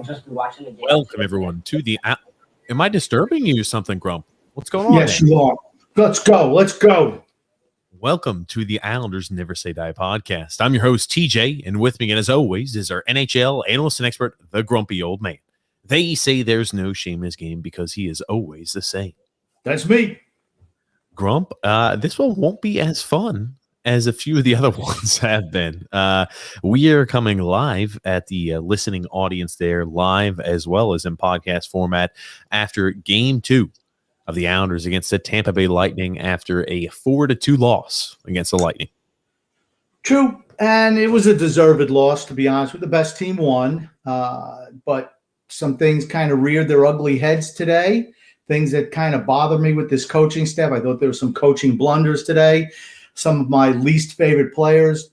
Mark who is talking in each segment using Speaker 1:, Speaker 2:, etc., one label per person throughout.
Speaker 1: Just watching the game.
Speaker 2: Welcome, everyone, to the. Am I disturbing you or something, Grump? What's going on?
Speaker 3: Yes, you are. Let's go. Let's go.
Speaker 2: Welcome to the Islanders Never Say Die podcast. I'm your host, TJ, and with me, again, as always, is our NHL analyst and expert, the Grumpy Old Man. They say there's no shame in his game because he is always the same.
Speaker 3: That's me.
Speaker 2: Grump, this one won't be as fun as a few of the other ones have been. We are coming live at the listening audience there, live as well as in podcast format after Game 2 of the Islanders against the Tampa Bay Lightning after a 4-2 loss against the Lightning.
Speaker 3: True, and it was a deserved loss, to be honest with you. The best team won, but some things kind of reared their ugly heads today, things that kind of bother me with this coaching staff. I thought there were some coaching blunders today. Some of my least favorite players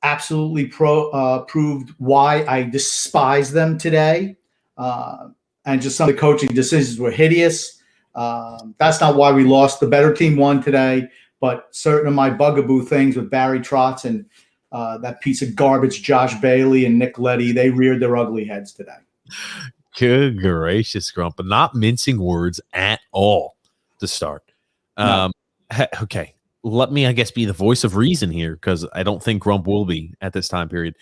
Speaker 3: absolutely proved why I despise them today. And just some of the coaching decisions were hideous. That's not why we lost. The better team won today, but certain of my bugaboo things with Barry Trotz and that piece of garbage, Josh Bailey and Nick Leddy, they reared their ugly heads today.
Speaker 2: Good gracious, Grump, but not mincing words at all to start.
Speaker 3: No.
Speaker 2: Okay. Let me, I guess, be the voice of reason here because I don't think Grump will be at this time period.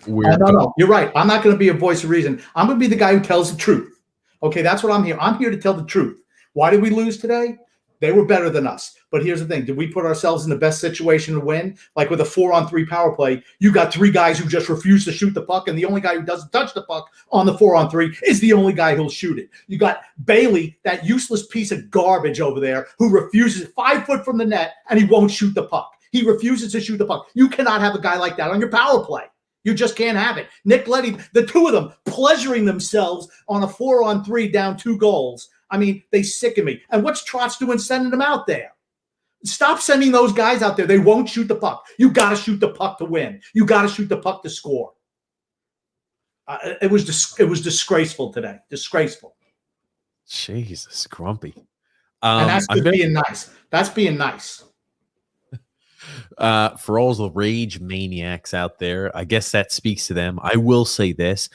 Speaker 3: No, you're right. I'm not going to be a voice of reason. I'm going to be the guy who tells the truth. Okay, that's what I'm here. I'm here to tell the truth. Why did we lose today? They were better than us. But here's the thing. Did we put ourselves in the best situation to win? Like with a 4-on-3 power play, you got three guys who just refuse to shoot the puck, and the only guy who doesn't touch the puck on the 4-on-3 is the only guy who'll shoot it. You got Bailey, that useless piece of garbage over there, who refuses 5 foot from the net, and he won't shoot the puck. He refuses to shoot the puck. You cannot have a guy like that on your power play. You just can't have it. Nick Leddy, the two of them pleasuring themselves on a 4-on-3 down 2 goals. I mean, they sicken me. And what's Trotz doing sending them out there? Stop sending those guys out there. They won't shoot the puck. You got to shoot the puck to win. You got to shoot the puck to score. It was disgraceful today. Disgraceful.
Speaker 2: Jesus, Grumpy.
Speaker 3: And that's being nice. That's being nice.
Speaker 2: For all the rage maniacs out there, I guess that speaks to them. I will say this.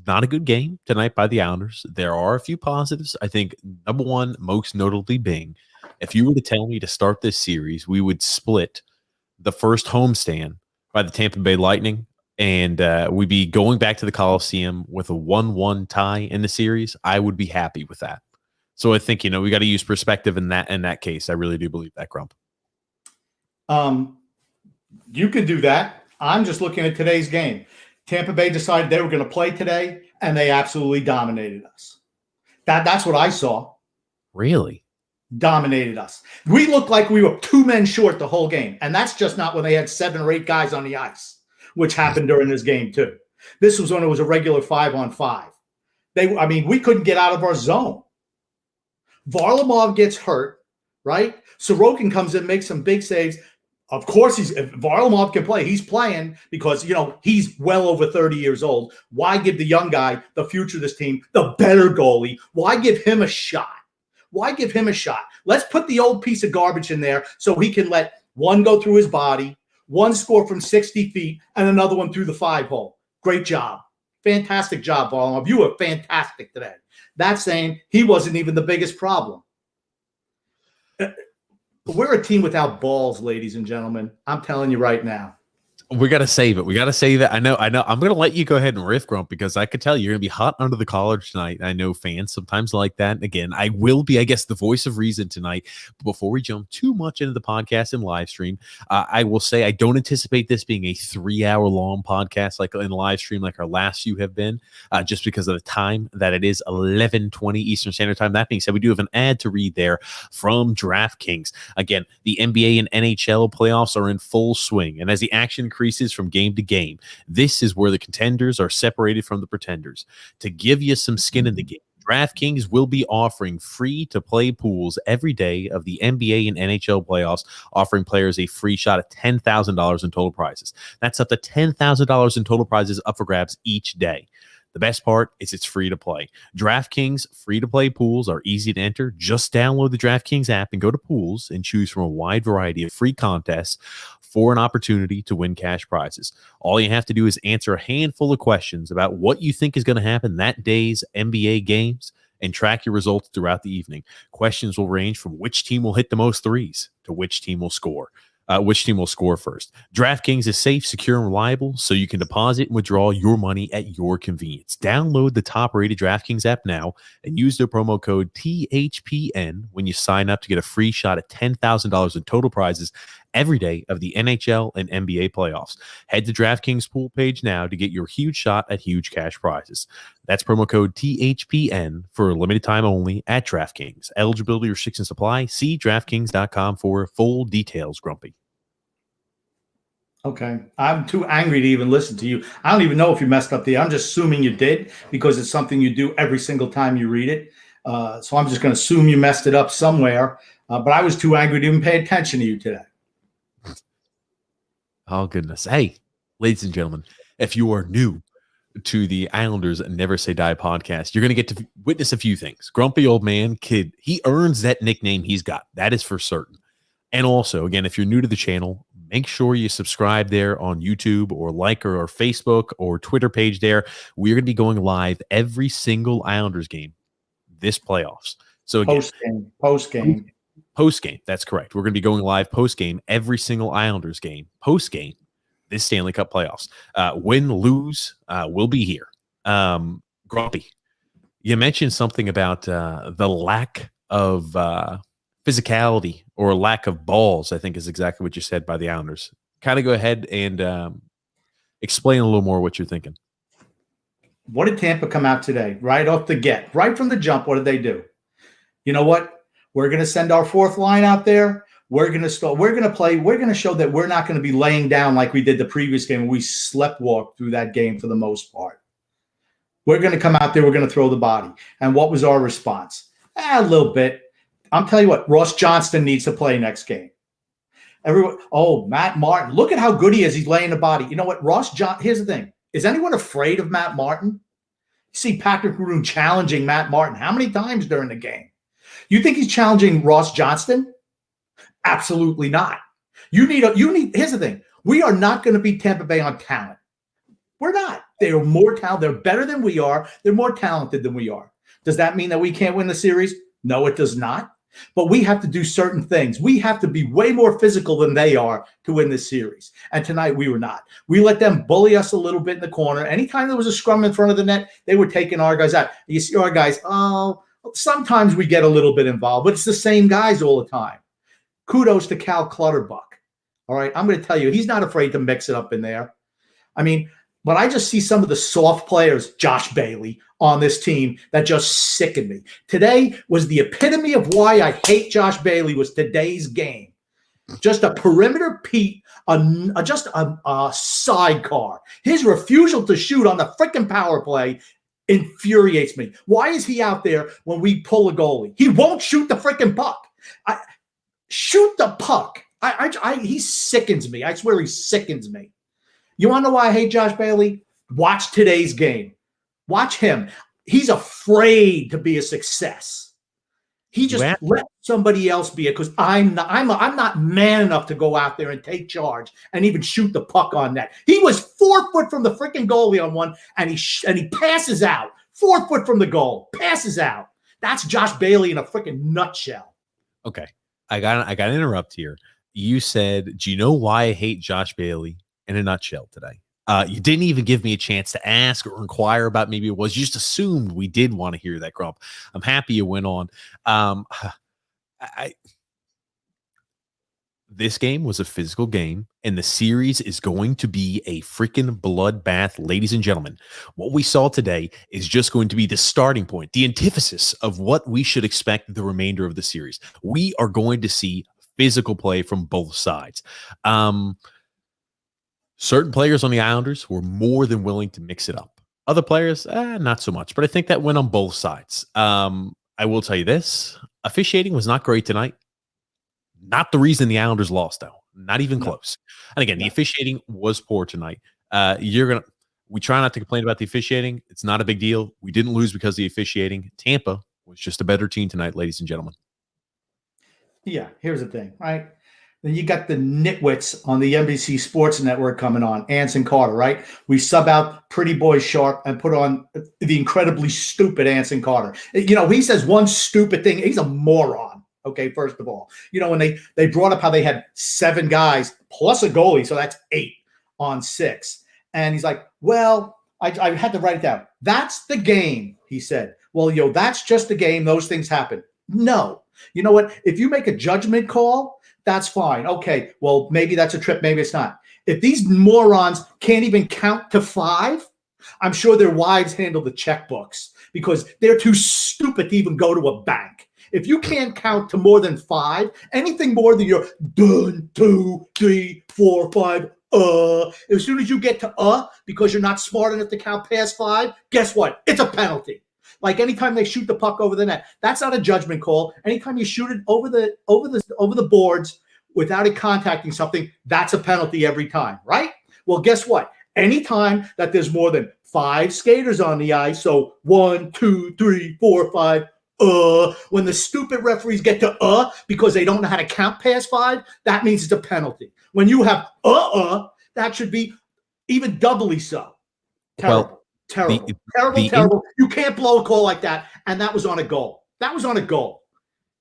Speaker 2: Not a good game tonight by the Islanders. There are a few positives. I think number one, most notably being, if you were to tell me to start this series, we would split the first homestand by the Tampa Bay Lightning, and we'd be going back to the Coliseum with a 1-1 tie in the series. I would be happy with that. So I think, we got to use perspective in that case. I really do believe that, Grump.
Speaker 3: You could do that. I'm just looking at today's game. Tampa Bay decided they were going to play today, and they absolutely dominated us. That's what I saw.
Speaker 2: Really?
Speaker 3: Dominated us. We looked like we were 2 men short the whole game, and that's just not when they had 7 or 8 guys on the ice, which happened during this game too. This was when it was a regular 5-on-5. We couldn't get out of our zone. Varlamov gets hurt, right? Sorokin comes in, makes some big saves. Of course, if Varlamov can play, he's playing because, he's well over 30 years old. Why give the young guy, the future of this team, the better goalie? Why give him a shot? Let's put the old piece of garbage in there so he can let one go through his body, one score from 60 feet, and another one through the 5-hole. Great job. Fantastic job, Varlamov. You were fantastic today. That's saying he wasn't even the biggest problem. We're a team without balls, ladies and gentlemen. I'm telling you right now.
Speaker 2: We got to save it. I know. I'm going to let you go ahead and riff, Grump, because I could tell you're going to be hot under the collar tonight. I know fans sometimes like that. Again, I will be, I guess, the voice of reason tonight. But before we jump too much into the podcast and live stream, I will say I don't anticipate this being a 3-hour-long podcast like in live stream like our last few have been, just because of the time that it is 11:20 Eastern Standard Time. That being said, we do have an ad to read there from DraftKings. Again, the NBA and NHL playoffs are in full swing, and as the action increases from game to game, this is where the contenders are separated from the pretenders. To give you some skin in the game, DraftKings will be offering free-to-play pools every day of the NBA and NHL playoffs, offering players a free shot at $10,000 in total prizes. That's up to $10,000 in total prizes up for grabs each day. The best part is it's free to play. DraftKings free-to-play pools are easy to enter. Just download the DraftKings app and go to pools and choose from a wide variety of free contests for an opportunity to win cash prizes. All you have to do is answer a handful of questions about what you think is going to happen that day's NBA games and track your results throughout the evening. Questions will range from which team will hit the most threes to which team will score. Which team will score first. DraftKings is safe, secure, and reliable, so you can deposit and withdraw your money at your convenience. Download the top-rated DraftKings app now and use the promo code THPN when you sign up to get a free shot at $10,000 in total prizes every day of the NHL and NBA playoffs. Head to DraftKings pool page now to get your huge shot at huge cash prizes. That's promo code THPN for a limited time only at DraftKings. Eligibility restrictions apply. See DraftKings.com for full details, Grumpy.
Speaker 3: Okay. I'm too angry to even listen to you. I don't even know if you messed up I'm just assuming you did because it's something you do every single time you read it. So I'm just going to assume you messed it up somewhere. But I was too angry to even pay attention to you today.
Speaker 2: Oh, goodness. Hey, ladies and gentlemen, if you are new to the Islanders Never Say Die podcast, you're going to get to witness a few things. Grumpy Old Man Kid, he earns that nickname he's got. That is for certain. And also, again, if you're new to the channel, make sure you subscribe there on YouTube or like our Facebook or Twitter page there. We're going to be going live every single Islanders game this playoffs. So again, Post-game, that's correct. We're going to be going live post-game every single Islanders game. Post-game, this Stanley Cup playoffs. Win, lose, we'll be here. Grumpy, you mentioned something about the lack of physicality or lack of balls, I think is exactly what you said by the Islanders. Kind of go ahead and explain a little more what you're thinking.
Speaker 3: What did Tampa come out today? Right off the get, right from the jump, what did they do? You know what? We're going to send our fourth line out there. We're going to start. We're going to play. We're going to show that we're not going to be laying down like we did the previous game. We sleptwalked through that game for the most part. We're going to come out there. We're going to throw the body. And what was our response? A little bit. I'm telling you what. Ross Johnston needs to play next game. Everyone. Oh, Matt Martin. Look at how good he is. He's laying the body. You know what? Here's the thing. Is anyone afraid of Matt Martin? You see Patrick Maroon challenging Matt Martin. How many times during the game? You think he's challenging Ross Johnston? Absolutely not. Here's the thing. We are not going to beat Tampa Bay on talent. We're not. They are more talented. They're better than we are. They're more talented than we are. Does that mean that we can't win the series? No, it does not. But we have to do certain things. We have to be way more physical than they are to win this series. And tonight we were not. We let them bully us a little bit in the corner. Anytime there was a scrum in front of the net, they were taking our guys out. You see our guys, sometimes we get a little bit involved, but it's the same guys all the time. Kudos to Cal Clutterbuck. All right, I'm going to tell you, he's not afraid to mix it up in there. I mean, but I just see some of the soft players, Josh Bailey, on this team that just sicken me. Today was the epitome of why I hate Josh Bailey was today's game. Just a perimeter Pete, just a sidecar. His refusal to shoot on the freaking power play infuriates me. Why is he out there when we pull a goalie? He won't shoot the freaking puck. Shoot the puck. He sickens me. I swear he sickens me. You want to know why I hate Josh Bailey? Watch today's game. Watch him. He's afraid to be a success. He just let somebody else be it because I'm not man enough to go out there and take charge and even shoot the puck on net. He was 4 foot from the freaking goalie on one, and he passes out. 4 foot from the goal, passes out. That's Josh Bailey in a freaking nutshell.
Speaker 2: Okay, I got to interrupt here. You said, "Do you know why I hate Josh Bailey?" In a nutshell today. You didn't even give me a chance to ask or inquire about maybe it was. You just assumed we did want to hear that, Grump. I'm happy you went on. This game was a physical game, and the series is going to be a freaking bloodbath, ladies and gentlemen. What we saw today is just going to be the starting point, the antithesis of what we should expect the remainder of the series. We are going to see physical play from both sides. Certain players on the Islanders were more than willing to mix it up. Other players, not so much. But I think that went on both sides. I will tell you this. Officiating was not great tonight. Not the reason the Islanders lost, though. Not even close. And again, the officiating was poor tonight. We try not to complain about the officiating. It's not a big deal. We didn't lose because of the officiating. Tampa was just a better team tonight, ladies and gentlemen.
Speaker 3: Yeah, here's the thing, right? Then you got the nitwits on the NBC Sports Network coming on, Anson Carter, right? We sub out Pretty Boy Sharp and put on the incredibly stupid Anson Carter. You know, he says one stupid thing. He's a moron, okay, first of all. You know, when they brought up how they had 7 guys plus a goalie, so that's 8 on 6. And he's like, well, I had to write it down. That's the game, he said. Well, that's just the game. Those things happen. No. You know what? If you make a judgment call, that's fine. Okay, well, maybe that's a trip. Maybe it's not. If these morons can't even count to 5, I'm sure their wives handle the checkbooks because they're too stupid to even go to a bank. If you can't count to more than 5, anything more than your 1, 2, 3, 4, 5, as soon as you get to because you're not smart enough to count past 5, guess what? It's a penalty. Like anytime they shoot the puck over the net, that's not a judgment call. Anytime you shoot it over the boards without it contacting something, that's a penalty every time, right? Well, guess what? Anytime that there's more than 5 skaters on the ice, so 1, 2, 3, 4, 5, when the stupid referees get to because they don't know how to count past 5, that means it's a penalty. When you have that should be even doubly so. Terrible.
Speaker 2: Well,
Speaker 3: Terrible. You can't blow a call like that. And that was on a goal.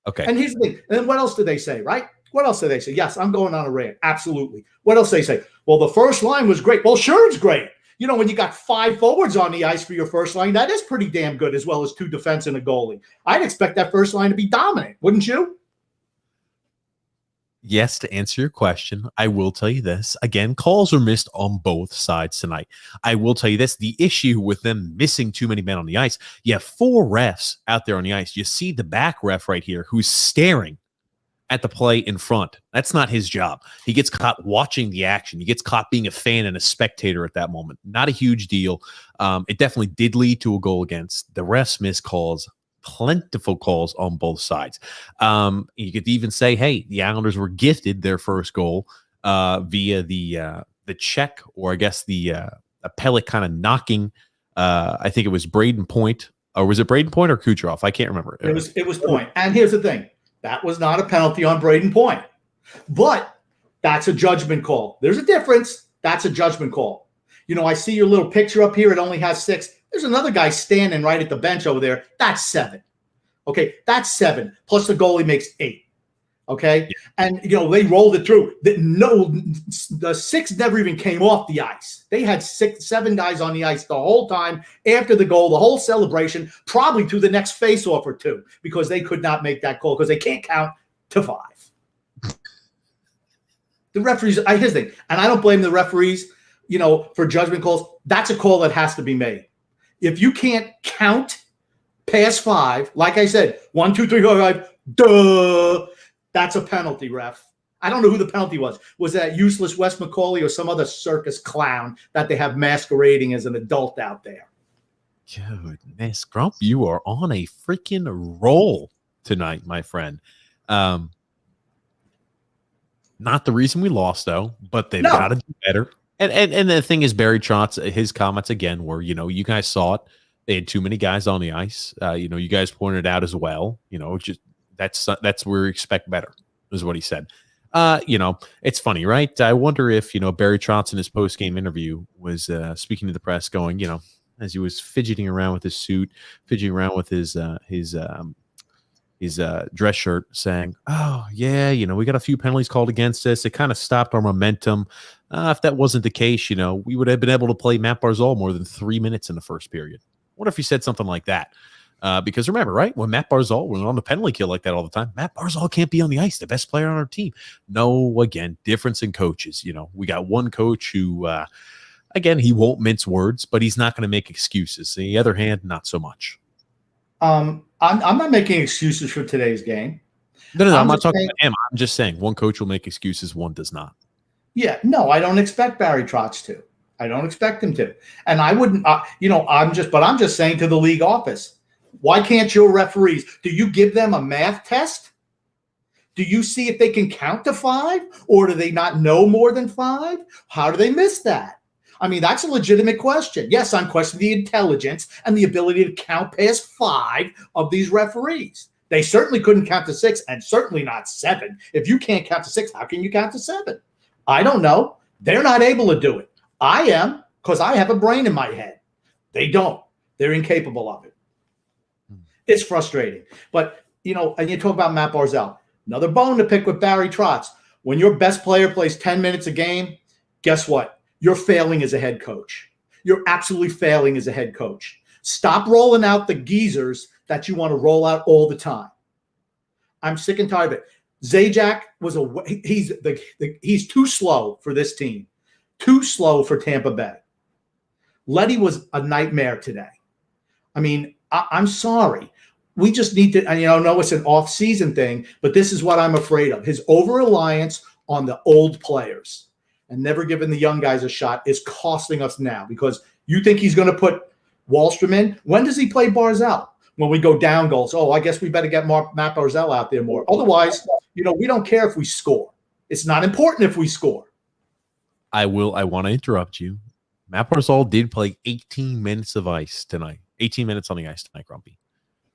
Speaker 3: Okay. And here's the thing. And then what else did they say, right? What else did they say? Yes, I'm going on a rant. Absolutely. What else did they say? Well, the first line was great. Well, sure, it's great. You know, when you got 5 forwards on the ice for your first line, that is pretty damn good, as well as 2 defense and a goalie. I'd expect that first line to be dominant, wouldn't you?
Speaker 2: Yes, to answer your question, I will tell you this. Again, calls are missed on both sides tonight. I will tell you this. The issue with them missing too many men on the ice, you have 4 refs out there on the ice. You see the back ref right here who's staring at the play in front. That's not his job. He gets caught watching the action. He gets caught being a fan and a spectator at that moment. Not a huge deal. It definitely did lead to a goal against. The refs missed calls. Plentiful calls on both sides. You could even say, hey, the Islanders were gifted their first goal via the check, or I guess the appellate kind of knocking. I think it was Braden Point, or was it Braden Point or Kucherov? I can't remember.
Speaker 3: It was Point. And here's the thing: that was not a penalty on Braden Point, but that's a judgment call. There's a difference. That's a judgment call. You know, I see your little picture up here. It only has 6. There's another guy standing right at the bench over there. That's 7. Okay, that's 7. Plus the goalie makes 8. Okay, yeah. And they rolled it through. The 6 never even came off the ice. They had 7 guys on the ice the whole time after the goal, the whole celebration, probably to the next face-off or 2, because they could not make that call because they can't count to 5. The referees, here's the thing, and I don't blame the referees, for judgment calls. That's a call that has to be made. If you can't count past 5, like I said, 1, 2, 3, 4, 5, duh, that's a penalty, ref. I don't know who the penalty was. Was that useless Wes McCauley or some other circus clown that they have masquerading as an adult out there?
Speaker 2: Goodness, Grump, you are on a freaking roll tonight, my friend. Not the reason we lost, though, but they've got to do better. And the thing is, Barry Trotz, his comments again were, you guys saw it. They had too many guys on the ice. You guys pointed out as well. Just that's where we expect better, is what he said. It's funny, right? I wonder if Barry Trotz in his post game interview was speaking to the press, going, as he was fidgeting around with his suit, fidgeting around with his dress shirt, saying, "Oh yeah, we got a few penalties called against us. It kind of stopped our momentum. If that wasn't the case, we would have been able to play Matt Barzal more than 3 minutes in the first period." What if he said something like that? Because remember, right, when Matt Barzal was on the penalty kill like that all the time, Matt Barzal can't be on the ice, the best player on our team. No, again, difference in coaches. We got one coach who, again, he won't mince words, but he's not going to make excuses. On the other hand, not so much.
Speaker 3: I'm not making excuses for today's game.
Speaker 2: No, I'm not talking about him. I'm just saying one coach will make excuses, one does not.
Speaker 3: Yeah, no, I don't expect Barry Trotz to. I don't expect him to. And I wouldn't, I'm just saying to the league office, why can't your referees, do you give them a math test? Do you see if they can count to 5, or do they not know more than 5? How do they miss that? I mean, that's a legitimate question. Yes, I'm questioning the intelligence and the ability to count past 5 of these referees. They certainly couldn't count to 6, and certainly not 7. If you can't count to 6, how can you count to 7? I don't know. They're not able to do it. I am, because I have a brain in my head. They don't. They're incapable of it. It's frustrating. But, and you talk about Matt Barzal. Another bone to pick with Barry Trotz. When your best player plays 10 minutes a game, guess what? You're failing as a head coach. You're absolutely failing as a head coach. Stop rolling out the geezers that you want to roll out all the time. I'm sick and tired of it. Zajac he's too slow for this team. Too slow for Tampa Bay. Letty was a nightmare today. I mean, I'm sorry. We just need to, and know it's an off-season thing, but this is what I'm afraid of. His over-reliance on the old players and never giving the young guys a shot is costing us now, because you think he's going to put Wallstrom in. When does he play Barzal? When we go down goals. Oh, I guess we better get Matt Barzal out there more. Otherwise, we don't care if we score. It's not important if we score.
Speaker 2: I want to interrupt you. Matt Barzal did play 18 minutes of ice tonight. 18 minutes on the ice tonight, Grumpy.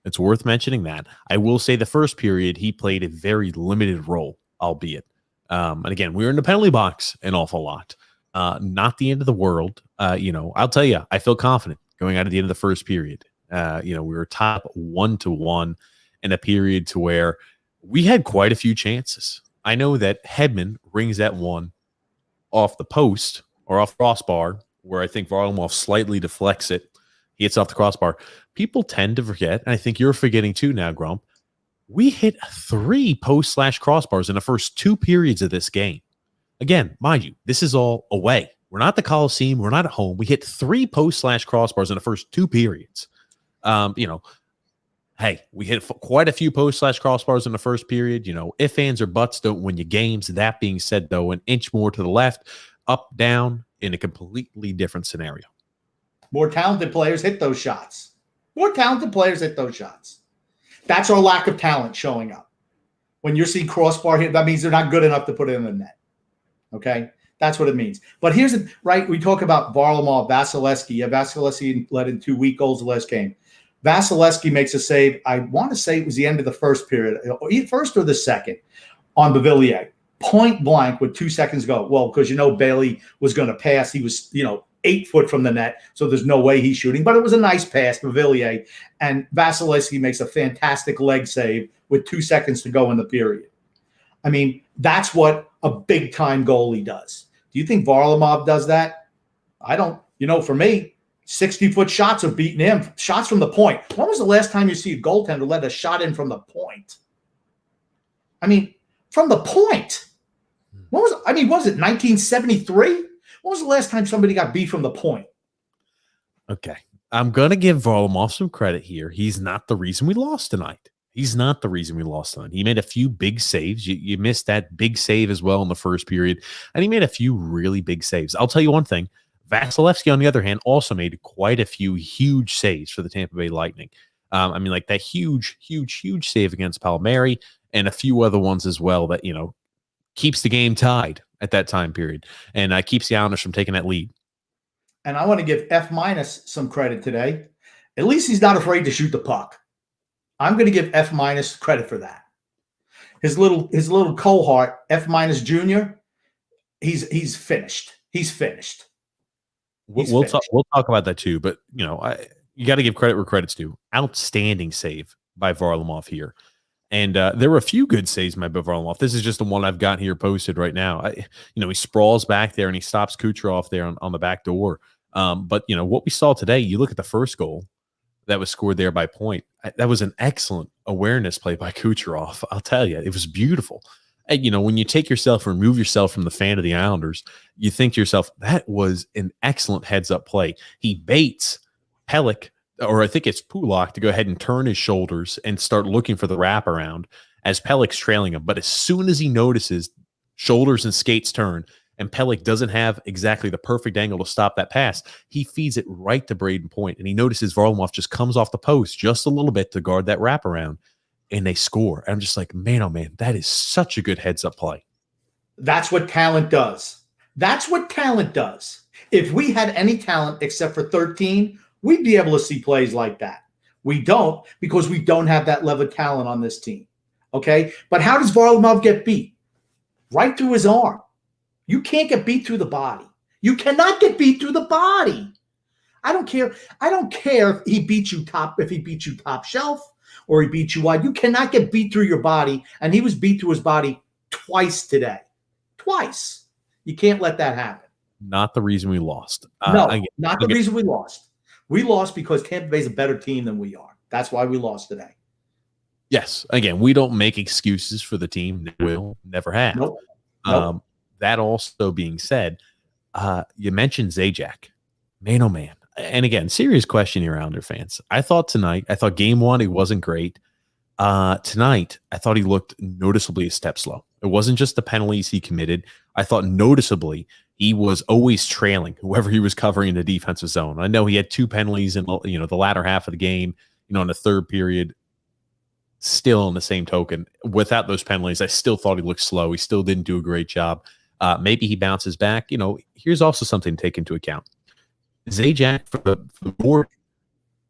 Speaker 2: It's worth mentioning that. I will say the first period, he played a very limited role, albeit. And again, we were in the penalty box an awful lot. Not the end of the world. I'll tell you, I feel confident going out at the end of the first period. We were top 1-1 in a period to where we had quite a few chances. I know that Hedman rings that one off the post or off crossbar, where I think Varlamov slightly deflects it. He hits off the crossbar. People tend to forget, and I think you're forgetting too now, Grump. We hit 3 post/crossbars in the first 2 periods of this game. Again, mind you, this is all away. We're not the Coliseum. We're not at home. We hit 3 post/crossbars in the first 2 periods. Hey, we hit quite a few post/crossbars in the first period. If, ands, or buts don't win you games. That being said, though, an inch more to the left, up, down, in a completely different scenario.
Speaker 3: More talented players hit those shots. More talented players hit those shots. That's our lack of talent showing up. When you see crossbar hit, that means they're not good enough to put it in the net. Okay? That's what it means. But here's it, right? We talk about Varlamov, Vasilevsky. Yeah, Vasilevsky led in 2 weak goals the last game. Vasilevsky makes a save. I want to say it was the end of the first period, first or the second, on Beauvillier. Point blank with 2 seconds to go. Well, because Bailey was going to pass. He was, 8 foot from the net, so there's no way he's shooting. But it was a nice pass, Beauvillier. And Vasilevsky makes a fantastic leg save with 2 seconds to go in the period. I mean, that's what a big-time goalie does. Do you think Varlamov does that? I don't. For me, 60-foot shots are beating him. Shots from the point. When was the last time you see a goaltender let a shot in from the point? I mean, from the point. Was it 1973? When was the last time somebody got beat from the point?
Speaker 2: Okay. I'm going to give Varlamov some credit here. He's not the reason we lost tonight. He made a few big saves. You missed that big save as well in the first period. And he made a few really big saves. I'll tell you one thing. Vasilevsky, on the other hand, also made quite a few huge saves for the Tampa Bay Lightning. I mean, like that huge save against Palmieri and a few other ones as well that, keeps the game tied at that time period and keeps the Islanders from taking that lead.
Speaker 3: And I want to give F- some credit today. At least he's not afraid to shoot the puck. I'm going to give F- credit for that. His little cohort, F- Junior, he's finished. He's finished.
Speaker 2: We'll talk about that too. But you got to give credit where credit's due. Outstanding save by Varlamov here. And there were a few good saves by Varlamov. This is just the one I've got here posted right now. He sprawls back there and he stops Kucherov there on the back door. But what we saw today, you look at the first goal that was scored there by Point. That was an excellent awareness play by Kucherov. I'll tell you, it was beautiful. And, when you take yourself and remove yourself from the fan of the Islanders, you think to yourself, that was an excellent heads-up play. He baits Pelech, or I think it's Pulak, to go ahead and turn his shoulders and start looking for the wraparound as Pelech's trailing him. But as soon as he notices shoulders and skates turn, and Pelech doesn't have exactly the perfect angle to stop that pass, he feeds it right to Braden Point, and he notices Varlamov just comes off the post just a little bit to guard that wraparound, and they score. And I'm just like, man, oh man, that is such a good heads-up play.
Speaker 3: That's what talent does. That's what talent does. If we had any talent except for 13, we'd be able to see plays like that. We don't, because we don't have that level of talent on this team. Okay? But how does Varlamov get beat? Right through his arm. You can't get beat through the body. You cannot get beat through the body. I don't care. I don't care if he beats you top shelf or he beats you wide. You cannot get beat through your body. And he was beat through his body twice today. Twice. You can't let that happen.
Speaker 2: Not the reason we lost.
Speaker 3: Not the reason we lost. We lost because Tampa Bay is a better team than we are. That's why we lost today.
Speaker 2: Yes. Again, we don't make excuses for the team. We'll never have.
Speaker 3: Nope.
Speaker 2: That also being said, you mentioned Zajac. Man, oh man. And again, serious question here, Islander fans. I thought game one, he wasn't great. Tonight, I thought he looked noticeably a step slow. It wasn't just the penalties he committed. I thought noticeably he was always trailing whoever he was covering in the defensive zone. I know he had 2 penalties in the latter half of the game, in the third period. Still, on the same token, without those penalties, I still thought he looked slow. He still didn't do a great job. Maybe he bounces back. Here's also something to take into account. Zajac, for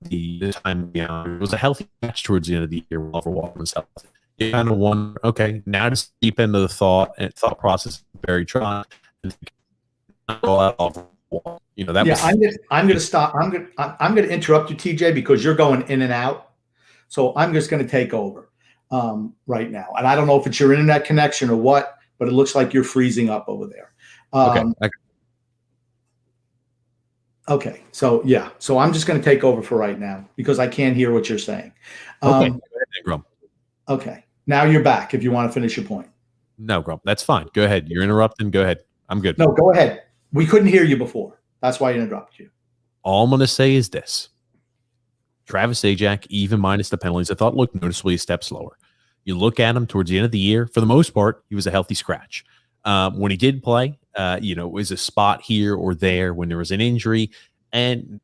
Speaker 2: the time, it was a healthy match towards the end of the year while Walker was healthy. You kind of wonder, okay, now just deep into the thought process of Barry Trotz, go out off wall.
Speaker 3: I'm going to stop. I'm going to interrupt you, TJ, because you're going in and out. So I'm just going to take over right now. And I don't know if it's your internet connection or what, but it looks like you're freezing up over there. Okay. So, yeah. So I'm just going to take over for right now because I can't hear what you're saying.
Speaker 2: Okay. Grump.
Speaker 3: Okay. Now you're back if you want to finish your point.
Speaker 2: No, Grump. That's fine. Go ahead. You're interrupting. Go ahead. I'm good.
Speaker 3: No, go ahead. We couldn't hear you before. That's why I interrupted you.
Speaker 2: All I'm going to say is this. Travis Zajac, even minus the penalties, I thought looked noticeably a step slower. You look at him towards the end of the year, for the most part, he was a healthy scratch. When he did play, it was a spot here or there when there was an injury, and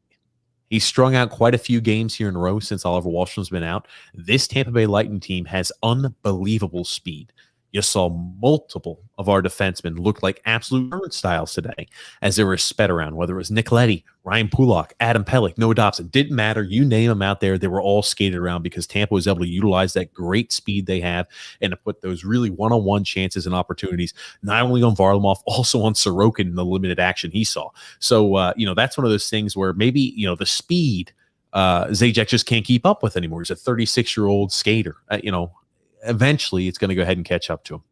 Speaker 2: he's strung out quite a few games here in a row since Oliver Wahlstrom's been out. This Tampa Bay Lightning team has unbelievable speed. You saw multiple of our defensemen look like absolute turnstiles today as they were sped around, whether it was Nick Leddy, Ryan Pulak, Adam Pelech, Noah Dobson. Didn't matter. You name them out there. They were all skated around because Tampa was able to utilize that great speed they have and to put those really one-on-one chances and opportunities, not only on Varlamov, also on Sorokin in the limited action he saw. So, that's one of those things where maybe, the speed Zajac just can't keep up with anymore. He's a 36-year-old skater, eventually it's going to go ahead and catch up to him.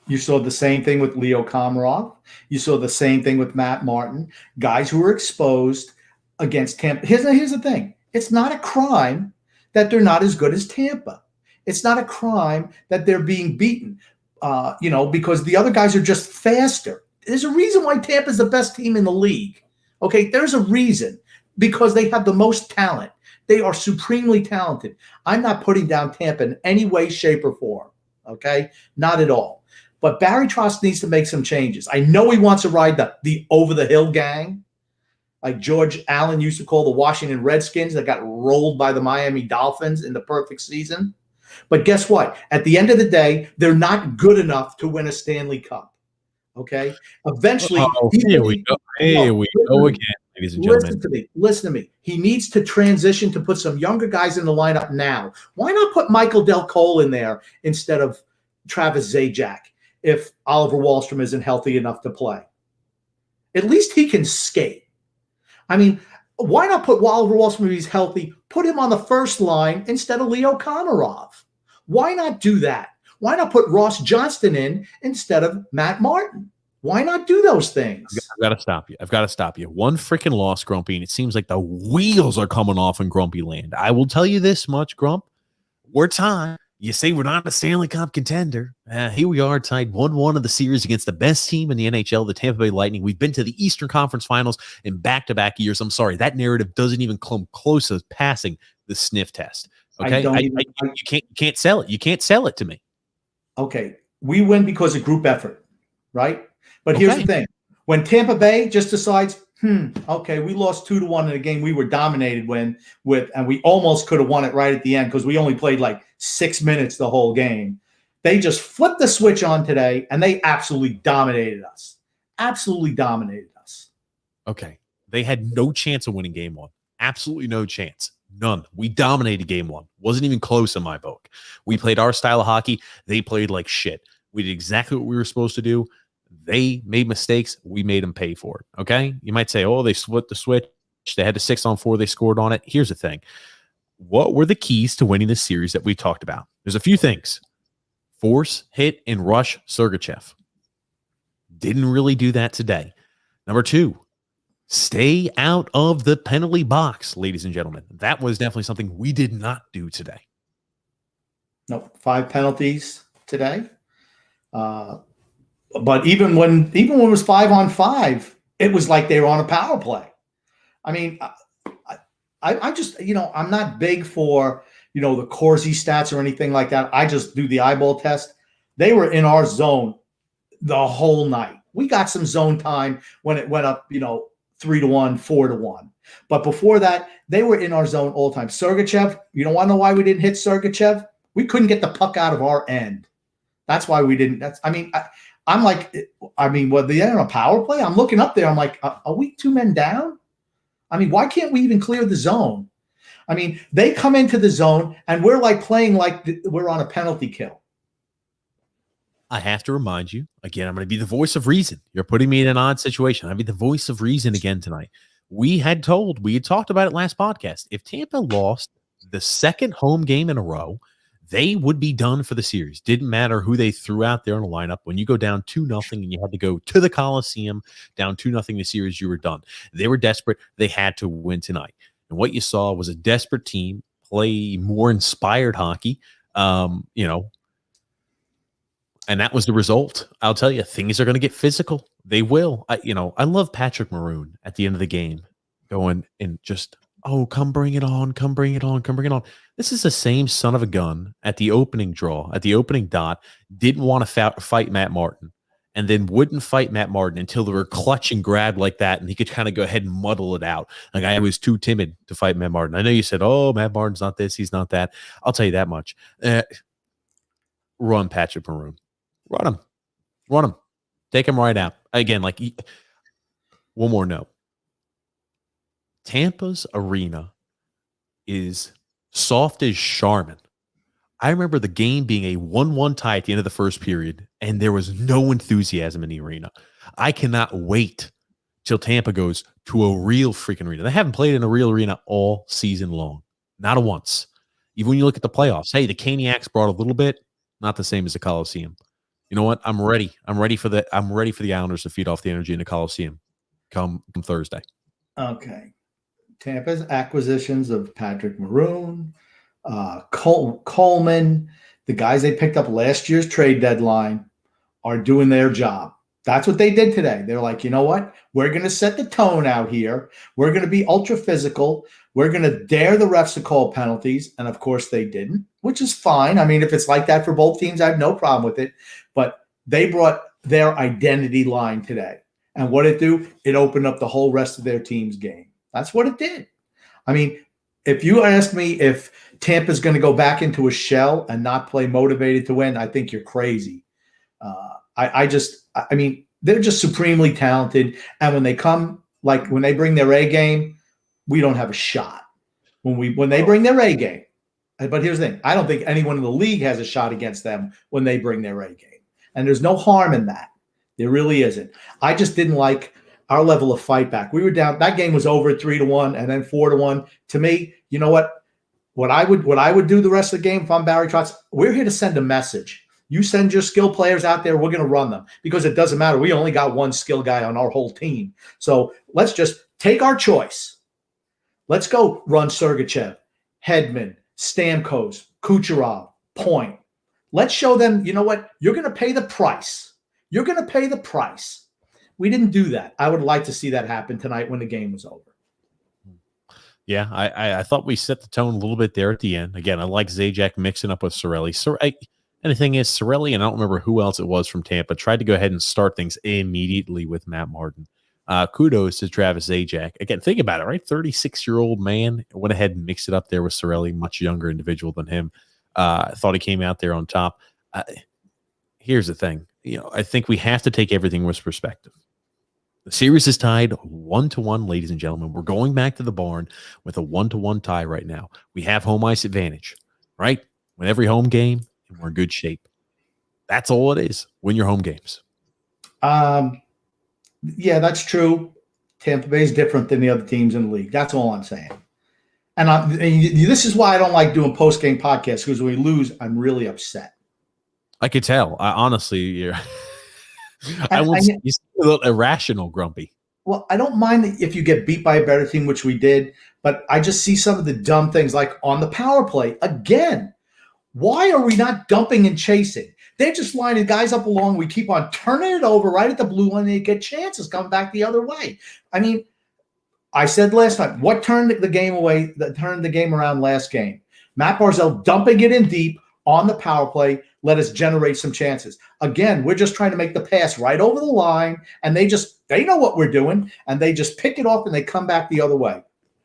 Speaker 3: You saw the same thing with Leo Komarov. You saw the same thing with Matt Martin, guys who were exposed against Tampa. Here's the thing. It's not a crime that they're not as good as Tampa. It's not a crime that they're being beaten, because the other guys are just faster. There's a reason why Tampa is the best team in the league. Okay, there's a reason, because they have the most talent. They are supremely talented. I'm not putting down Tampa in any way, shape, or form. Okay? Not at all. But Barry Trotz needs to make some changes. I know he wants to ride the over-the-hill gang. like George Allen used to call the Washington Redskins that got rolled by the Miami Dolphins in the perfect season. But guess what? At the end of the day, they're not good enough to win a Stanley Cup. Okay? Eventually,
Speaker 2: here we go. Here we go again, ladies and gentlemen.
Speaker 3: Listen to me. He needs to transition to put some younger guys in the lineup now. Why not put Michael Del Cole in there instead of Travis Zajac if Oliver Wahlstrom isn't healthy enough to play? At least he can skate. I mean, why not put Oliver Wahlstrom if he's healthy? Put him on the first line instead of Leo Komarov. Why not do that? Why not put Ross Johnston in instead of Matt Martin? Why not do those things?
Speaker 2: I've got to stop you. One freaking loss, Grumpy, and it seems like the wheels are coming off in Grumpy land. I will tell you this much, Grump. We're tied. You say we're not a Stanley Cup contender. Here we are, tied 1-1 of the series against the best team in the NHL, the Tampa Bay Lightning. We've been to the Eastern Conference Finals in back-to-back years. I'm sorry, that narrative doesn't even come close to passing the sniff test. Okay, you can't sell it. You can't sell it to me.
Speaker 3: Okay, we win because of group effort, right? But here's the thing: when Tampa Bay just decides, okay, we lost 2-1 in a game we were dominated with, and we almost could have won it right at the end because we only played like 6 minutes the whole game. They just flipped the switch on today, and they absolutely dominated us. Absolutely dominated us.
Speaker 2: Okay, they had no chance of winning game one. Absolutely no chance. None. We dominated game one. Wasn't even close in my book. We played our style of hockey. They played like shit. We did exactly what we were supposed to do. They made mistakes. We made them pay for it. Okay. You might say, oh, they split the switch. They had a 6-on-4. They scored on it. Here's the thing. What were the keys to winning this series that we talked about? There's a few things. Force, hit, and rush Sergachev. Didn't really do that today. Number 2, stay out of the penalty box, ladies and gentlemen. That was definitely something we did not do today.
Speaker 3: No, 5 penalties today. But even when it was 5-on-5, it was like they were on a power play. I mean, I just, I'm not big for, the Corsi stats or anything like that. I just do the eyeball test. They were in our zone the whole night. We got some zone time when it went up, 3-1, 4-1. But before that, they were in our zone all the time. Sergachev, you don't want to know why we didn't hit Sergachev? We couldn't get the puck out of our end. That's why we didn't. I'm like, were they on a power play? I'm looking up there. I'm like, are we 2 men down? Why can't we even clear the zone? They come into the zone and we're like playing like we're on a penalty kill.
Speaker 2: I have to remind you, again, I'm going to be the voice of reason. You're putting me in an odd situation. I'll be the voice of reason again tonight. We had talked about it last podcast. If Tampa lost the second home game in a row, they would be done for the series. Didn't matter who they threw out there in the lineup. When you go down 2-0 and you had to go to the Coliseum, down 2-0 the series, you were done. They were desperate. They had to win tonight. And what you saw was a desperate team play more inspired hockey, and that was the result. I'll tell you, things are going to get physical. They will. I love Patrick Maroon at the end of the game going and just, oh, come bring it on, come bring it on, come bring it on. This is the same son of a gun at the opening draw, at the opening dot, didn't want to fight Matt Martin, and then wouldn't fight Matt Martin until they were clutch and grab like that, and he could kind of go ahead and muddle it out. Like, I was too timid to fight Matt Martin. I know you said, oh, Matt Martin's not this, he's not that. I'll tell you that much. Run Patrick Maroon. Run him. Take him right out. Again, like, one more note. Tampa's arena is soft as Charmin. I remember the game being a 1-1 tie at the end of the first period, and there was no enthusiasm in the arena. I cannot wait till Tampa goes to a real freaking arena. They haven't played in a real arena all season long. Not a once. Even when you look at the playoffs, hey, the Caniacs brought a little bit, not the same as the Coliseum. You know what? I'm ready. I'm ready for the Islanders to feed off the energy in the Coliseum come Thursday.
Speaker 3: Okay. Tampa's acquisitions of Patrick Maroon, Coleman, the guys they picked up last year's trade deadline are doing their job. That's what they did today. They're like, you know what? We're going to set the tone out here. We're going to be ultra physical. We're going to dare the refs to call penalties. And of course they didn't, which is fine. If it's like that for both teams, I have no problem with it. But they brought their identity line today. And what it do? It opened up the whole rest of their team's game. That's what it did. I mean, if you ask me if Tampa's going to go back into a shell and not play motivated to win, I think you're crazy. I mean, they're just supremely talented. And when they bring their A game, we don't have a shot. When they bring their A game. But here's the thing. I don't think anyone in the league has a shot against them when they bring their A game. And there's no harm in that. There really isn't. I just didn't like our level of fight back. We were down. That game was over 3-1 and then 4-1. To me, you know what? What I would do the rest of the game if I'm Barry Trotz, we're here to send a message. You send your skill players out there, we're going to run them because it doesn't matter. We only got one skill guy on our whole team. So let's just take our choice. Let's go run Sergachev, Hedman, Stamkos, Kucherov, Point. Let's show them, you know what? You're going to pay the price. You're going to pay the price. We didn't do that. I would like to see that happen tonight when the game was over.
Speaker 2: Yeah, I thought we set the tone a little bit there at the end. Again, I like Zajac mixing up with Cirelli. And the thing is, Cirelli, and I don't remember who else it was from Tampa, tried to go ahead and start things immediately with Matt Martin. Kudos to Travis Zajac. Again, think about it, right? 36-year-old man went ahead and mixed it up there with Cirelli, much younger individual than him. Thought he came out there on top. Here's the thing. I think we have to take everything with perspective. The series is tied 1-1, ladies and gentlemen. We're going back to the barn with a 1-1 tie right now. We have home ice advantage, right? Win every home game, and we're in good shape. That's all it is. Win your home games.
Speaker 3: Yeah, that's true. Tampa Bay is different than the other teams in the league. That's all I'm saying. And this is why I don't like doing post-game podcasts, because when we lose, I'm really upset.
Speaker 2: I could tell. Honestly, you're I would say you seem a little irrational, Grumpy.
Speaker 3: Well, I don't mind if you get beat by a better team, which we did, but I just see some of the dumb things like on the power play. Again, why are we not dumping and chasing? They're just lining guys up along. We keep on turning it over right at the blue line. They get chances coming back the other way. I mean, I said last time, what turned the game away, that turned the game around last game? Matt Barzal dumping it in deep on the power play, let us generate some chances. Again, we're just trying to make the pass right over the line, and they know what we're doing, and they just pick it off and they come back the other way.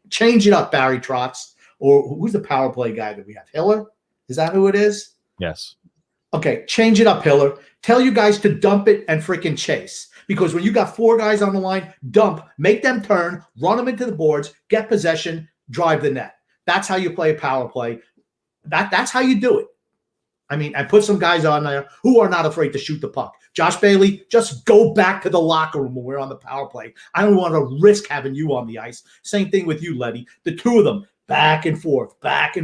Speaker 3: Change it up, Barry Trotz. Or who's the power play guy that we have? Hiller? Is that who it is?
Speaker 2: Yes.
Speaker 3: Okay, change it up, Hiller. Tell you guys to dump it and freaking chase. Because when you got four guys on the line, dump, make them turn, run them into the boards, get possession, drive the net. That's how you play a power play. That's how you do it. I mean, I put some guys on there who are not afraid to shoot the puck. Josh Bailey, just go back to the locker room when we're on the power play. I don't want to risk having you on the ice. Same thing with you, Letty. The two of them, back and forth, back,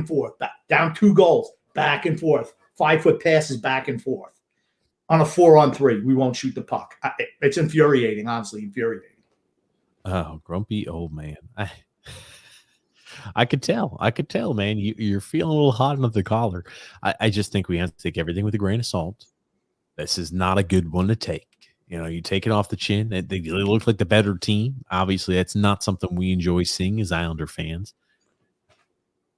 Speaker 3: down 2 goals, back and forth, 5-foot passes back and forth. On a 4-on-3, we won't shoot the puck. It's infuriating, honestly, infuriating.
Speaker 2: Oh, grumpy old man. I could tell, man. You're feeling a little hot under the collar. I just think we have to take everything with a grain of salt. This is not a good one to take. You take it off the chin. They look like the better team. Obviously, that's not something we enjoy seeing as Islander fans.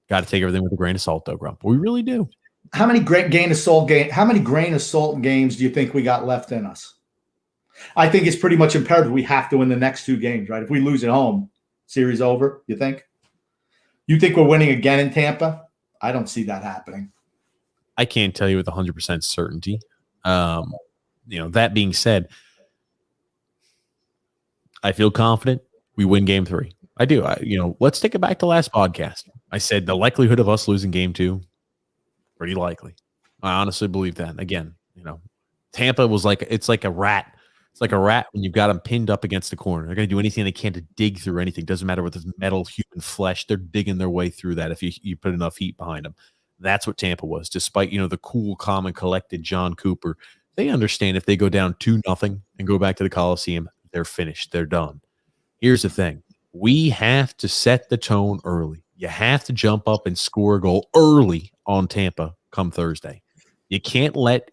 Speaker 2: Got to take everything with a grain of salt, though, Grump. We really do.
Speaker 3: How many grain of salt games do you think we got left in us? I think it's pretty much imperative we have to win the next 2 games, right? If we lose at home, series over, you think? You think we're winning again in Tampa? I don't see that happening.
Speaker 2: I can't tell you with 100% certainty. That being said, I feel confident we win game 3. I do. Let's take it back to last podcast. I said the likelihood of us losing game 2, pretty likely. I honestly believe that. Again, Tampa was it's like a rat. It's like a rat when you've got them pinned up against the corner. They're going to do anything they can to dig through anything. Doesn't matter with this metal human flesh. They're digging their way through that if you put enough heat behind them. That's what Tampa was. Despite, the cool, calm, and collected John Cooper, they understand if they go down 2-0 and go back to the Coliseum, they're finished. They're done. Here's the thing. We have to set the tone early. You have to jump up and score a goal early on Tampa come Thursday. You can't let,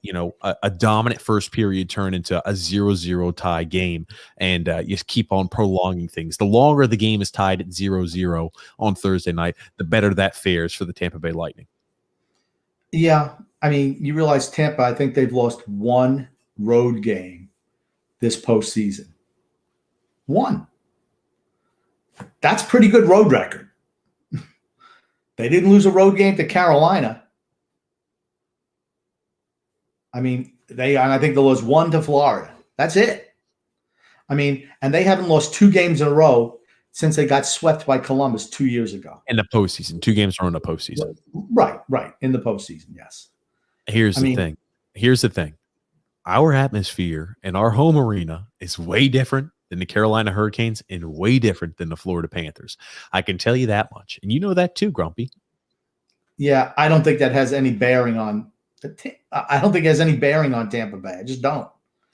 Speaker 2: a dominant first period turn into a 0-0 tie game and you keep on prolonging things. The longer the game is tied at 0-0 on Thursday night, the better that fares for the Tampa Bay Lightning.
Speaker 3: Yeah. I mean, you realize Tampa, I think they've lost 1 road game this postseason. 1. That's pretty good road record. They didn't lose a road game to Carolina. I mean, I think they lost 1 to Florida. That's it. I mean, and they haven't lost 2 games in a row since they got swept by Columbus 2 years ago.
Speaker 2: In the postseason, 2 games in the postseason.
Speaker 3: Right. In the postseason, yes.
Speaker 2: Here's the thing. Our atmosphere and our home arena is way different than the Carolina Hurricanes and way different than the Florida Panthers. I can tell you that much. And you know that too, Grumpy.
Speaker 3: Yeah, I don't think that has any bearing on I don't think it has any bearing on Tampa Bay. I just don't.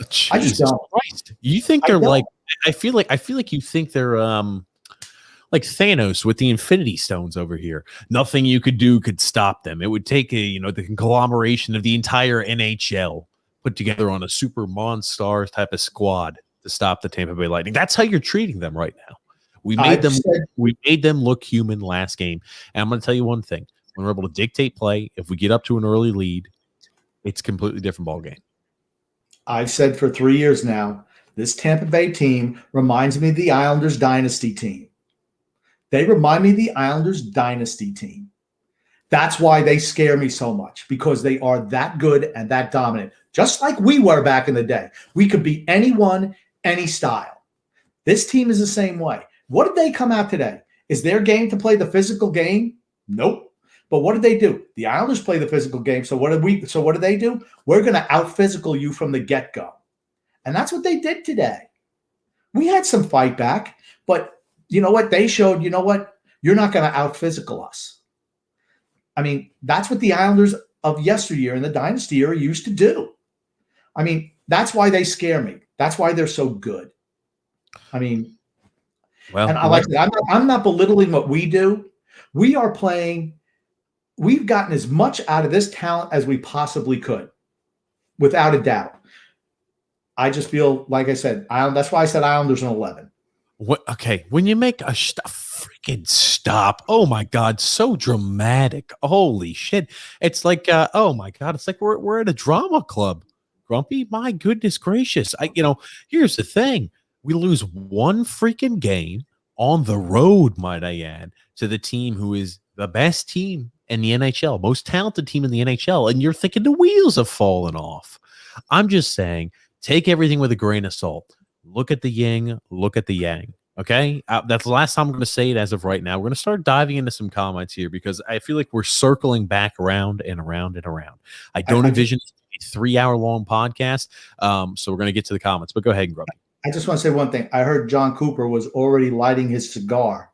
Speaker 2: Jesus
Speaker 3: I just don't.
Speaker 2: Christ. You think they're like I feel like you think they're like Thanos with the Infinity Stones over here. Nothing you could do could stop them. It would take the conglomeration of the entire NHL put together on a super monstars type of squad to stop the Tampa Bay Lightning. That's how you're treating them right now. We made them look human last game. And I'm going to tell you one thing. When we're able to dictate play, if we get up to an early lead, it's a completely different ball game.
Speaker 3: I've said for 3 years now, this Tampa Bay team reminds me of the Islanders dynasty team. They remind me of the Islanders dynasty team. That's why they scare me so much, because they are that good and that dominant. Just like we were back in the day. We could be anyone, any style. This team is the same way. What did they come out today? Is their game to play the physical game? Nope. But what did they do? The Islanders play the physical game. So what did they do? We're going to out-physical you from the get-go. And that's what they did today. We had some fight back, but you know what? They showed, you know what? You're not going to out-physical us. I mean, that's what the Islanders of yesteryear in the dynasty era used to do. I mean, that's why they scare me. That's why they're so good. I mean, well, and I'm not belittling what we do. We are playing. We've gotten as much out of this talent as we possibly could, without a doubt. I just feel, like I said, that's why I said Islanders in 11.
Speaker 2: What? Okay, when you make a freaking stop, oh my God, so dramatic. Holy shit! It's like, oh my God, it's like we're at a drama club. Grumpy, my goodness gracious! Here's the thing: we lose one freaking game on the road, might I add, to the team who is the best team in the NHL, most talented team in the NHL, and you're thinking the wheels have fallen off. I'm just saying, take everything with a grain of salt. Look at the yin, look at the yang. Okay, that's the last time I'm going to say it as of right now. We're going to start diving into some comments here because I feel like we're circling back around and around and around. I don't envision a 3-hour-long podcast, so we're going to get to the comments. But go ahead, Grumpy.
Speaker 3: I just want to say one thing. I heard John Cooper was already lighting his cigar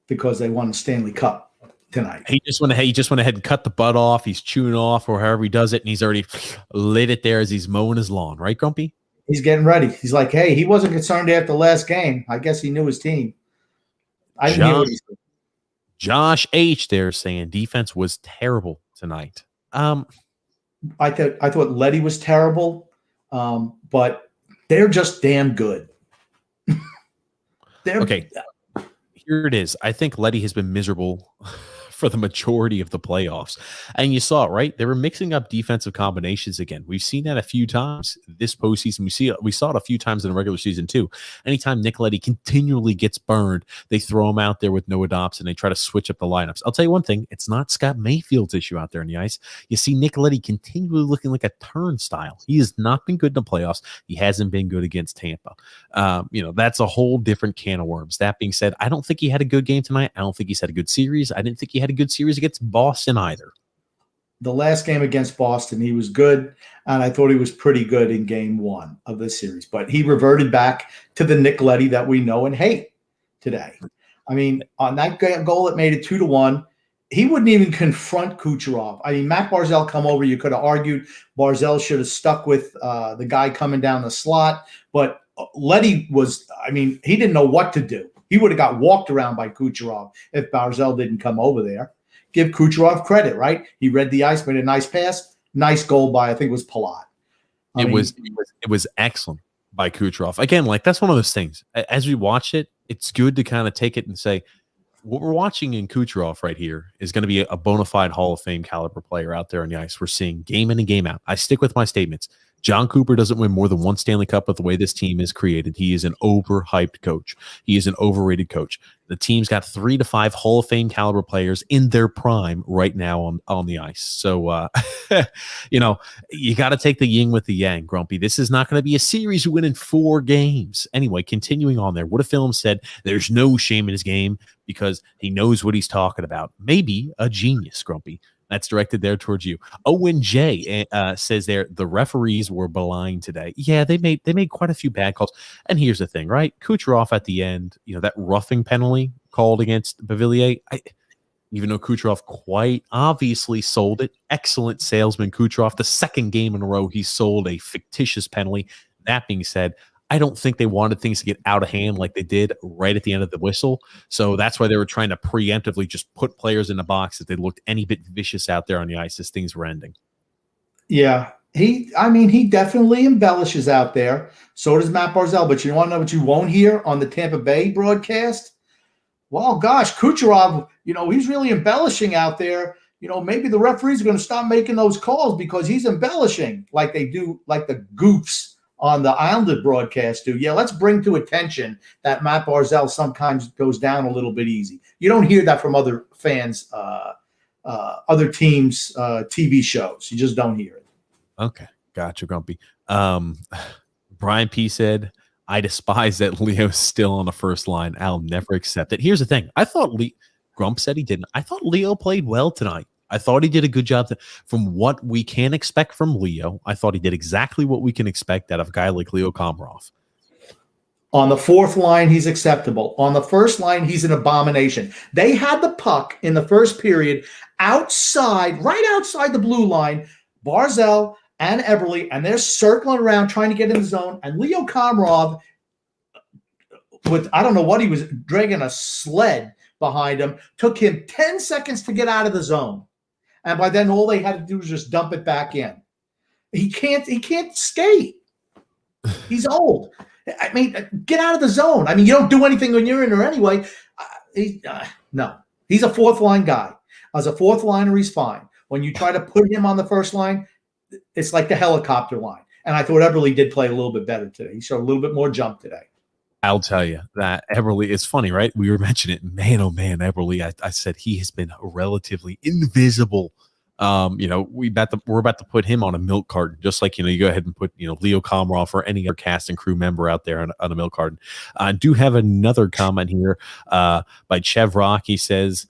Speaker 3: because they won the Stanley Cup tonight.
Speaker 2: He just went ahead and cut the butt off. He's chewing off or however he does it, and he's already lit it there as he's mowing his lawn. Right, Grumpy?
Speaker 3: He's getting ready. He's like, hey, he wasn't concerned after the last game. I guess he knew his team. I didn't hear what he said.
Speaker 2: Josh H. there saying defense was terrible tonight.
Speaker 3: I thought Letty was terrible, but they're just damn good.
Speaker 2: Okay. Here it is. I think Letty has been miserable for the majority of the playoffs. And you saw it, right? They were mixing up defensive combinations again. We've seen that a few times this postseason. We saw it a few times in the regular season too. Anytime Nick Letty continually gets burned, they throw him out there with no adopts and they try to switch up the lineups. I'll tell you one thing. It's not Scott Mayfield's issue out there on the ice. You see Nick Letty continually looking like a turnstile. He has not been good in the playoffs. He hasn't been good against Tampa. That's a whole different can of worms. That being said, I don't think he had a good game tonight. I don't think he's had a good series. I didn't think he had a good series against Boston either.
Speaker 3: The last game against Boston, he was good, and I thought he was pretty good in game 1 of this series. But he reverted back to the Nick Letty that we know and hate today. I mean, on that goal that made it 2-1, he wouldn't even confront Kucherov. I mean, Matt Barzal come over. You could have argued Barzal should have stuck with the guy coming down the slot. But Letty was, I mean, he didn't know what to do. He would have got walked around by Kucherov if Barzal didn't come over there. Give Kucherov credit, right? He read the ice, made a nice pass, nice goal by, I think it was Palat.
Speaker 2: It was excellent by Kucherov. Again, like that's one of those things. As we watch it, it's good to kind of take it and say, what we're watching in Kucherov right here is going to be a bona fide Hall of Fame caliber player out there on the ice. We're seeing game in and game out. I stick with my statements. John Cooper doesn't win more than one Stanley Cup with the way this team is created. He is an overhyped coach. He is an overrated coach. The team's got 3 to 5 Hall of Fame caliber players in their prime right now on the ice. So, you got to take the yin with the yang, Grumpy. This is not going to be a series we win in 4 games. Anyway, continuing on there, what if Film said there's no shame in his game because he knows what he's talking about? Maybe a genius, Grumpy. That's directed there towards you. Owen J says there the referees were blind today. Yeah, they made quite a few bad calls. And here's the thing, right? Kucherov at the end, that roughing penalty called against Beauvillier. Even though Kucherov quite obviously sold it, excellent salesman Kucherov. The second game in a row he sold a fictitious penalty. That being said, I don't think they wanted things to get out of hand like they did right at the end of the whistle. So that's why they were trying to preemptively just put players in the box if they looked any bit vicious out there on the ice as things were ending.
Speaker 3: Yeah, he definitely embellishes out there. So does Matt Barzal. But you want to know what you won't hear on the Tampa Bay broadcast? Well, gosh, Kucherov, he's really embellishing out there. Maybe the referees are going to stop making those calls because he's embellishing like they do, like the goofs on the Islander broadcast do. Yeah, let's bring to attention that Matt Barzal sometimes goes down a little bit easy. You don't hear that from other fans, other teams' TV shows. You just don't hear it.
Speaker 2: Okay, gotcha, Grumpy. Brian P. said, I despise that Leo's still on the first line. I'll never accept it. Here's the thing. I thought Grump said he didn't. I thought Leo played well tonight. I thought he did a good job. From what we can expect from Leo, I thought he did exactly what we can expect out of a guy like Leo Komarov.
Speaker 3: On the fourth line, he's acceptable. On the first line, he's an abomination. They had the puck in the first period right outside the blue line, Barzal and Eberle, and they're circling around trying to get in the zone. And Leo Komarov, I don't know what he was, dragging a sled behind him, took him 10 seconds to get out of the zone. And by then, all they had to do was just dump it back in. He can't skate. He's old. I mean, get out of the zone. I mean, you don't do anything when you're in there anyway. No, he's a fourth line guy. As a fourth liner, he's fine. When you try to put him on the first line, it's like the helicopter line. And I thought Eberle did play a little bit better today. He showed a little bit more jump today.
Speaker 2: I'll tell you that Eberle is funny, right? We were mentioning it. Man, oh man, Eberle. I said he has been relatively invisible. We're about to put him on a milk carton, just like you go ahead and put Leo Komarov or any other cast and crew member out there on a milk carton. I do have another comment here by Chev Rock. He says,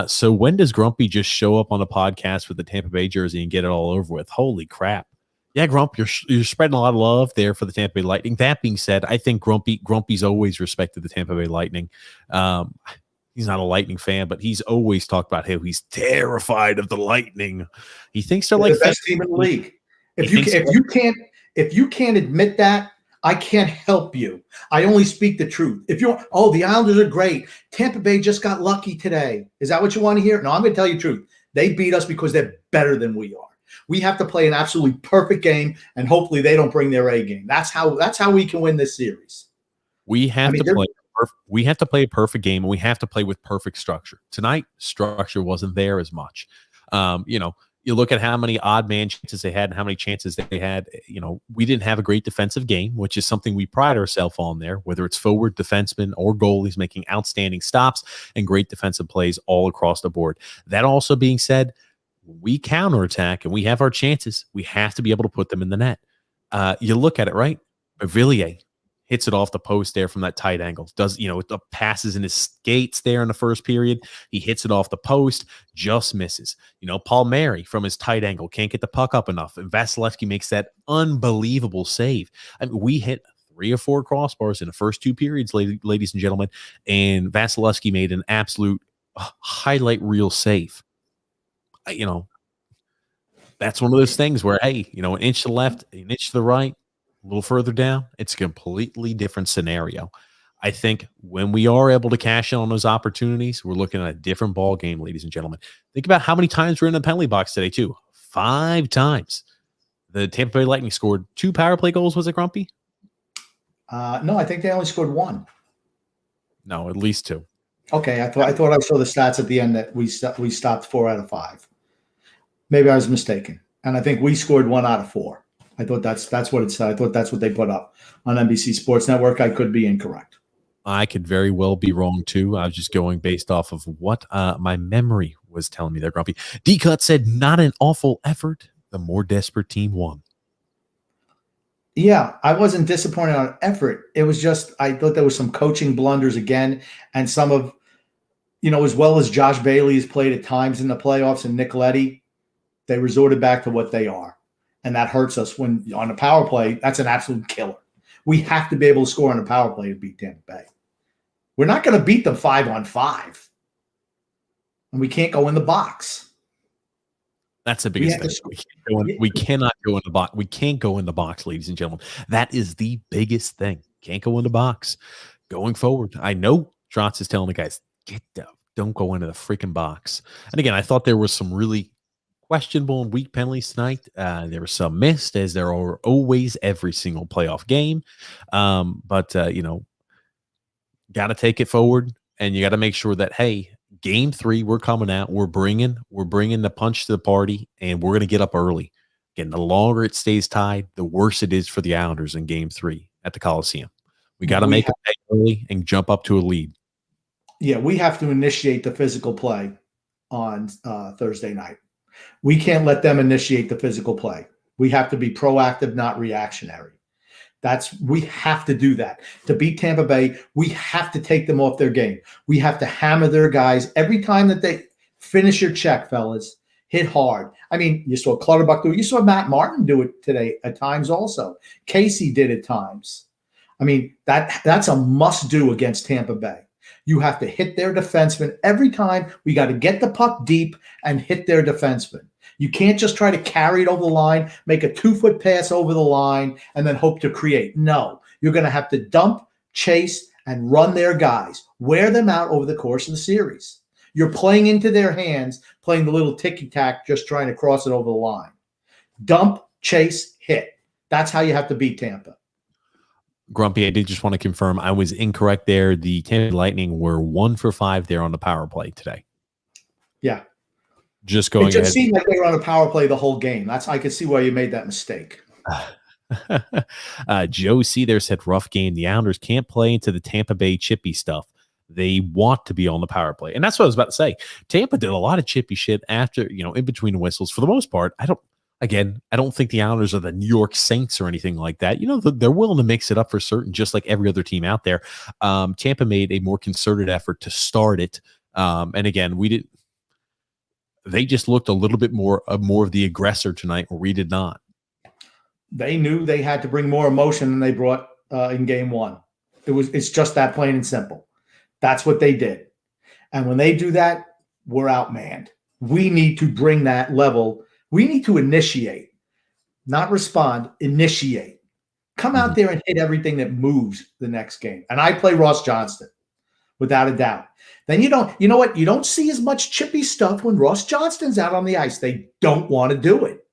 Speaker 2: "So when does Grumpy just show up on the podcast with the Tampa Bay jersey and get it all over with? Holy crap!" Yeah, Grump, you're spreading a lot of love there for the Tampa Bay Lightning. That being said, I think Grumpy's always respected the Tampa Bay Lightning. He's not a Lightning fan, but he's always talked about how he's terrified of the Lightning. He thinks they're like
Speaker 3: the best team in the league. If you can't admit that, I can't help you. I only speak the truth. If the Islanders are great. Tampa Bay just got lucky today. Is that what you want to hear? No, I'm going to tell you the truth. They beat us because they're better than we are. We have to play an absolutely perfect game, and hopefully they don't bring their A game. That's how we can win this series.
Speaker 2: We have to play a perfect game, and we have to play with perfect structure. Tonight, structure wasn't there as much. You look at how many odd man chances they had and how many chances they had. We didn't have a great defensive game, which is something we pride ourselves on there, whether it's forward, defensemen, or goalies making outstanding stops and great defensive plays all across the board. That also being said, we counterattack and we have our chances. We have to be able to put them in the net. You look at it, right? Villiers hits it off the post there from that tight angle. The passes in his skates there in the first period. He hits it off the post, just misses. Palmieri from his tight angle can't get the puck up enough. And Vasilevsky makes that unbelievable save. I mean, we hit 3 or 4 crossbars in the first 2 periods, ladies and gentlemen, and Vasilevsky made an absolute highlight reel save. That's one of those things where, hey, an inch to the left, an inch to the right, a little further down, it's a completely different scenario. I think when we are able to cash in on those opportunities, we're looking at a different ball game, ladies and gentlemen. Think about how many times we're in the penalty box today, too. 5 times. The Tampa Bay Lightning scored 2 power play goals. Was it, Grumpy?
Speaker 3: No, I think they only scored 1.
Speaker 2: No, at least 2.
Speaker 3: Okay, I thought I saw the stats at the end that we stopped 4 out of 5. Maybe I was mistaken. And I think we scored 1 out of 4. I thought that's what it said. I thought that's what they put up on NBC Sports Network. I could be incorrect.
Speaker 2: I could very well be wrong too. I was just going based off of what my memory was telling me there, Grumpy. D-Cut said, not an awful effort. The more desperate team won.
Speaker 3: Yeah, I wasn't disappointed on effort. It was just I thought there was some coaching blunders again, and some of, as well as Josh Bailey has played at times in the playoffs and Nick Leddy, they resorted back to what they are. And that hurts us when on a power play, that's an absolute killer. We have to be able to score on a power play to beat Tampa Bay. We're not going to beat them 5-on-5. And we can't go in the box.
Speaker 2: That's the biggest thing. We cannot go in the box. We can't go in the box, ladies and gentlemen. That is the biggest thing. Can't go in the box. Going forward, I know Trotz is telling the guys, don't go into the freaking box. And again, I thought there was some really questionable and weak penalties tonight. There were some missed, as there are always every single playoff game. But got to take it forward, and you got to make sure that, hey, game 3, we're coming out. We're bringing the punch to the party, and we're going to get up early. Again, the longer it stays tied, the worse it is for the Islanders in game 3 at the Coliseum. We got to make it early and jump up to a lead.
Speaker 3: Yeah, we have to initiate the physical play on Thursday night. We can't let them initiate the physical play. We have to be proactive, not reactionary. We have to do that. To beat Tampa Bay, we have to take them off their game. We have to hammer their guys every time that they finish your check, fellas. Hit hard. I mean, you saw Clutterbuck do it. You saw Matt Martin do it today at times also. Casey did at times. I mean, that's a must-do against Tampa Bay. You have to hit their defenseman every time. We got to get the puck deep and hit their defenseman. You can't just try to carry it over the line, make a 2-foot pass over the line, and then hope to create. No, you're going to have to dump, chase, and run their guys. Wear them out over the course of the series. You're playing into their hands, playing the little ticky-tack, just trying to cross it over the line. Dump, chase, hit. That's how you have to beat Tampa.
Speaker 2: Grumpy, I did just want to confirm I was incorrect there. The Tampa Bay Lightning were 1 for 5 there on the power play today.
Speaker 3: Yeah.
Speaker 2: Just going ahead.
Speaker 3: It just seemed like they were on a power play the whole game. I could see why you made that mistake.
Speaker 2: Joe C there said, rough game. The Islanders can't play into the Tampa Bay chippy stuff. They want to be on the power play. And that's what I was about to say. Tampa did a lot of chippy shit after, in between the whistles. For the most part, I don't think the Islanders are the New York Saints or anything like that. They're willing to mix it up for certain, just like every other team out there. Tampa made a more concerted effort to start it. And again, they just looked a little bit more of the aggressor tonight, where we did not.
Speaker 3: They knew they had to bring more emotion than they brought in game 1. It's just that plain and simple. That's what they did. And when they do that, we're outmanned. We need to bring that level. We need to initiate, not respond, initiate. Come out there and hit everything that moves the next game. And I play Ross Johnston, without a doubt. Then you don't see as much chippy stuff when Ross Johnston's out on the ice. They don't want to do it.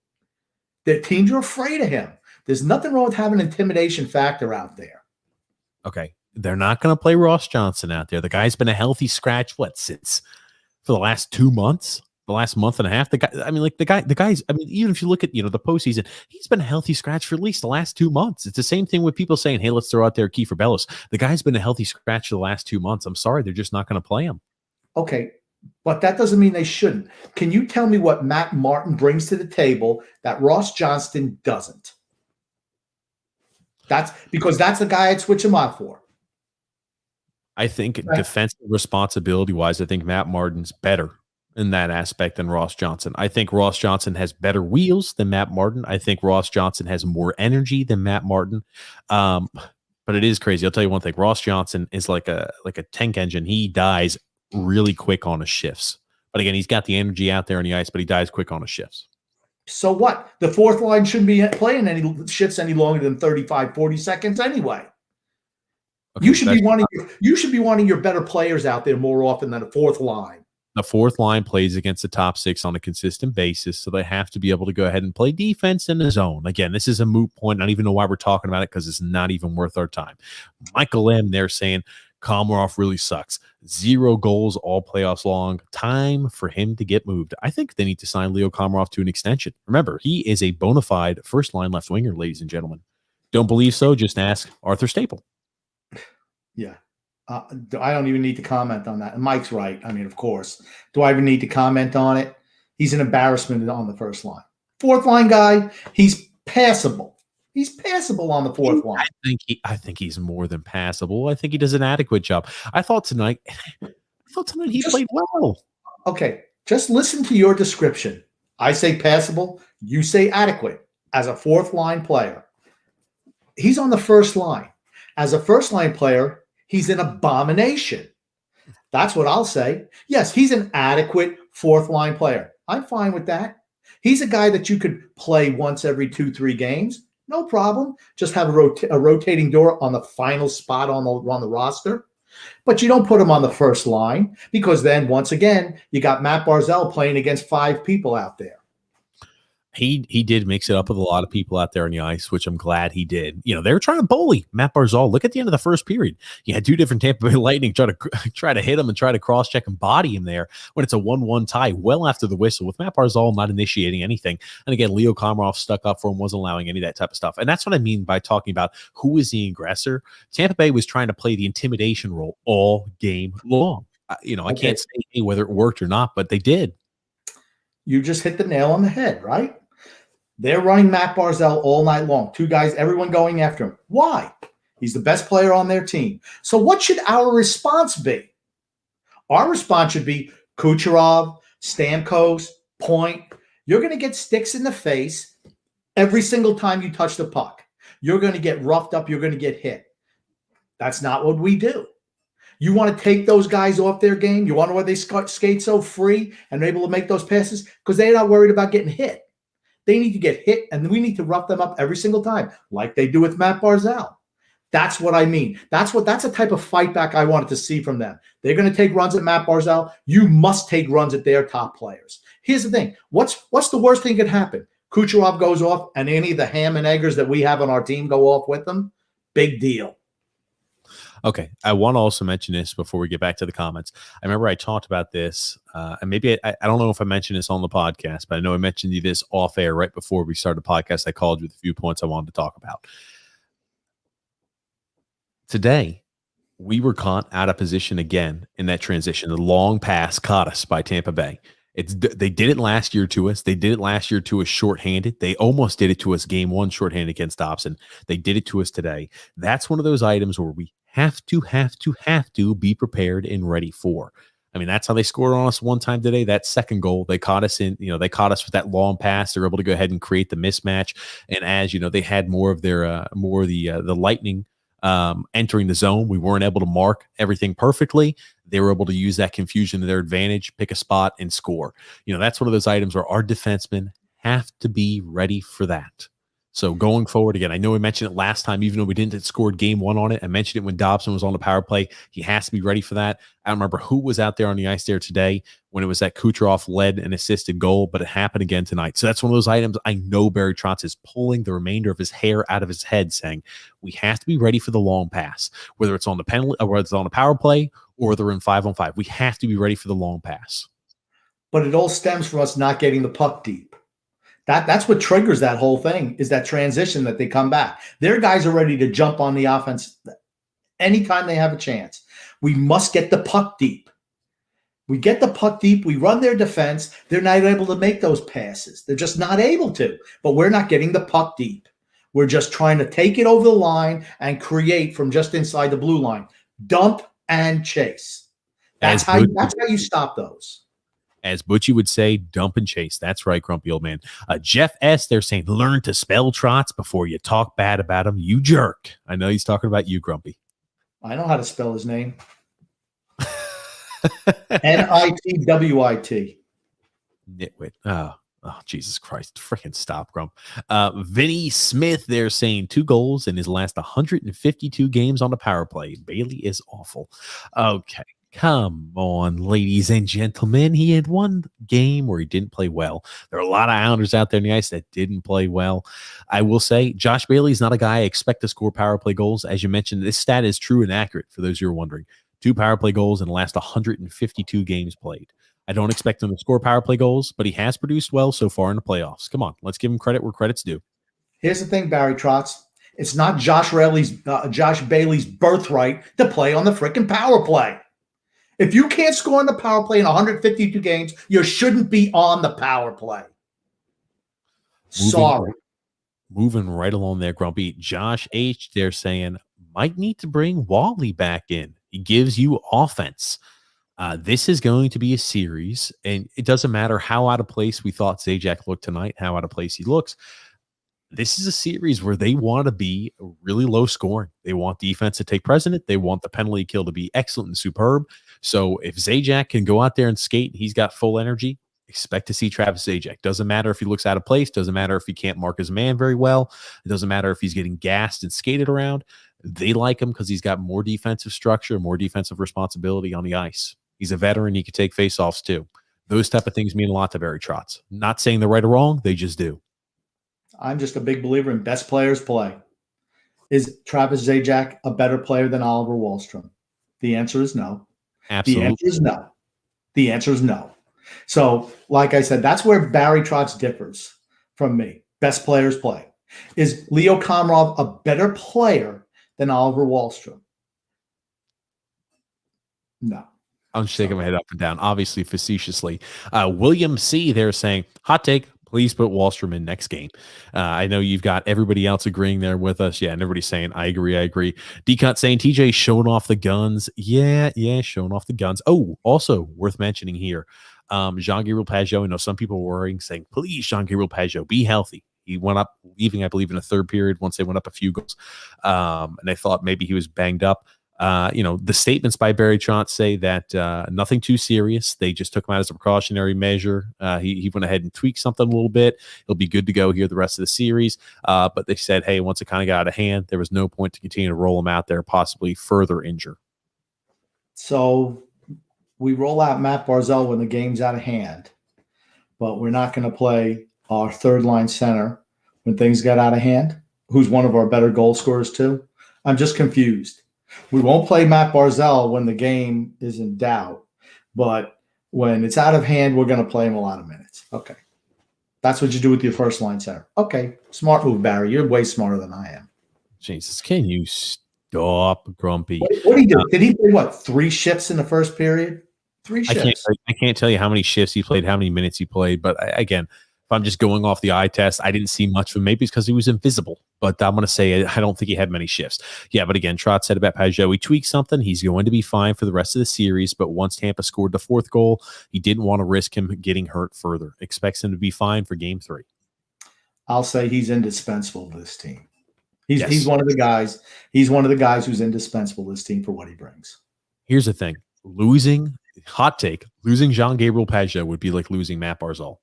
Speaker 3: Their teams are afraid of him. There's nothing wrong with having an intimidation factor out there.
Speaker 2: Okay. They're not going to play Ross Johnston out there. The guy's been a healthy scratch, since for the last 2 months? The last month and a half, the guys. Even if you look at the postseason, he's been a healthy scratch for at least the last 2 months. It's the same thing with people saying, "Hey, let's throw out there Kiefer Bellows." The guy's been a healthy scratch for the last 2 months. I'm sorry, they're just not going to play him.
Speaker 3: Okay, but that doesn't mean they shouldn't. Can you tell me what Matt Martin brings to the table that Ross Johnston doesn't? That's because that's the guy I'd switch him out for.
Speaker 2: I think defensive responsibility-wise, I think Matt Martin's better in that aspect than Ross Johnston. I think Ross Johnston has better wheels than Matt Martin. I think Ross Johnston has more energy than Matt Martin. But it is crazy. I'll tell you one thing. Ross Johnston is like a tank engine. He dies really quick on his shifts. But again, he's got the energy out there on the ice, but he dies quick on his shifts.
Speaker 3: So what? The fourth line shouldn't be playing any shifts any longer than 35, 40 seconds anyway. Okay, you should be wanting your better players out there more often than a fourth line.
Speaker 2: The fourth line plays against the top 6 on a consistent basis, so they have to be able to go ahead and play defense in the zone. Again, this is a moot point. I don't even know why we're talking about it because it's not even worth our time. Michael M. there saying, Komarov really sucks. 0 goals all playoffs long. Time for him to get moved. I think they need to sign Leo Komarov to an extension. Remember, he is a bona fide first-line left winger, ladies and gentlemen. Don't believe so? Just ask Arthur Staple.
Speaker 3: Yeah. I don't even need to comment on that. And Mike's right. I mean, of course. Do I even need to comment on it? He's an embarrassment on the first line. Fourth line guy, he's passable. He's passable on the fourth line.
Speaker 2: I think he's more than passable. I think he does an adequate job. I thought tonight he played well.
Speaker 3: Okay, just listen to your description. I say passable, you say adequate. As a fourth line player, he's on the first line. As a first line player, he's an abomination. That's what I'll say. Yes, he's an adequate fourth line player. I'm fine with that. He's a guy that you could play once every 2-3 games. No problem. Just have a rotating door on the final spot on the roster. But you don't put him on the first line because then, once again, you got Matt Barzal playing against 5 people out there.
Speaker 2: He did mix it up with a lot of people out there on the ice, which I'm glad he did. You know, they were trying to bully Matt Barzal. Look at the end of the first period. You had 2 different Tampa Bay Lightning try to hit him and try to cross-check and body him there when it's a 1-1 tie well after the whistle with Matt Barzal not initiating anything. And again, Leo Komarov stuck up for him, wasn't allowing any of that type of stuff. And that's what I mean by talking about who is the aggressor. Tampa Bay was trying to play the intimidation role all game long. I can't say whether it worked or not, but they did.
Speaker 3: You just hit the nail on the head, right? They're running Matt Barzal all night long. 2 guys, everyone going after him. Why? He's the best player on their team. So what should our response be? Our response should be Kucherov, Stamkos, Point. You're going to get sticks in the face every single time you touch the puck. You're going to get roughed up. You're going to get hit. That's not what we do. You want to take those guys off their game? You wonder why they skate so free and are able to make those passes? Because they're not worried about getting hit. They need to get hit, and we need to rough them up every single time, like they do with Matt Barzal. That's what I mean. That's a type of fight back I wanted to see from them. They're going to take runs at Matt Barzal. You must take runs at their top players. Here's the thing. What's the worst thing that could happen? Kucherov goes off, and any of the ham and eggers that we have on our team go off with them? Big deal.
Speaker 2: Okay, I want to also mention this before we get back to the comments. I remember I talked about this, and maybe I don't know if I mentioned this on the podcast, but I know I mentioned you this off air right before we started the podcast. I called you with a few points I wanted to talk about. Today, we were caught out of position again in that transition. The long pass caught us by Tampa Bay. They did it last year to us. They did it last year to us shorthanded. They almost did it to us game 1 shorthanded against Dobson. They did it to us today. That's one of those items where we have to be prepared and ready for. I mean, that's how they scored on us one time today. That second goal, they caught us with that long pass. They're able to go ahead and create the mismatch. And as you know, they had more of the Lightning entering the zone. We weren't able to mark everything perfectly. They were able to use that confusion to their advantage, pick a spot and score. That's one of those items where our defensemen have to be ready for that. So going forward, again, I know we mentioned it last time, even though we didn't score game 1 on it. I mentioned it when Dobson was on the power play. He has to be ready for that. I don't remember who was out there on the ice there today when it was that Kucherov led and assisted goal, but it happened again tonight. So that's one of those items I know Barry Trotz is pulling the remainder of his hair out of his head, saying we have to be ready for the long pass, whether it's on the penalty or whether it's on the power play or they're in 5-on-5. We have to be ready for the long pass.
Speaker 3: But it all stems from us not getting the puck deep. That's what triggers that whole thing, is that transition that they come back. Their guys are ready to jump on the offense anytime they have a chance. We must get the puck deep. We get the puck deep. We run their defense. They're not able to make those passes. They're just not able to. But we're not getting the puck deep. We're just trying to take it over the line and create from just inside the blue line. Dump and chase. That's how you stop those.
Speaker 2: As Butchie would say, dump and chase. That's right, grumpy old man. Jeff S., they're saying, learn to spell Trotz before you talk bad about him, you jerk. I know he's talking about you, Grumpy.
Speaker 3: I know how to spell his name. Nitwit.
Speaker 2: Nitwit. Oh, Jesus Christ. Freaking stop, Grump. Vinny Smith, they're saying 2 goals in his last 152 games on the power play. Bailey is awful. Okay. Come on, ladies and gentlemen. He had one game where he didn't play well. There are a lot of Islanders out there in the ice that didn't play well. I will say Josh Bailey is not a guy I expect to score power play goals. As you mentioned, this stat is true and accurate for those who are wondering. 2 power play goals in the last 152 games played. I don't expect him to score power play goals, but he has produced well so far in the playoffs. Come on, let's give him credit where credit's due.
Speaker 3: Here's the thing, Barry Trotz. It's not Josh Bailey's birthright to play on the freaking power play. If you can't score on the power play in 152 games, you shouldn't be on the power play. Sorry.
Speaker 2: Moving right along there, Grumpy. Josh H., they're saying, might need to bring Wally back in. He gives you offense. This is going to be a series, and it doesn't matter how out of place we thought Zajac looked tonight, how out of place he looks. This is a series where they want to be really low scoring. They want defense to take precedent. They want the penalty kill to be excellent and superb. So if Zajac can go out there and skate, and he's got full energy, expect to see Travis Zajac. Doesn't matter if he looks out of place. Doesn't matter if he can't mark his man very well. It doesn't matter if he's getting gassed and skated around. They like him because he's got more defensive structure, more defensive responsibility on the ice. He's a veteran. He can take faceoffs too. Those type of things mean a lot to Barry Trotz. Not saying they're right or wrong. They just do.
Speaker 3: I'm just a big believer in best players play. Is Travis Zajac a better player than Oliver Wahlstrom? The answer is no.
Speaker 2: Absolutely.
Speaker 3: The answer is no. The answer is no. So, like I said, that's where Barry Trotz differs from me. Best players play. Is Leo Komarov a better player than Oliver Wahlstrom? No.
Speaker 2: I'm shaking my head up and down, obviously facetiously. William C., they're saying, hot take, please put Wahlstrom in next game. I know you've got everybody else agreeing there with us. Yeah, and everybody's saying, I agree. D-Cut saying, TJ showing off the guns. Yeah, showing off the guns. Oh, also worth mentioning here, Jean-Gabriel Pageau. I know some people were worrying, saying, please, Jean-Gabriel Pageau, be healthy. He went up, leaving, I believe, in the third period once they went up a few goals. And I thought maybe he was banged up. The statements by Barry Trotz say that nothing too serious. They just took him out as a precautionary measure. He went ahead and tweaked something a little bit. He'll be good to go here the rest of the series. But they said, hey, once it kind of got out of hand, there was no point to continue to roll him out there, possibly further injure.
Speaker 3: So we roll out Matt Barzal when the game's out of hand, but we're not going to play our third line center when things get out of hand, who's one of our better goal scorers too. I'm just confused. We won't play Matt Barzal when the game is in doubt, but when it's out of hand, we're going to play him a lot of minutes. Okay. That's what you do with your first line center. Okay. Smart move, Barry. You're way smarter than I am.
Speaker 2: Jesus, can you stop, Grumpy?
Speaker 3: What did he do? Did he play, 3 shifts in the first period? 3 shifts.
Speaker 2: I can't tell you how many shifts he played, how many minutes he played, but again, if I'm just going off the eye test, I didn't see much of him. Maybe it's because he was invisible, but I'm going to say I don't think he had many shifts. Yeah, but again, Trotz said about Pageau, he tweaked something. He's going to be fine for the rest of the series, but once Tampa scored the 4th goal, he didn't want to risk him getting hurt further. Expects him to be fine for game 3.
Speaker 3: I'll say he's indispensable to this team. He's one of the guys. He's one of the guys who's indispensable to this team for what he brings.
Speaker 2: Here's the thing. Hot take, losing Jean-Gabriel Pageau would be like losing Matt Barzal.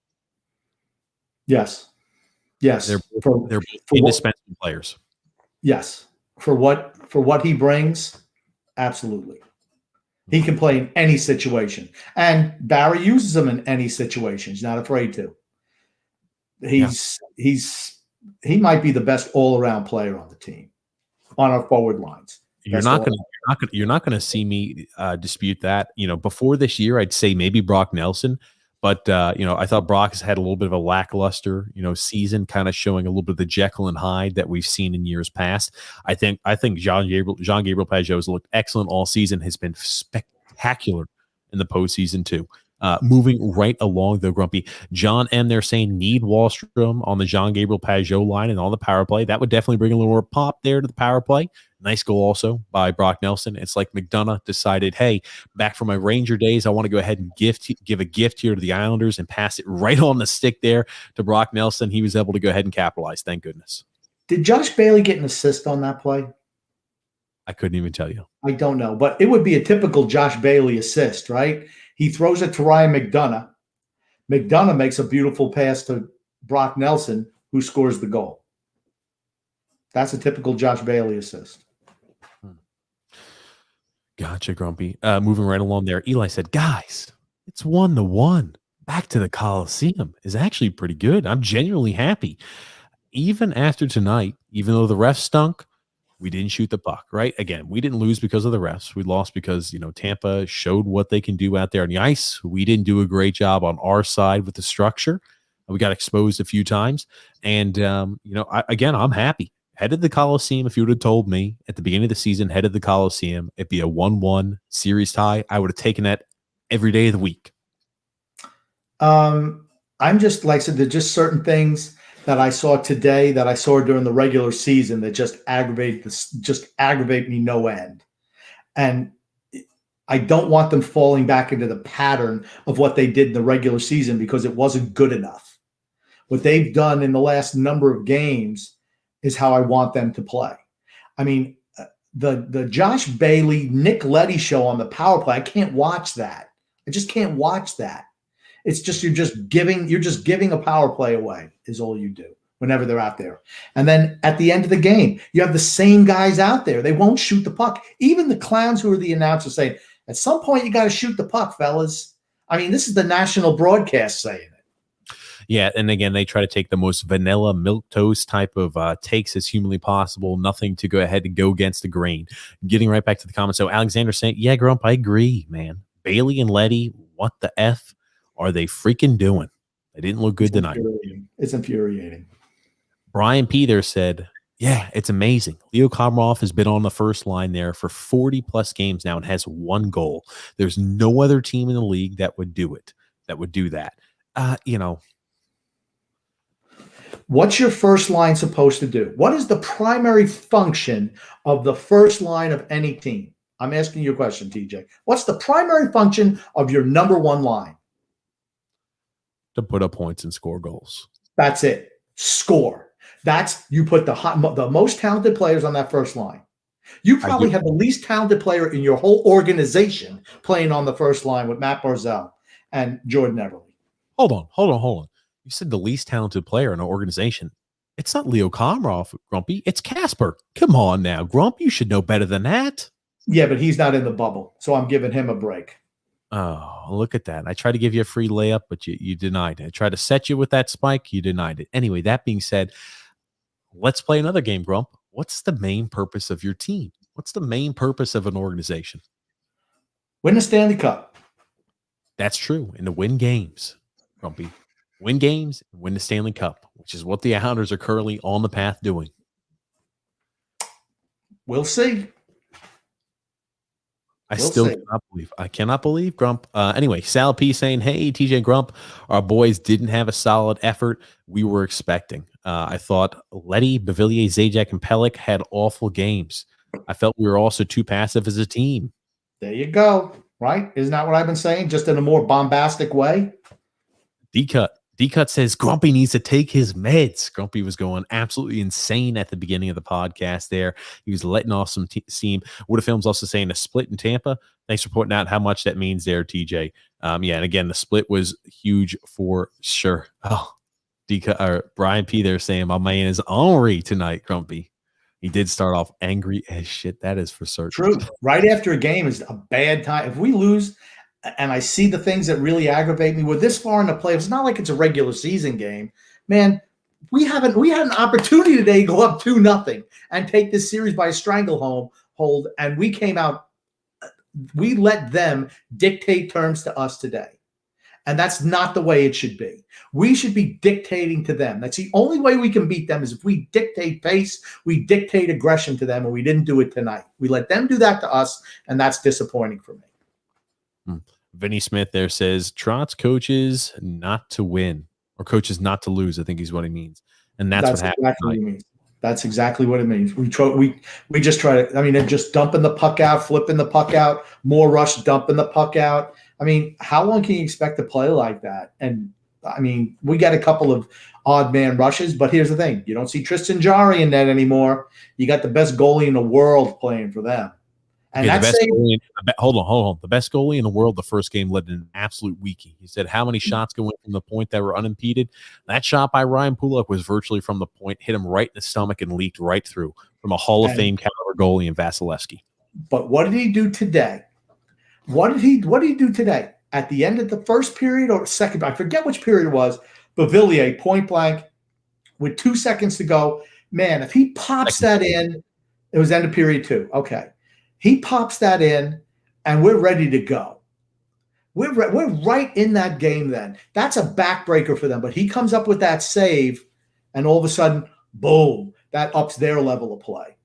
Speaker 3: Yes.
Speaker 2: They're both indispensable players.
Speaker 3: Yes. For what he brings, absolutely. He can play in any situation. And Barry uses him in any situation. He's not afraid to. He might be the best all-around player on the team, on our forward lines.
Speaker 2: You're not going to see me dispute that. Before this year, I'd say maybe Brock Nelson. But, I thought Brock has had a little bit of a lackluster, season, kind of showing a little bit of the Jekyll and Hyde that we've seen in years past. I think Jean-Gabriel Pageau has looked excellent all season, has been spectacular in the postseason too. Moving right along, though, Grumpy. John M., they're saying need Wahlstrom on the Jean-Gabriel Pageau line and on the power play. That would definitely bring a little more pop there to the power play. Nice goal also by Brock Nelson. It's like McDonough decided, hey, back from my Ranger days, I want to go ahead and give a gift here to the Islanders and pass it right on the stick there to Brock Nelson. He was able to go ahead and capitalize. Thank goodness.
Speaker 3: Did Josh Bailey get an assist on that play?
Speaker 2: I couldn't even tell you.
Speaker 3: I don't know, but it would be a typical Josh Bailey assist, right? He throws it to Ryan McDonough. McDonough makes a beautiful pass to Brock Nelson, who scores the goal. That's a typical Josh Bailey assist.
Speaker 2: Gotcha, Grumpy. Moving right along there, Eli said, guys, it's 1-1. Back to the Coliseum is actually pretty good. I'm genuinely happy. Even after tonight, even though the refs stunk, we didn't shoot the puck, right? Again, we didn't lose because of the refs. We lost because, Tampa showed what they can do out there on the ice. We didn't do a great job on our side with the structure. We got exposed a few times. And, I'm happy. Headed the Coliseum, if you would have told me at the beginning of the season, headed the Coliseum, it'd be a 1-1 series tie, I would have taken that every day of the week.
Speaker 3: I'm just, like I said, there's just certain things that I saw today that I saw during the regular season that just aggravate me no end. And I don't want them falling back into the pattern of what they did in the regular season because it wasn't good enough. What they've done in the last number of games is how I want them to play. I mean, the Josh Bailey, Nick Leddy show on the power play, I can't watch that. I just can't watch that. It's just you're just giving a power play away is all you do whenever they're out there. And then at the end of the game, you have the same guys out there. They won't shoot the puck. Even the clowns who are the announcers saying, at some point you got to shoot the puck, fellas. I mean, this is the national broadcast saying it.
Speaker 2: Yeah, and again, they try to take the most vanilla milquetoast type of takes as humanly possible. Nothing to go ahead and go against the grain. Getting right back to the comments. So Alexander saying, yeah, Grump, I agree, man. Bailey and Leddy, what the F are they freaking doing? They didn't look good tonight.
Speaker 3: It's infuriating.
Speaker 2: Brian P. there said, yeah, it's amazing. Leo Komarov has been on the first line there for 40-plus games now and has 1 goal. There's no other team in the league that would do it, that would do that.
Speaker 3: What's your first line supposed to do? What is the primary function of the first line of any team? I'm asking you a question, TJ. What's the primary function of your number one line?
Speaker 2: To put up points and score goals.
Speaker 3: That's it. Score. That's you put the most talented players on that first line. You probably have the least talented player in your whole organization playing on the first line with Matt Barzal and Jordan Everly.
Speaker 2: Hold on. You said the least talented player in an organization. It's not Leo Komarov, Grumpy. It's Casper. Come on now, Grump. You should know better than that.
Speaker 3: Yeah, but he's not in the bubble, so I'm giving him a break.
Speaker 2: Oh, look at that. I tried to give you a free layup, but you denied it. I tried to set you with that spike. You denied it. Anyway, that being said, let's play another game, Grump. What's the main purpose of your team? What's the main purpose of an organization?
Speaker 3: Win the Stanley Cup.
Speaker 2: That's true. And to win games, Grumpy. Win games and win the Stanley Cup, which is what the Islanders are currently on the path doing.
Speaker 3: We'll see.
Speaker 2: I cannot believe Grump. Anyway, Sal P saying, hey, TJ and Grump, our boys didn't have a solid effort we were expecting. I thought Leddy, Bavillier, Zajac, and Pelech had awful games. I felt we were also too passive as a team.
Speaker 3: There you go. Right? Isn't that what I've been saying? Just in a more bombastic way.
Speaker 2: D-Cut says Grumpy needs to take his meds. Grumpy was going absolutely insane at the beginning of the podcast there. He was letting off some steam. Wood Films also saying a split in Tampa. Thanks for pointing out how much that means there, TJ. And again, the split was huge for sure. Oh, Brian P there saying my man is ornery tonight, Grumpy. He did start off angry as shit. That is for certain.
Speaker 3: True. Right after a game is a bad time. If we lose – and I see the things that really aggravate me. We're this far in the playoffs. It's not like it's a regular season game. Man, we had an opportunity today to go up 2-0 and take this series by a stranglehold, and we came out. We let them dictate terms to us today. And that's not the way it should be. We should be dictating to them. That's the only way we can beat them is if we dictate pace, we dictate aggression to them, and we didn't do it tonight. We let them do that to us, and that's disappointing for me.
Speaker 2: Vinny Smith there says Trotz coaches not to win or coaches not to lose. I think is what he means, and that's what happened.
Speaker 3: Exactly what it means. That's exactly what it means. We just try to. I mean, they're just dumping the puck out, flipping the puck out, more rush, dumping the puck out. I mean, how long can you expect to play like that? And I mean, we got a couple of odd man rushes, but here's the thing: you don't see Tristan Jarry in that anymore. You got the best goalie in the world playing for them. And that's
Speaker 2: hold on. The best goalie in the world, the first game led in an absolute weakie. He said how many shots go in from the point that were unimpeded. That shot by Ryan Pulock was virtually from the point, hit him right in the stomach and leaked right through from a Hall of Fame caliber goalie in Vasilevsky.
Speaker 3: But what did he do today? What did he do today? At the end of the first period or second, I forget which period it was, Beauvillier, point blank, with 2 seconds to go. Man, if he pops that in, it was end of period 2. Okay. He pops that in, and we're ready to go. We're right in that game then. That's a backbreaker for them. But he comes up with that save, and all of a sudden, boom, that ups their level of play.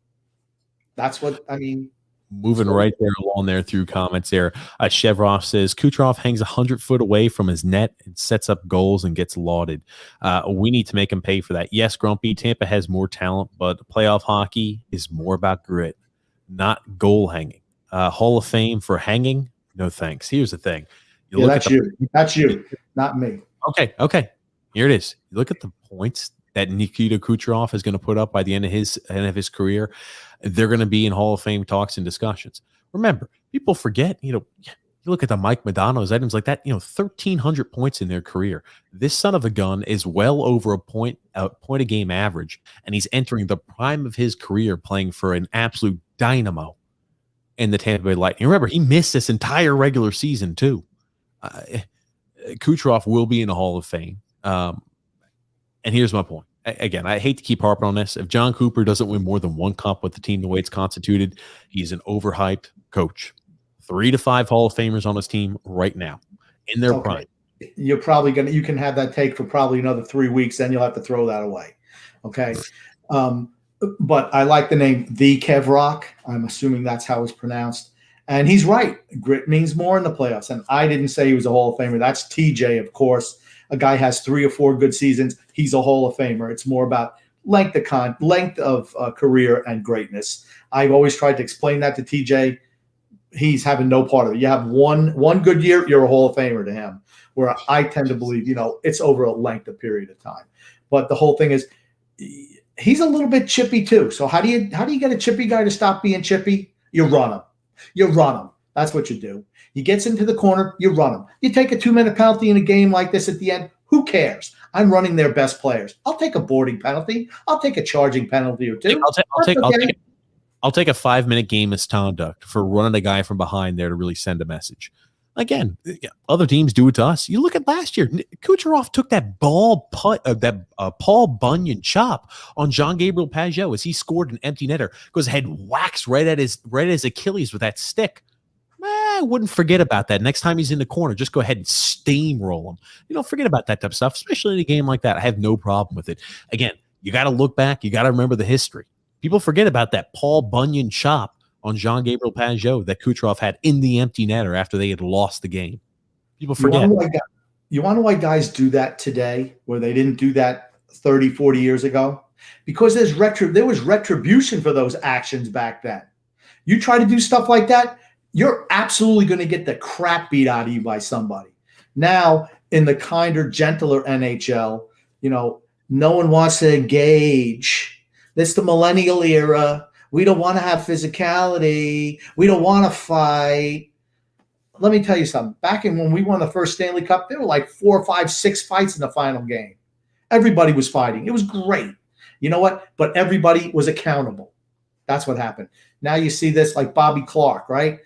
Speaker 3: That's what I mean.
Speaker 2: Moving right there along there through comments there. Chevrov says Kucherov hangs 100 foot away from his net and sets up goals and gets lauded. We need to make him pay for that. Yes, Grumpy, Tampa has more talent, but playoff hockey is more about grit, not goal hanging. Hall of Fame for hanging? No thanks. Here's the thing.
Speaker 3: That's you, not me.
Speaker 2: Okay. Here it is. You look at the points that Nikita Kucherov is going to put up by the end of his career. They're going to be in Hall of Fame talks and discussions. Remember, people forget, you look at the Mike Modano's items like that, 1,300 points in their career. This son of a gun is well over a point a game average, and he's entering the prime of his career playing for an absolute dynamo in the Tampa Bay Lightning. Remember, he missed this entire regular season too. Kucherov will be in the Hall of Fame. And here's my point. Again, I hate to keep harping on this. If John Cooper doesn't win more than one cup with the team the way it's constituted, he's an overhyped coach. 3 to 5 Hall of Famers on his team right now in their prime.
Speaker 3: You're probably you can have that take for probably another 3 weeks, then you'll have to throw that away. Okay. But I like the name The Kevrock. I'm assuming that's how it's pronounced. And he's right. Grit means more in the playoffs. And I didn't say he was a Hall of Famer. That's TJ, of course. A guy has 3 or 4 good seasons. He's a Hall of Famer. It's more about length of career and greatness. I've always tried to explain that to TJ. He's having no part of it. You have one good year, you're a Hall of Famer to him. Where I tend to believe, it's over a length of period of time. But the whole thing is, he's a little bit chippy too. So how do you get a chippy guy to stop being chippy? You run him. That's what you do. He gets into the corner, you run him. You take a 2-minute penalty in a game like this at the end. Who cares? I'm running their best players. I'll take a boarding penalty. I'll take a charging penalty or 2.
Speaker 2: I'll take a 5-minute game misconduct for running a guy from behind there to really send a message. Again, other teams do it to us. You look at last year. Kucherov took that Paul Bunyan chop on Jean-Gabriel Pageau as he scored an empty netter. Goes ahead and whacks right at his Achilles with that stick. I wouldn't forget about that. Next time he's in the corner, just go ahead and steamroll him. Forget about that type of stuff, especially in a game like that. I have no problem with it. Again, you got to look back. You got to remember the history. People forget about that Paul Bunyan chop on Jean-Gabriel Pageau that Kucherov had in the empty netter after they had lost the game. People forget.
Speaker 3: You want to know why guys do that today where they didn't do that 30, 40 years ago? Because there was retribution for those actions back then. You try to do stuff like that, you're absolutely going to get the crap beat out of you by somebody. Now, in the kinder, gentler NHL, no one wants to engage. This is the millennial era. We don't want to have physicality. We don't want to fight. Let me tell you something. Back when we won the first Stanley Cup, there were like 4, 5, 6 fights in the final game. Everybody was fighting. It was great. You know what? But everybody was accountable. That's what happened. Now you see this like Bobby Clark, right?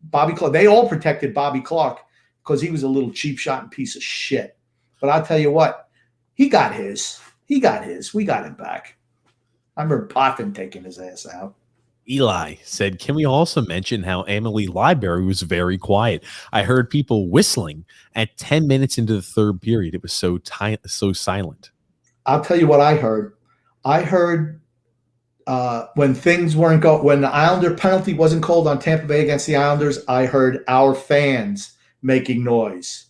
Speaker 3: Bobby Clark. They all protected Bobby Clark because he was a little cheap shot and piece of shit. But I'll tell you what, he got his. We got him back. I remember Potvin taking his ass out.
Speaker 2: Eli said, can we also mention how Emily Library was very quiet? I heard people whistling at 10 minutes into the third period. It was so silent.
Speaker 3: I'll tell you what I heard. I heard when things weren't when the Islander penalty wasn't called on Tampa Bay against the Islanders, I heard our fans making noise,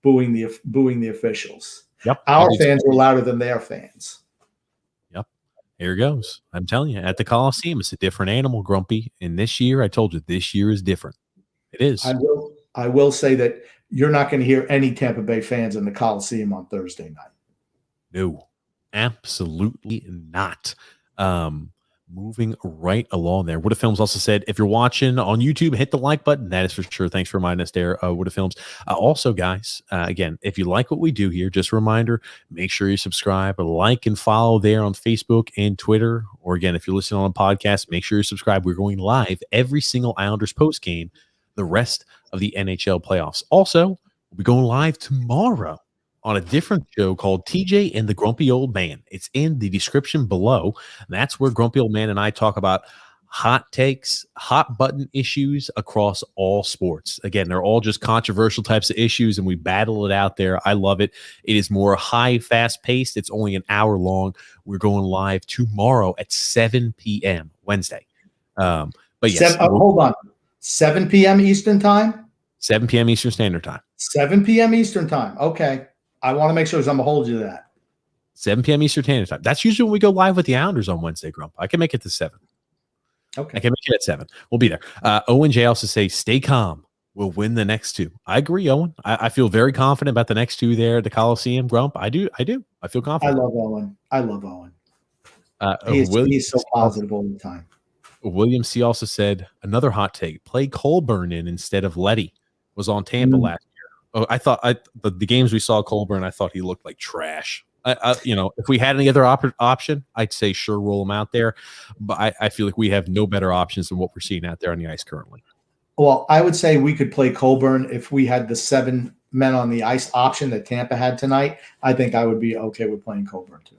Speaker 3: booing the officials.
Speaker 2: Yep.
Speaker 3: Our fans were louder than their fans.
Speaker 2: Here it goes. I'm telling you, at the Coliseum, it's a different animal, Grumpy. And this year, I told you, this year is different. It is.
Speaker 3: I will say that you're not going to hear any Tampa Bay fans in the Coliseum on Thursday night.
Speaker 2: No, absolutely not. moving right along there. Wood of Films also said, if you're watching on YouTube, hit the like button. That is for sure. Thanks for reminding us there, Wood of Films. Also, guys, again, if you like what we do here, just a reminder, make sure you subscribe, like, and follow there on Facebook and Twitter. Or again, if you're listening on a podcast, make sure you subscribe. We're going live every single Islanders post game, the rest of the NHL playoffs. Also, we'll be going live tomorrow on a different show called TJ and the Grumpy Old Man. It's in the description below. That's where Grumpy Old Man and I talk about hot takes, hot button issues across all sports. Again, they're all just controversial types of issues, and we battle it out there. I love it. It is more high, fast-paced. It's only an hour long. We're going live tomorrow at 7 p.m. Wednesday. But yes.
Speaker 3: Hold on. 7 p.m. Eastern time?
Speaker 2: 7 p.m. Eastern Standard Time.
Speaker 3: 7 p.m. Eastern time. Okay. I want to make sure I'm going to hold you to that.
Speaker 2: 7 p.m. Eastern Standard Time. That's usually when we go live with the Islanders on Wednesday, Grump. I can make it to 7.
Speaker 3: Okay.
Speaker 2: I can make it at 7. We'll be there. Owen J also say, stay calm. We'll win the next 2. I agree, Owen. I feel very confident about the next 2 there at the Coliseum, Grump. I do. I feel confident.
Speaker 3: I love Owen. He's so positive all the time.
Speaker 2: William C. also said, another hot take, play Colburn in instead of Letty. Was on Tampa last year. Oh, I thought the games we saw Colburn, I thought he looked like trash. If we had any other option, I'd say sure, roll him out there. But I feel like we have no better options than what we're seeing out there on the ice currently.
Speaker 3: Well, I would say we could play Colburn if we had the 7 men on the ice option that Tampa had tonight. I think I would be okay with playing Colburn too.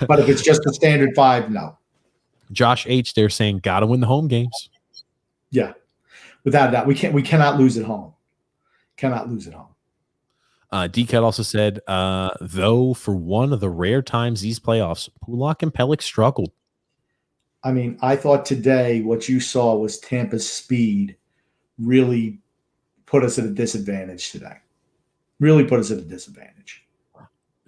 Speaker 3: But if it's just a standard 5, no. Josh
Speaker 2: H. They're saying got to win the home games.
Speaker 3: Yeah, without that, we cannot lose at home. Cannot lose at home.
Speaker 2: DCAT also said, though, for one of the rare times these playoffs, Pulak and Pelech struggled.
Speaker 3: I mean, I thought today what you saw was Tampa's speed really put us at a disadvantage today. Really put us at a disadvantage.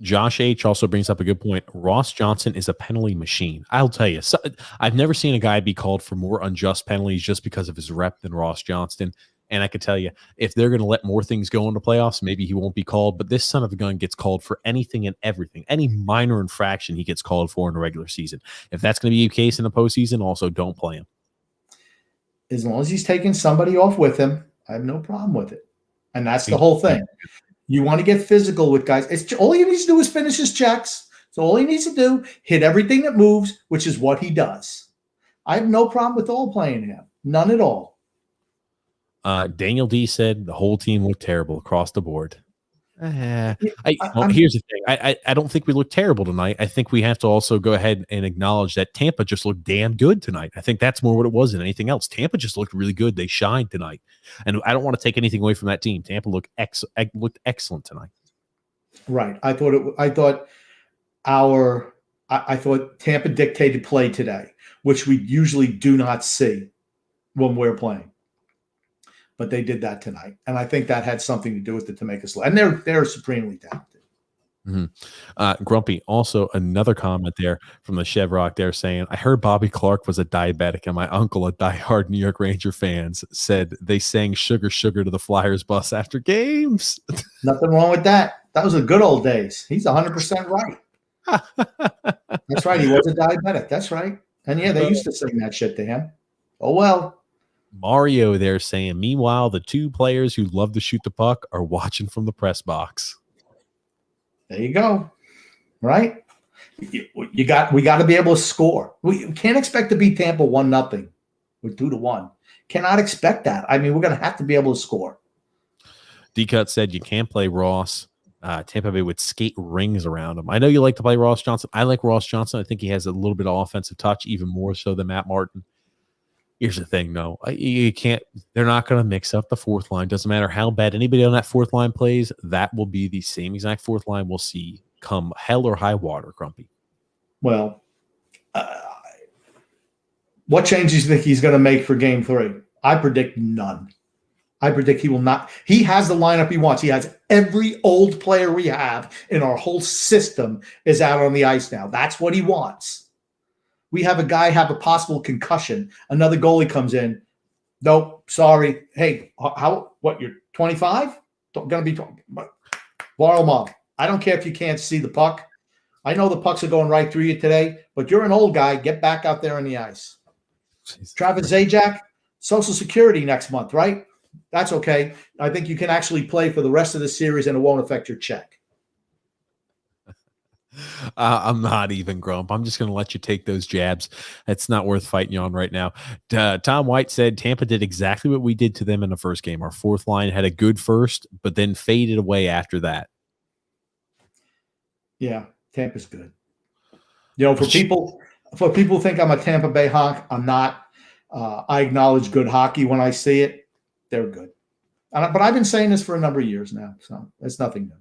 Speaker 2: Josh H. also brings up a good point. Ross Johnson is a penalty machine. I'll tell you, I've never seen a guy be called for more unjust penalties just because of his rep than Ross Johnston. And I could tell you, if they're going to let more things go into playoffs, maybe he won't be called. But this son of a gun gets called for anything and everything. Any minor infraction he gets called for in the regular season. If that's going to be the case in the postseason, also don't play him.
Speaker 3: As long as he's taking somebody off with him, I have no problem with it. And that's the whole thing. You want to get physical with guys. It's all he needs to do is finish his checks. So all he needs to do, hit everything that moves, which is what he does. I have no problem with all playing him. None at all.
Speaker 2: Daniel D said the whole team looked terrible across the board. Here's the thing. I don't think we looked terrible tonight. I think we have to also go ahead and acknowledge that Tampa just looked damn good tonight. I think that's more what it was than anything else. Tampa just looked really good. They shined tonight. And I don't want to take anything away from that team. Tampa looked excellent tonight.
Speaker 3: Right. I thought Tampa dictated play today, which we usually do not see when we're playing. But they did that tonight, and I think that had something to do with it to make us. And they're supremely talented.
Speaker 2: Mm-hmm. Grumpy, also another comment there from the Chevrock there saying, I heard Bobby Clark was a diabetic, and my uncle, a diehard New York Ranger fans, said they sang Sugar Sugar to the Flyers bus after games.
Speaker 3: Nothing wrong with that. That was the good old days. He's 100% right. That's right. He was a diabetic. That's right. And yeah, they used to sing that shit to him. Oh, well.
Speaker 2: Mario there saying, meanwhile, the 2 players who love to shoot the puck are watching from the press box.
Speaker 3: There you go. Right? We got to be able to score. We can't expect to beat Tampa 1-0 or 2-1. Cannot expect that. I mean, we're going to have to be able to score.
Speaker 2: D-Cut said you can't play Ross. Tampa Bay would skate rings around him. I know you like to play Ross Johnson. I like Ross Johnson. I think he has a little bit of offensive touch, even more so than Matt Martin. Here's the thing, though. You can't. They're not going to mix up the 4th line. Doesn't matter how bad anybody on that 4th line plays. That will be the same exact 4th line we'll see come hell or high water, Grumpy.
Speaker 3: Well, what changes do you think he's going to make for Game 3? I predict none. I predict he will not. He has the lineup he wants. He has every old player we have in our whole system is out on the ice now. That's what he wants. We have a guy have a possible concussion. Another goalie comes in. Nope, sorry. Hey, what, you're 25? Going to be – borrow them up. I don't care if you can't see the puck. I know the pucks are going right through you today, but you're an old guy. Get back out there on the ice.
Speaker 2: Jesus
Speaker 3: Travis
Speaker 2: Christ.
Speaker 3: Zajac, Social Security next month, right? That's okay. I think you can actually play for the rest of the series and it won't affect your check.
Speaker 2: I'm not even, Grump. I'm just going to let you take those jabs. It's not worth fighting you on right now. Tom White said Tampa did exactly what we did to them in the first game. Our fourth line had a good first, but then faded away after that.
Speaker 3: Yeah, Tampa's good. You know, for people who think I'm a Tampa Bay honk, I'm not. I acknowledge good hockey when I see it. They're good. But I've been saying this for a number of years now, so it's nothing new.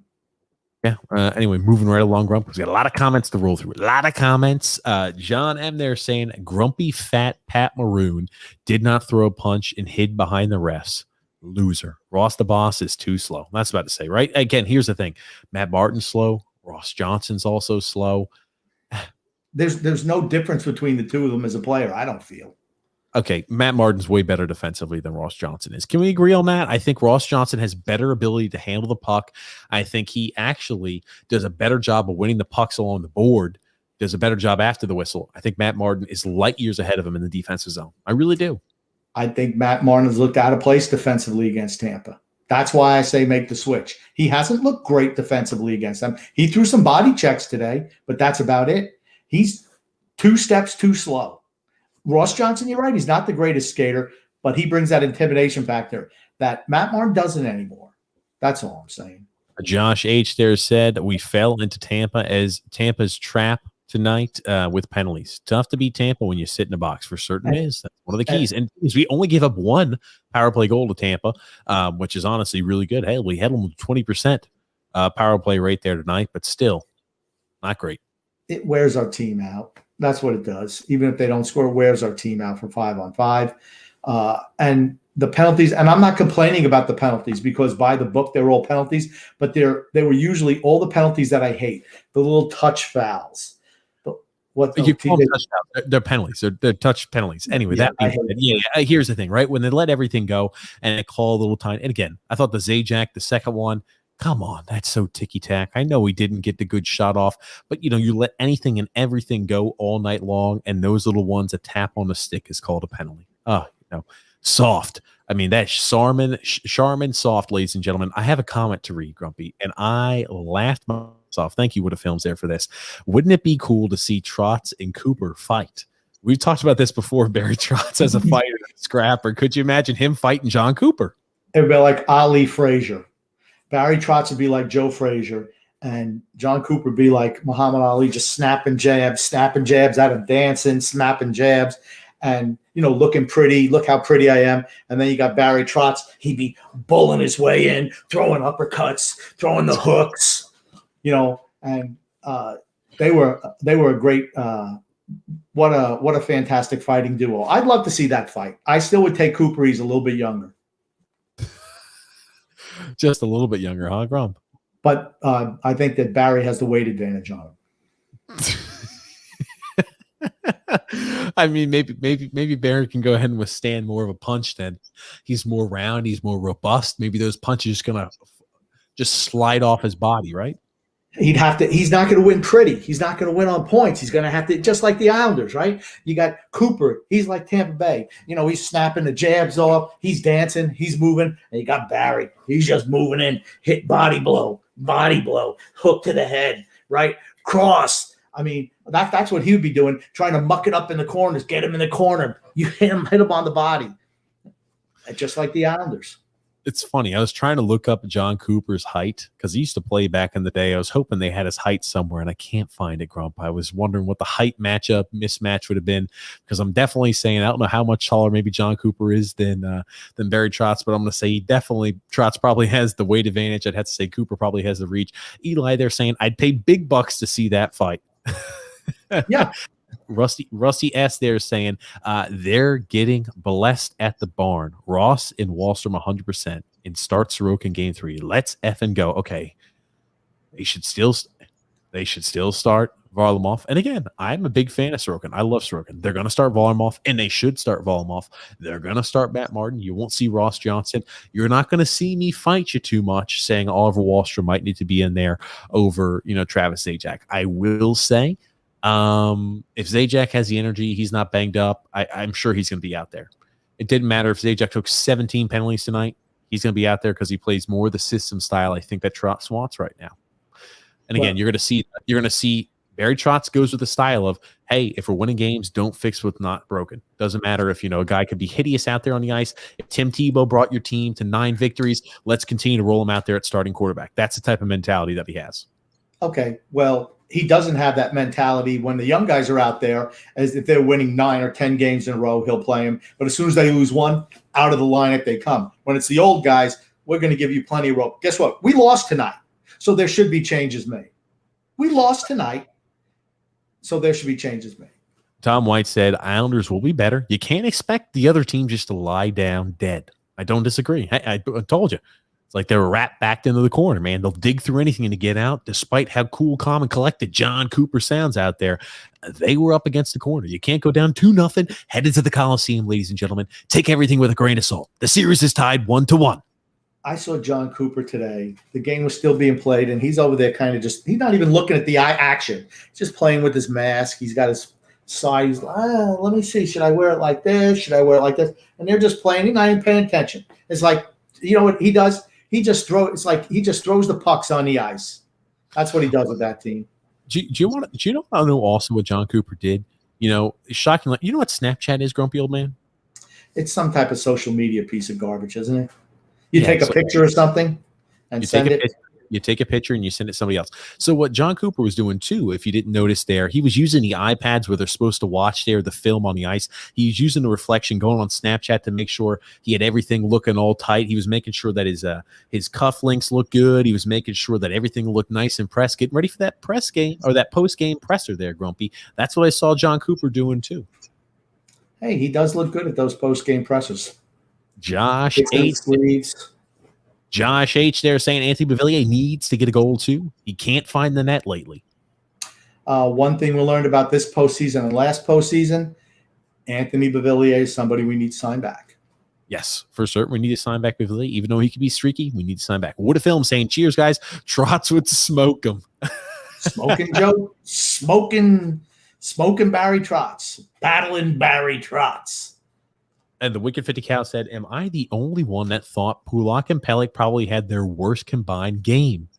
Speaker 2: Yeah. Anyway, moving right along, Grump. We've got a lot of comments to roll through. A lot of comments. John M. there saying grumpy fat Pat Maroon did not throw a punch and hid behind the refs. Loser. Ross the boss is too slow. That's about to say, right? Again, here's the thing. Matt Martin's slow. Ross Johnson's also slow.
Speaker 3: There's no difference between the two of them as a player, I don't feel.
Speaker 2: Okay, Matt Martin's way better defensively than Ross Johnson is. Can we agree on that? I think Ross Johnson has better ability to handle the puck. I think he actually does a better job of winning the pucks along the board, does a better job after the whistle. I think Matt Martin is light years ahead of him in the defensive zone. I really do.
Speaker 3: I think Matt Martin has looked out of place defensively against Tampa. That's why I say make the switch. He hasn't looked great defensively against them. He threw some body checks today, but that's about it. He's 2 steps too slow. Ross Johnson, you're right. He's not the greatest skater, but he brings that intimidation factor that Matt Martin doesn't anymore. That's all I'm saying.
Speaker 2: Josh H. there said we fell into Tampa's trap tonight with penalties. Tough to beat Tampa when you sit in a box. For certain it is. That's one of the keys. And we only gave up 1 power play goal to Tampa, which is honestly really good. Hey, we had them 20% power play rate there tonight, but still not great.
Speaker 3: It wears our team out. That's what it does. Even if they don't score, it wears our team out for 5-on-5. And the penalties, and I'm not complaining about the penalties because by the book, they're all penalties, but they were usually all the penalties that I hate. The little touch fouls.
Speaker 2: You call them touchdowns. They're penalties. They're touch penalties. Anyway, here's the thing, right? When they let everything go and they call a little time, and again, I thought the Zajac, the second one, come on, that's so ticky-tack. I know he didn't get the good shot off, but, you let anything and everything go all night long, and those little ones, a tap on the stick is called a penalty. Soft. I mean, that's Charmin soft, ladies and gentlemen. I have a comment to read, Grumpy, and I laughed myself. Thank you, Wood of Films, there for this. Wouldn't it be cool to see Trotz and Cooper fight? We've talked about this before, Barry Trotz as a fighter, scrapper. Could you imagine him fighting John Cooper?
Speaker 3: It would be like Ali Frazier. Barry Trotz would be like Joe Frazier, and John Cooper would be like Muhammad Ali, just snapping jabs out of dancing, snapping jabs, and, looking pretty. Look how pretty I am. And then you got Barry Trotz. He'd be bulling his way in, throwing uppercuts, throwing the hooks, and they were a great what a fantastic fighting duo. I'd love to see that fight. I still would take Cooper. He's a little bit younger.
Speaker 2: Just a little bit younger, huh, Grump?
Speaker 3: But I think that Barry has the weight advantage on him.
Speaker 2: I mean, maybe Barry can go ahead and withstand more of a punch then. He's more round. He's more robust. Maybe those punches are going to just slide off his body, right?
Speaker 3: He's not going to win pretty. He's not going to win on points. He's going to have to, just like the Islanders, right? You got Cooper. He's like Tampa Bay. He's snapping the jabs off. He's dancing. He's moving. And you got Barry. He's just moving in, hit body blow, hook to the head, right? Cross. I mean, that's what he would be doing, trying to muck it up in the corners, get him in the corner. You hit him on the body. Just like the Islanders.
Speaker 2: It's funny. I was trying to look up John Cooper's height because he used to play back in the day. I was hoping they had his height somewhere, and I can't find it, Grump. I was wondering what the height mismatch would have been because I'm definitely saying I don't know how much taller maybe John Cooper is than Barry Trotz, but I'm going to say Trotz probably has the weight advantage. I'd have to say Cooper probably has the reach. Eli, they're saying I'd pay big bucks to see that fight.
Speaker 3: Yeah.
Speaker 2: Rusty S there saying they're getting blessed at the barn. Ross and Wallstrom 100% and start Sorokin in game 3. Let's effing go. Okay. They should still start Varlamov. And again, I'm a big fan of Sorokin. I love Sorokin. They're going to start Varlamov, and they should start Varlamov. They're going to start Matt Martin. You won't see Ross Johnson. You're not going to see me fight you too much saying Oliver Wahlstrom might need to be in there over, Travis Zajac. I will say, if Zajac has the energy, he's not banged up, I'm sure he's going to be out there. It didn't matter if Zajac took 17 penalties tonight. He's going to be out there because he plays more the system style I think that Trotz wants right now. And again, you're going to see Barry Trotz goes with the style of, hey, if we're winning games, don't fix what's not broken. Doesn't matter if, a guy could be hideous out there on the ice. If Tim Tebow brought your team to 9 victories, let's continue to roll him out there at starting quarterback. That's the type of mentality that he has.
Speaker 3: Okay, well, he doesn't have that mentality when the young guys are out there. As if they're winning 9 or 10 games in a row, he'll play them. But as soon as they lose one, out of the lineup they come. When it's the old guys, we're going to give you plenty of rope. Guess what? We lost tonight, so there should be changes made. We lost tonight, so there should be changes made.
Speaker 2: Tom White said, Islanders will be better. You can't expect the other team just to lie down dead. I don't disagree. I told you. It's like they're rat backed into the corner, man. They'll dig through anything to get out, despite how cool, calm, and collected John Cooper sounds out there. They were up against the corner. You can't go down 2-0. Headed to the Coliseum, ladies and gentlemen. Take everything with a grain of salt. The series is tied 1-1.
Speaker 3: I saw John Cooper today. The game was still being played, and he's over there kind of he's not even looking at the action. He's just playing with his mask. He's got his side. He's like, let me see. Should I wear it like this? Should I wear it like this? And they're just playing. He's not even paying attention. It's like, you know what he does? He just throws the pucks on the ice. That's what he does with that team.
Speaker 2: Do you know also what John Cooper did? Shockingly, you know what Snapchat is, grumpy old man?
Speaker 3: It's some type of social media piece of garbage, isn't it? You take a picture of something and send it.
Speaker 2: You take a picture and you send it to somebody else. So what John Cooper was doing too, if you didn't notice there, he was using the iPads where they're supposed to watch the film on the ice. He's using the reflection going on Snapchat to make sure he had everything looking all tight. He was making sure that his cufflinks looked good. He was making sure that everything looked nice and pressed, getting ready for that press game or that post-game presser there, Grumpy. That's what I saw John Cooper doing too.
Speaker 3: Hey, he does look good at those post-game pressers.
Speaker 2: Josh H there saying Anthony Beauvillier needs to get a goal too. He can't find the net lately.
Speaker 3: One thing we learned about this postseason and last postseason, Anthony Beauvillier is somebody we need to sign back.
Speaker 2: Yes, for certain. We need to sign back Beauvillier. Even though he could be streaky, we need to sign back. What a film saying, cheers, guys. Trotz would smoke him.
Speaker 3: Smoking Joe. Smoking Barry Trotz. Battling Barry Trotz.
Speaker 2: And the Wicked 50 Cow said, am I the only one that thought Pulak and Pelech probably had their worst combined game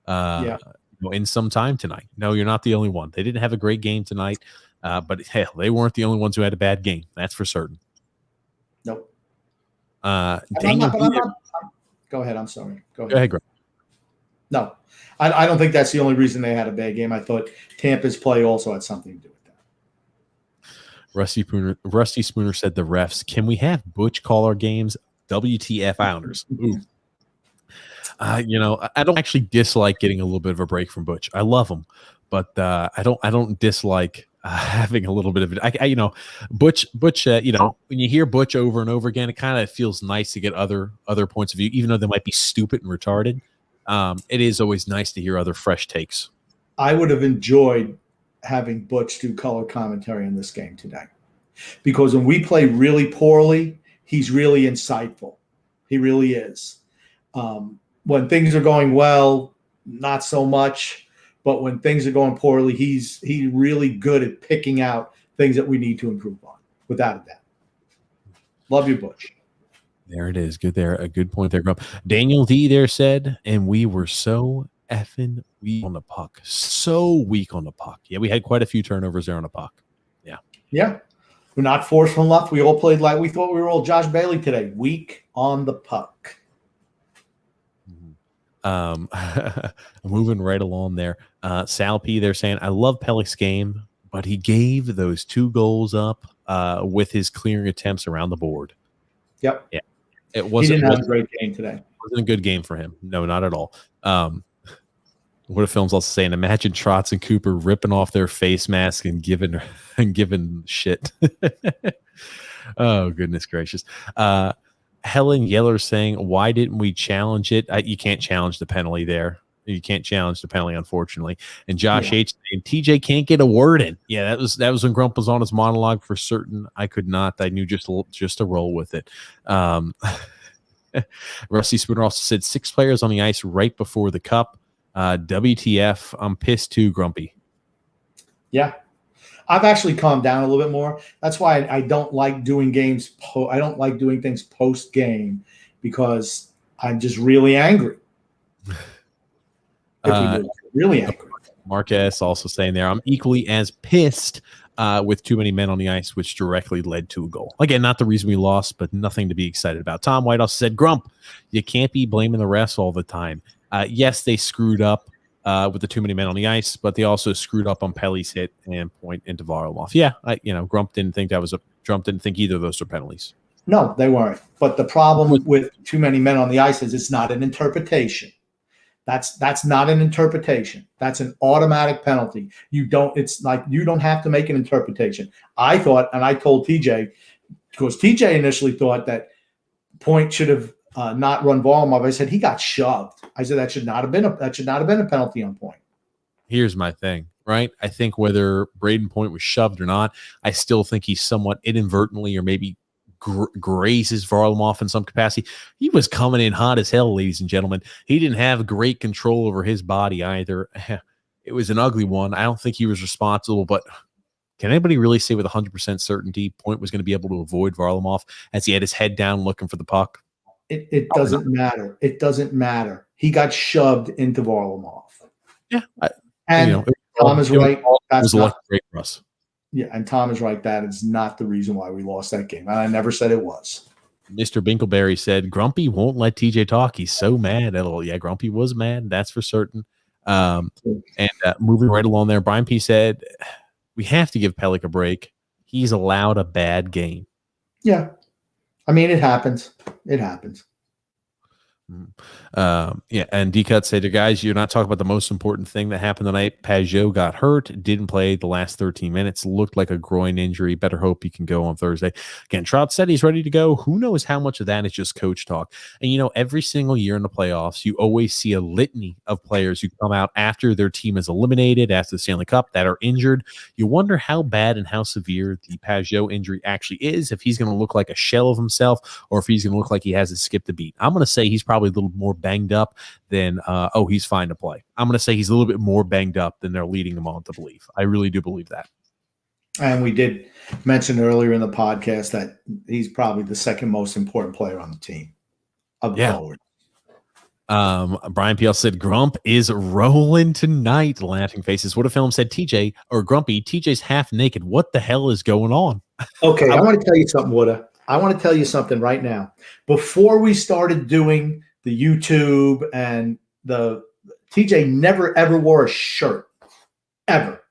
Speaker 2: in some time tonight? No, you're not the only one. They didn't have a great game tonight, but hell, they weren't the only ones who had a bad game. That's for certain.
Speaker 3: Nope.
Speaker 2: Daniel
Speaker 3: go ahead. I'm sorry. Go
Speaker 2: Go ahead, Greg.
Speaker 3: No, I don't think that's the only reason they had a bad game. I thought Tampa's play also had something to do with that.
Speaker 2: Rusty Spooner said the refs, can we have Butch call our games? WTF Islanders. Ooh. I don't actually dislike getting a little bit of a break from Butch. I love him, but I don't dislike having a little bit of it. Butch. When you hear Butch over and over again, it kind of feels nice to get other points of view, even though they might be stupid and retarded. It is always nice to hear other fresh takes.
Speaker 3: I would have enjoyed having Butch do color commentary in this game today, because when we play really poorly, he's really insightful. He really is. When things are going well, not so much, but when things are going poorly, he's really good at picking out things that we need to improve on, without a doubt. Love you, Butch.
Speaker 2: There it is. Good there. A good point there, Grump. Daniel D there said, and we were so effing weak on the puck. So weak on the puck. Yeah, we had quite a few turnovers there on the puck. Yeah.
Speaker 3: Yeah. We're not forceful enough. We all played like we thought we were all Josh Bailey today. Weak on the puck.
Speaker 2: Moving right along there. Sal P there saying, I love Pelech's game, but he gave those 2 goals up with his clearing attempts around the board.
Speaker 3: Yep.
Speaker 2: Yeah.
Speaker 3: He didn't have a great game today.
Speaker 2: It wasn't a good game for him. No, not at all. What a film's also saying, imagine Trotz and Cooper ripping off their face mask and giving shit. Oh, goodness gracious. Helen Yeller saying, why didn't we challenge it? You can't challenge the penalty there. You can't challenge the penalty, unfortunately. And Josh H saying TJ can't get a word in. Yeah, that was when Grump was on his monologue for certain. I could not. I knew just to roll with it. Rusty Spooner also said 6 players on the ice right before the cup. WTF? I'm pissed too, Grumpy.
Speaker 3: Yeah. I've actually calmed down a little bit more. That's why I don't like doing games. I don't like doing things post game because I'm just really angry. Really angry.
Speaker 2: Mark S. also saying there, I'm equally as pissed with too many men on the ice, which directly led to a goal. Again, not the reason we lost, but nothing to be excited about. Tom White also said, Grump, you can't be blaming the refs all the time. Yes, they screwed up with the too many men on the ice, but they also screwed up on Pelly's hit and point into Varlamov. Yeah, Grump didn't think Trump didn't think either of those were penalties.
Speaker 3: No, they weren't. But the problem with too many men on the ice is it's not an interpretation. That's not an interpretation. That's an automatic penalty. It's like you don't have to make an interpretation. I thought, and I told TJ, because TJ initially thought that Point should have not run Varlamov. I said he got shoved. I said that should not have been a penalty on Point.
Speaker 2: Here's my thing, right? I think whether Braden Point was shoved or not, I still think he somewhat inadvertently or maybe grazes Varlamov in some capacity. He was coming in hot as hell, ladies and gentlemen. He didn't have great control over his body either. It was an ugly one. I don't think he was responsible, but can anybody really say with 100% certainty Point was going to be able to avoid Varlamov as he had his head down looking for the puck?
Speaker 3: It doesn't matter. It doesn't matter. He got shoved into Varlamov.
Speaker 2: Yeah.
Speaker 3: Tom is right.
Speaker 2: That was great for us.
Speaker 3: Yeah, and Tom is right. That is not the reason why we lost that game. And I never said it was.
Speaker 2: Mr. Binkleberry said, Grumpy won't let TJ talk. He's so mad. Yeah, Grumpy was mad. That's for certain. And moving right along there, Brian P. said, we have to give Pellick a break. He's allowed a bad game.
Speaker 3: Yeah. I mean, it happens. It happens.
Speaker 2: And D-Cut said, guys, you're not talking about the most important thing that happened tonight. Pajot got hurt, didn't play the last 13 minutes, looked like a groin injury. Better hope he can go on Thursday. Again, Trout said he's ready to go. Who knows how much of that is just coach talk? And, every single year in the playoffs, you always see a litany of players who come out after their team is eliminated, after the Stanley Cup, that are injured. You wonder how bad and how severe the Pajot injury actually is, if he's going to look like a shell of himself or if he's going to look like he hasn't skipped a beat. I'm going to say he's probably a little more banged up than he's fine to play. I'm going to say he's a little bit more banged up than they're leading him on to believe. I really do believe that. And
Speaker 3: we did mention earlier in the podcast that he's probably the second most important player on the team of the forward.
Speaker 2: Brian P.L. said Grump is rolling tonight. Laughing faces. What if film said TJ or Grumpy? TJ's half naked. What the hell is going on?
Speaker 3: Okay, I want to tell you something, Wooda. I want to tell you something right now. Before we started doing the YouTube and the TJ never ever wore a shirt ever.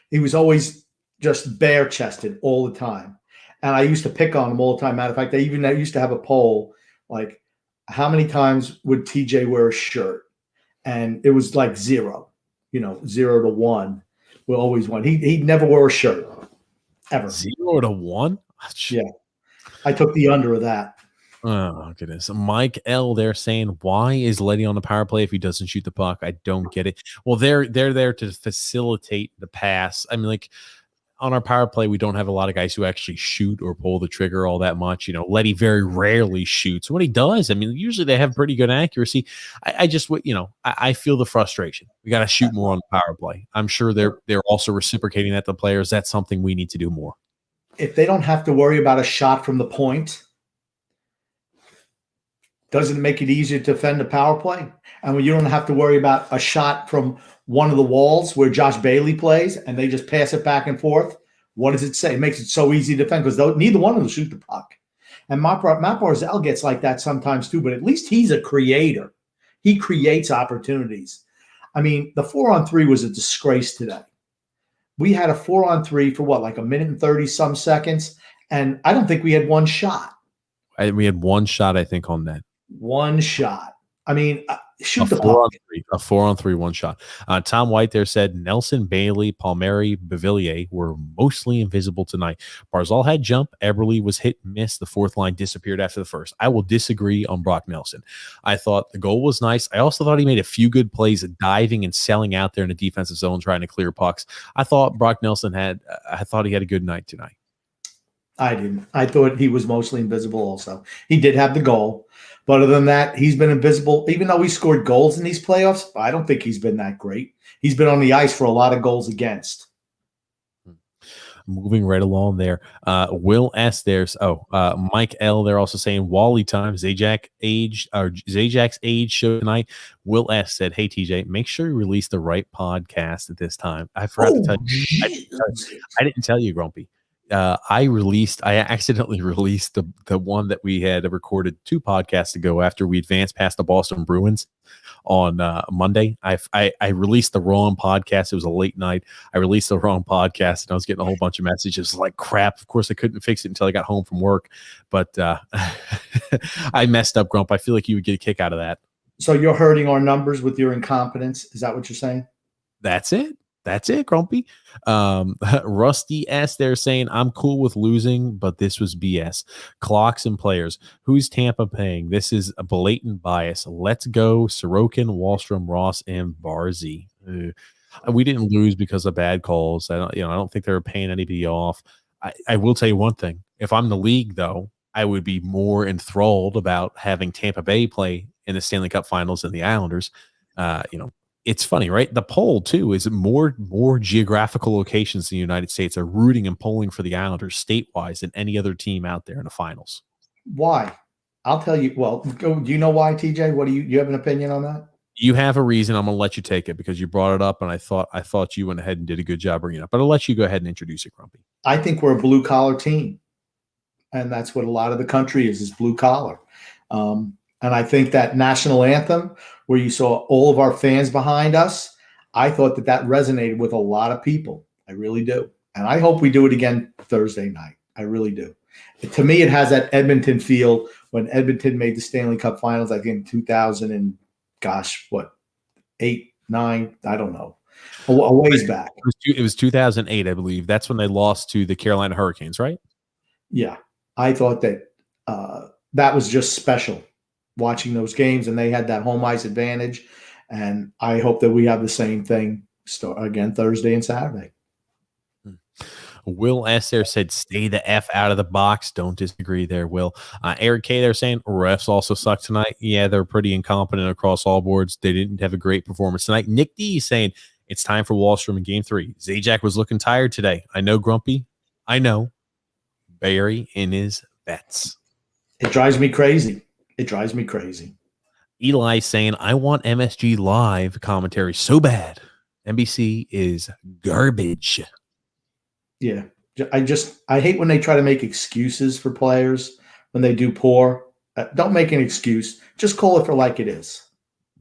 Speaker 3: He was always just bare chested all the time. And I used to pick on him all the time. Matter of fact, I used to have a poll like, how many times would TJ wear a shirt? And it was like 0, 0 to 1. We always won. He never wore a shirt ever.
Speaker 2: 0 to 1?
Speaker 3: Yeah. I took the under of that.
Speaker 2: Oh, goodness. Mike L. They're saying, why is Letty on the power play if he doesn't shoot the puck? I don't get it. Well, they're there to facilitate the pass. I mean, like, on our power play, we don't have a lot of guys who actually shoot or pull the trigger all that much. Letty very rarely shoots. When he does, I mean, usually they have pretty good accuracy. I feel the frustration. We got to shoot more on the power play. I'm sure they're also reciprocating that to players. That's something we need to do more.
Speaker 3: If they don't have to worry about a shot from the point, doesn't it make it easier to defend the power play? And when you don't have to worry about a shot from one of the walls where Josh Bailey plays and they just pass it back and forth, what does it say? It makes it so easy to defend because neither one of them shoot the puck. And Matt Barzal gets like that sometimes too, but at least he's a creator. He creates opportunities. I mean, the 4-on-3 was a disgrace today. We had a 4-on-3 for like a minute and 30 some seconds, and I don't think we had one shot.
Speaker 2: We had one shot, I think, on that.
Speaker 3: One shot. I mean, Shoot the puck.
Speaker 2: A 4-on-3 one shot. Tom White there said Nelson, Bailey, Palmieri, Bavillier were mostly invisible tonight. Barzal had jump. Eberle was hit and miss. The fourth line disappeared after the first. I will disagree on Brock Nelson. I thought the goal was nice. I also thought he made a few good plays diving and selling out there in the defensive zone trying to clear pucks. I thought Brock Nelson I thought he had a good night tonight.
Speaker 3: I didn't. I thought he was mostly invisible also. He did have the goal. But other than that, he's been invisible. Even though he scored goals in these playoffs, I don't think he's been that great. He's been on the ice for a lot of goals against.
Speaker 2: Moving right along there. Will S. There's Mike L. They're also saying Wally time. Zajak's age show tonight. Will S. said, "Hey TJ, make sure you release the right podcast at this time." I forgot to tell you. I didn't tell you, Grumpy. I accidentally released the one that we had recorded 2 podcasts ago after we advanced past the Boston Bruins on Monday. I released the wrong podcast. It was a late night. I released the wrong podcast and I was getting a whole bunch of messages like crap. Of course, I couldn't fix it until I got home from work, but I messed up, Grump. I feel like you would get a kick out of that.
Speaker 3: So you're hurting our numbers with your incompetence. Is that what you're saying?
Speaker 2: That's it. That's it, Grumpy. Rusty S. They're saying, I'm cool with losing, but this was BS. Clocks and players. Who's Tampa paying? This is a blatant bias. Let's go Sorokin, Wallstrom, Ross, and Barzy. We didn't lose because of bad calls. I don't think they were paying anybody off. I will tell you one thing. If I'm the league, though, I would be more enthralled about having Tampa Bay play in the Stanley Cup Finals than the Islanders. It's funny, right? The poll, too, is more geographical locations in the United States are rooting and polling for the Islanders statewide than any other team out there in the finals.
Speaker 3: Why? I'll tell you. Well, do you know why, TJ? What do you have an opinion on that?
Speaker 2: You have a reason. I'm going to let you take it because you brought it up, and I thought you went ahead and did a good job bringing it up. But I'll let you go ahead and introduce it, Grumpy.
Speaker 3: I think we're a blue-collar team, and that's what a lot of the country is blue-collar. And I think that national anthem, where you saw all of our fans behind us, I thought that resonated with a lot of people. I really do. And I hope we do it again Thursday night. I really do. To me, it has that Edmonton feel when Edmonton made the Stanley Cup Finals, I think 2000 and 8, 9, I don't know. A ways back.
Speaker 2: It was 2008, I believe. That's when they lost to the Carolina Hurricanes, right?
Speaker 3: Yeah. I thought that that was just special. Watching those games, and they had that home ice advantage, and I hope that we have the same thing again Thursday and Saturday.
Speaker 2: Will S. there said, stay the F out of the box. Don't disagree there, Will. Eric K. they're saying, refs also suck tonight. Yeah, they're pretty incompetent across all boards. They didn't have a great performance tonight. Nick D. saying, it's time for Wallstrom in Game 3. Zajac was looking tired today. I know, Grumpy. I know. Barry in his bets.
Speaker 3: It drives me crazy. It drives me crazy.
Speaker 2: Eli saying, I want MSG live commentary so bad. NBC is garbage.
Speaker 3: Yeah. I hate when they try to make excuses for players when they do poor. Don't make an excuse. Just call it for like it is.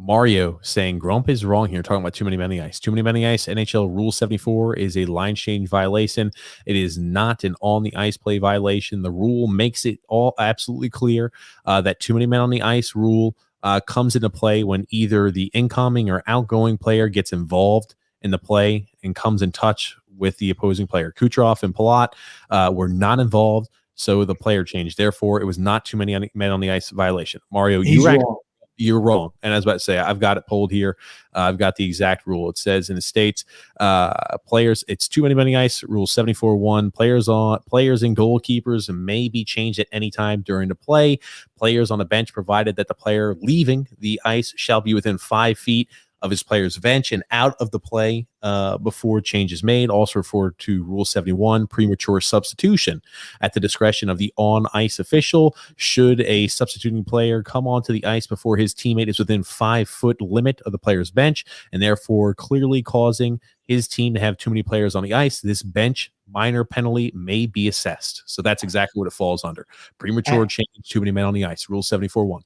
Speaker 2: Mario saying Grump is wrong here, talking about too many men on the ice. Too many men on the ice. NHL Rule 74 is a line change violation. It is not an on the ice play violation. The rule makes it all absolutely clear that too many men on the ice rule comes into play when either the incoming or outgoing player gets involved in the play and comes in touch with the opposing player. Kucherov and Palat were not involved, so the player changed. Therefore, it was not too many men on the ice violation. Mario, you're wrong. And I was about to say, I've got it pulled here. I've got the exact rule. It says in the States, players, it's too many men on the ice. Rule 74-1, players and goalkeepers may be changed at any time during the play. Players on the bench, provided that the player leaving the ice shall be within 5 feet of his player's bench and out of the play before change is made. Also referred to Rule 71, premature substitution. At the discretion of the on-ice official, should a substituting player come onto the ice before his teammate is within 5 foot limit of the player's bench and therefore clearly causing his team to have too many players on the ice, this bench minor penalty may be assessed. So that's exactly what it falls under. Premature change, too many men on the ice, Rule 74-1.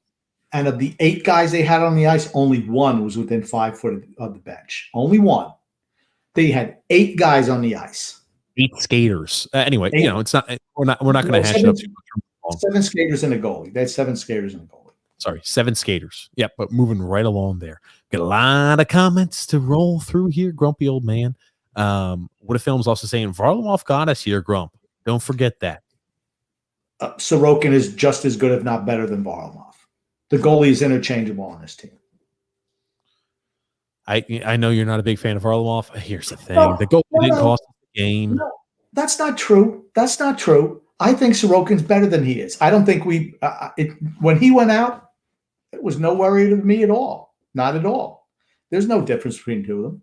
Speaker 3: And of the 8 guys they had on the ice, only one was within 5 foot of the bench. Only one. They had 8 guys on the ice.
Speaker 2: 8 skaters. Anyway, 8. It's not. We're not going to hash it up too much.
Speaker 3: 7 skaters and a goalie. They had 7 skaters and a goalie.
Speaker 2: Sorry, 7 skaters. Yep, but moving right along there. Got a lot of comments to roll through here, grumpy old man. What if Film's also saying Varlamov got us here, Grump. Don't forget that.
Speaker 3: Sorokin is just as good, if not better, than Varlamov. The goalie is interchangeable on this team.
Speaker 2: I know you're not a big fan of Varlamov. Here's the thing: the goalie didn't cost the game.
Speaker 3: No, that's not true. That's not true. I think Sorokin's better than he is. I don't think when he went out, it was no worry to me at all. Not at all. There's no difference between the two of them.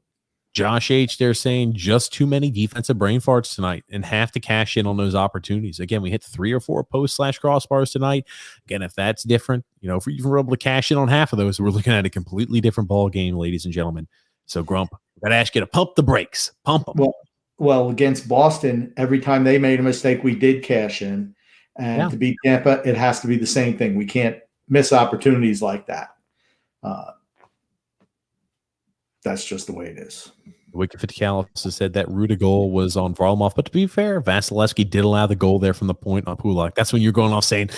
Speaker 2: Josh H. They're saying just too many defensive brain farts tonight and have to cash in on those opportunities. Again, we hit 3 or 4 post/crossbars tonight. Again, if that's different, if we were able to cash in on half of those, we're looking at a completely different ball game, ladies and gentlemen. So, Grump, got to ask you to pump the brakes. Pump them.
Speaker 3: Well, against Boston, every time they made a mistake, we did cash in. And to beat Tampa, it has to be the same thing. We can't miss opportunities like that. That's just the way it is.
Speaker 2: Wicked 50 also said that Ruda goal was on Varlamov, but to be fair, Vasilevsky did allow the goal there from the point on Pulak. That's when you're going off saying,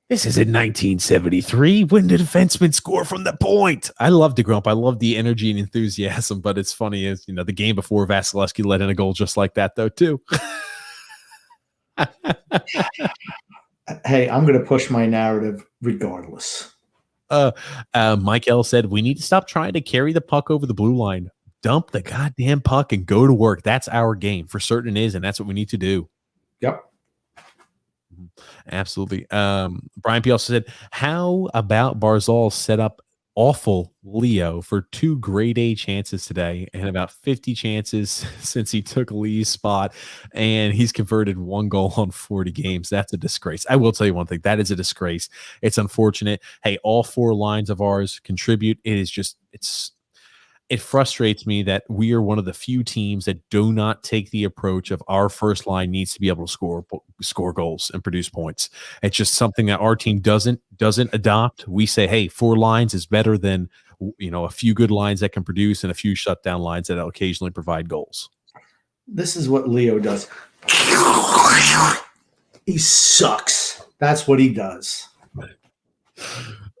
Speaker 2: this is in 1973. When did defensemen score from the point? I love the Grump. I love the energy and enthusiasm, but it's funny is, the game before Vasilevsky let in a goal just like that, though, too.
Speaker 3: Hey, I'm going to push my narrative regardless.
Speaker 2: Mike L said, we need to stop trying to carry the puck over the blue line. Dump the goddamn puck and go to work. That's our game. For certain it is, and that's what we need to do.
Speaker 3: Yep.
Speaker 2: Absolutely. Brian P. also said, how about Barzal set up awful Leo for 2 grade A chances today and about 50 chances since he took Lee's spot, and he's converted 1 goal on 40 games. That's a disgrace. I will tell you one thing. That is a disgrace. It's unfortunate. Hey, all 4 lines of ours contribute. It frustrates me that we are one of the few teams that do not take the approach of our first line needs to be able to score goals and produce points. It's just something that our team doesn't adopt. We say, hey, 4 lines is better than a few good lines that can produce and a few shutdown lines that occasionally provide goals.
Speaker 3: This is what Leo does. He sucks. That's what he does.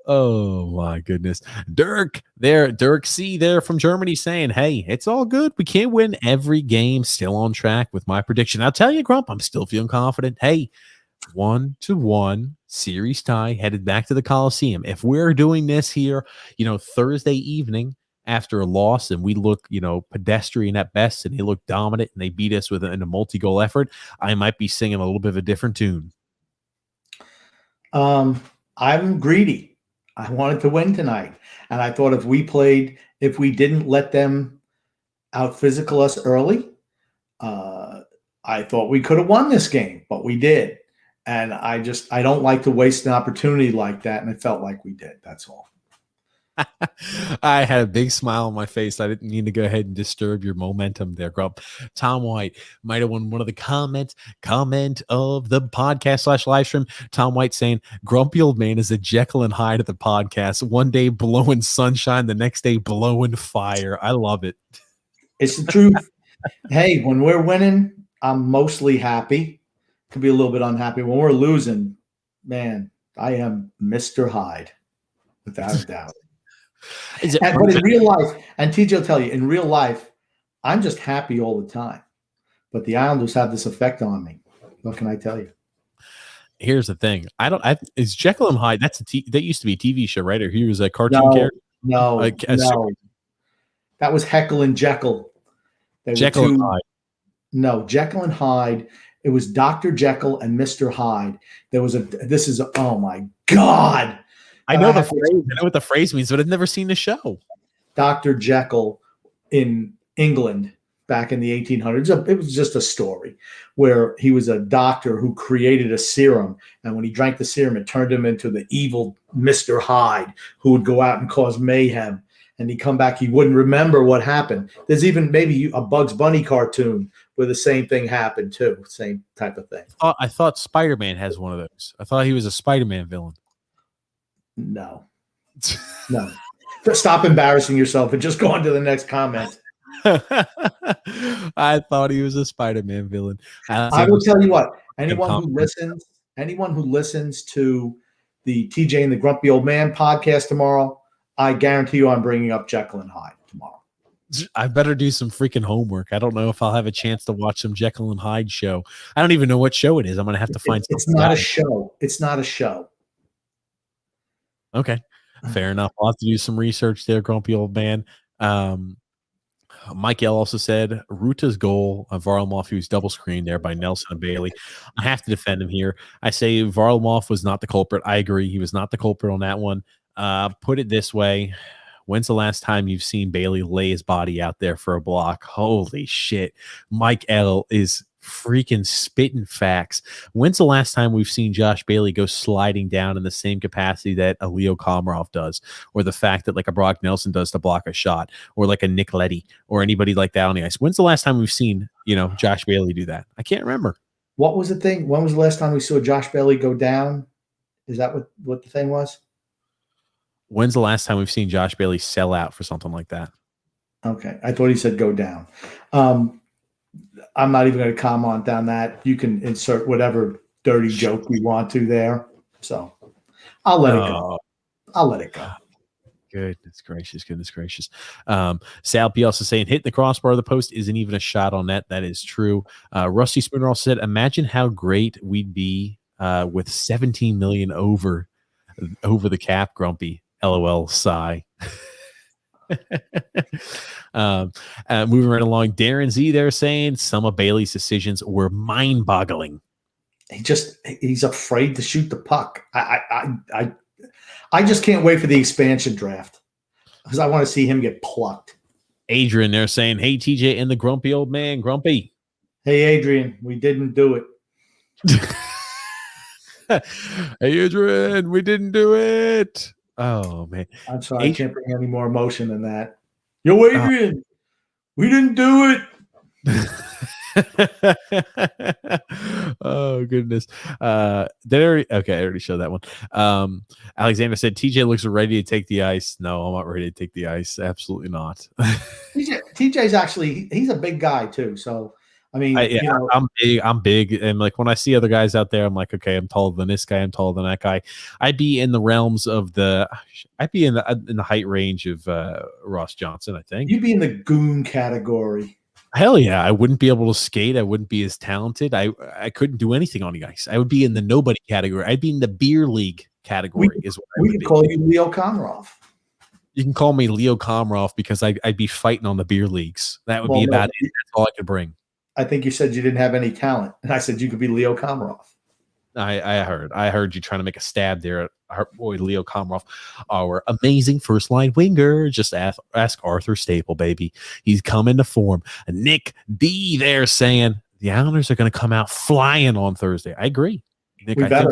Speaker 2: Oh my goodness. Dirk C there from Germany saying, hey, it's all good. We can't win every game. Still on track with my prediction. I'll tell you, Grump, I'm still feeling confident. Hey, 1-1 series tie headed back to the Coliseum. If we're doing this here, Thursday evening after a loss and we look, pedestrian at best and they look dominant and they beat us in a multi-goal effort, I might be singing a little bit of a different tune.
Speaker 3: I'm greedy. I wanted to win tonight. And I thought if we didn't let them out physical us early, I thought we could have won this game, but we did. And I don't like to waste an opportunity like that. And it felt like we did. That's all.
Speaker 2: I had a big smile on my face. I didn't mean to go ahead and disturb your momentum there, Grump. Tom White might have won one of the comment of the podcast / live stream. Tom White saying, grumpy old man is a Jekyll and Hyde of the podcast. One day blowing sunshine, the next day blowing fire. I love it.
Speaker 3: It's the truth. Hey, when we're winning, I'm mostly happy. Could be a little bit unhappy. When we're losing, man, I am Mr. Hyde, without a doubt. But in real life, and TJ will tell you, in real life, I'm just happy all the time. But the Islanders have this effect on me. What can I tell you?
Speaker 2: Here's the thing. Is Jekyll and Hyde, that used to be a TV show, right? Or he was a cartoon character?
Speaker 3: No. That was Heckle and Jekyll.
Speaker 2: Jekyll and Hyde.
Speaker 3: No, Jekyll and Hyde. It was Dr. Jekyll and Mr. Hyde. Oh my God.
Speaker 2: I know what the phrase means, but I've never seen the show.
Speaker 3: Dr. Jekyll in England back in the 1800s. It was just a story where he was a doctor who created a serum. And when he drank the serum, it turned him into the evil Mr. Hyde who would go out and cause mayhem. And he'd come back, he wouldn't remember what happened. There's even maybe a Bugs Bunny cartoon where the same thing happened too. Same type of thing.
Speaker 2: I thought Spider-Man has one of those. I thought he was a Spider-Man villain.
Speaker 3: No. Stop embarrassing yourself and just go on to the next comment.
Speaker 2: I thought he was a Spider-Man villain.
Speaker 3: I will tell you what, anyone who listens to the TJ and the Grumpy Old Man podcast tomorrow, I guarantee you I'm bringing up Jekyll and Hyde tomorrow.
Speaker 2: I better do some freaking homework. I don't know if I'll have a chance to watch some Jekyll and Hyde show. I don't even know what show it is. I'm going to have to find
Speaker 3: It's not a show. It's not a show.
Speaker 2: Okay. Fair enough. I'll have to do some research there, Grumpy Old Man. Mike L also said Ruta's goal of Varlamov, he was double screened there by Nelson and Bailey. I have to defend him here. I say Varlamov was not the culprit. I agree. He was not the culprit on that one. Put it this way. When's the last time you've seen Bailey lay his body out there for a block? Holy shit. Mike L is freaking spitting facts. When's the last time we've seen Josh Bailey go sliding down in the same capacity that a Leo Komarov does, or the fact that like a Brock Nelson does to block a shot, or like a Nick Leddy or anybody like that on the ice? When's the last time we've seen, Josh Bailey do that? I can't remember.
Speaker 3: What was the thing? When was the last time we saw Josh Bailey go down? Is that what the thing was?
Speaker 2: When's the last time we've seen Josh Bailey sell out for something like that?
Speaker 3: Okay. I thought he said go down. I'm not even going to comment on that. You can insert whatever dirty joke you want to there. So I'll let it go. I'll let it go.
Speaker 2: Goodness gracious. Sal P also saying hitting the crossbar of the post isn't even a shot on net. That is true. Rusty Spooner also said, imagine how great we'd be with 17 million over the cap, Grumpy. LOL sigh. Moving right along, Darren Z there saying some of Bailey's decisions were mind-boggling.
Speaker 3: He's afraid to shoot the puck. I just can't wait for the expansion draft because I want to see him get plucked.
Speaker 2: Adrian there saying, hey TJ and the Grumpy Old Man, Grumpy.
Speaker 3: Hey Adrian, we didn't do it.
Speaker 2: Hey Adrian, we didn't do it. Oh man,
Speaker 3: I'm sorry, I can't bring any more emotion than that. Yo, Adrian, we didn't do
Speaker 2: it. Oh goodness. I already showed that one. Alexander said TJ looks ready to take the ice. No, I'm not ready to take the ice. Absolutely not.
Speaker 3: TJ's actually he's a big guy too, so I mean,
Speaker 2: I'm big, and like when I see other guys out there, I'm like, okay, I'm taller than this guy, I'm taller than that guy. I'd be in the realms of I'd be in the height range of Ross Johnson, I think.
Speaker 3: You'd be in the goon category.
Speaker 2: Hell yeah, I wouldn't be able to skate. I wouldn't be as talented. I couldn't do anything on the ice. I would be in the nobody category. I'd be in the beer league category.
Speaker 3: We could call you Leo Komarov.
Speaker 2: You can call me Leo Komarov because I'd be fighting on the beer leagues. That would be about it. That's all I could bring.
Speaker 3: I think you said you didn't have any talent, and I said you could be Leo Komarov.
Speaker 2: I heard you trying to make a stab there at our boy Leo Komarov, our amazing first line winger. Just ask Arthur Staple, baby. He's coming to form. Nick D there saying the Islanders are going to come out flying on Thursday. I agree. Nick,
Speaker 3: we better.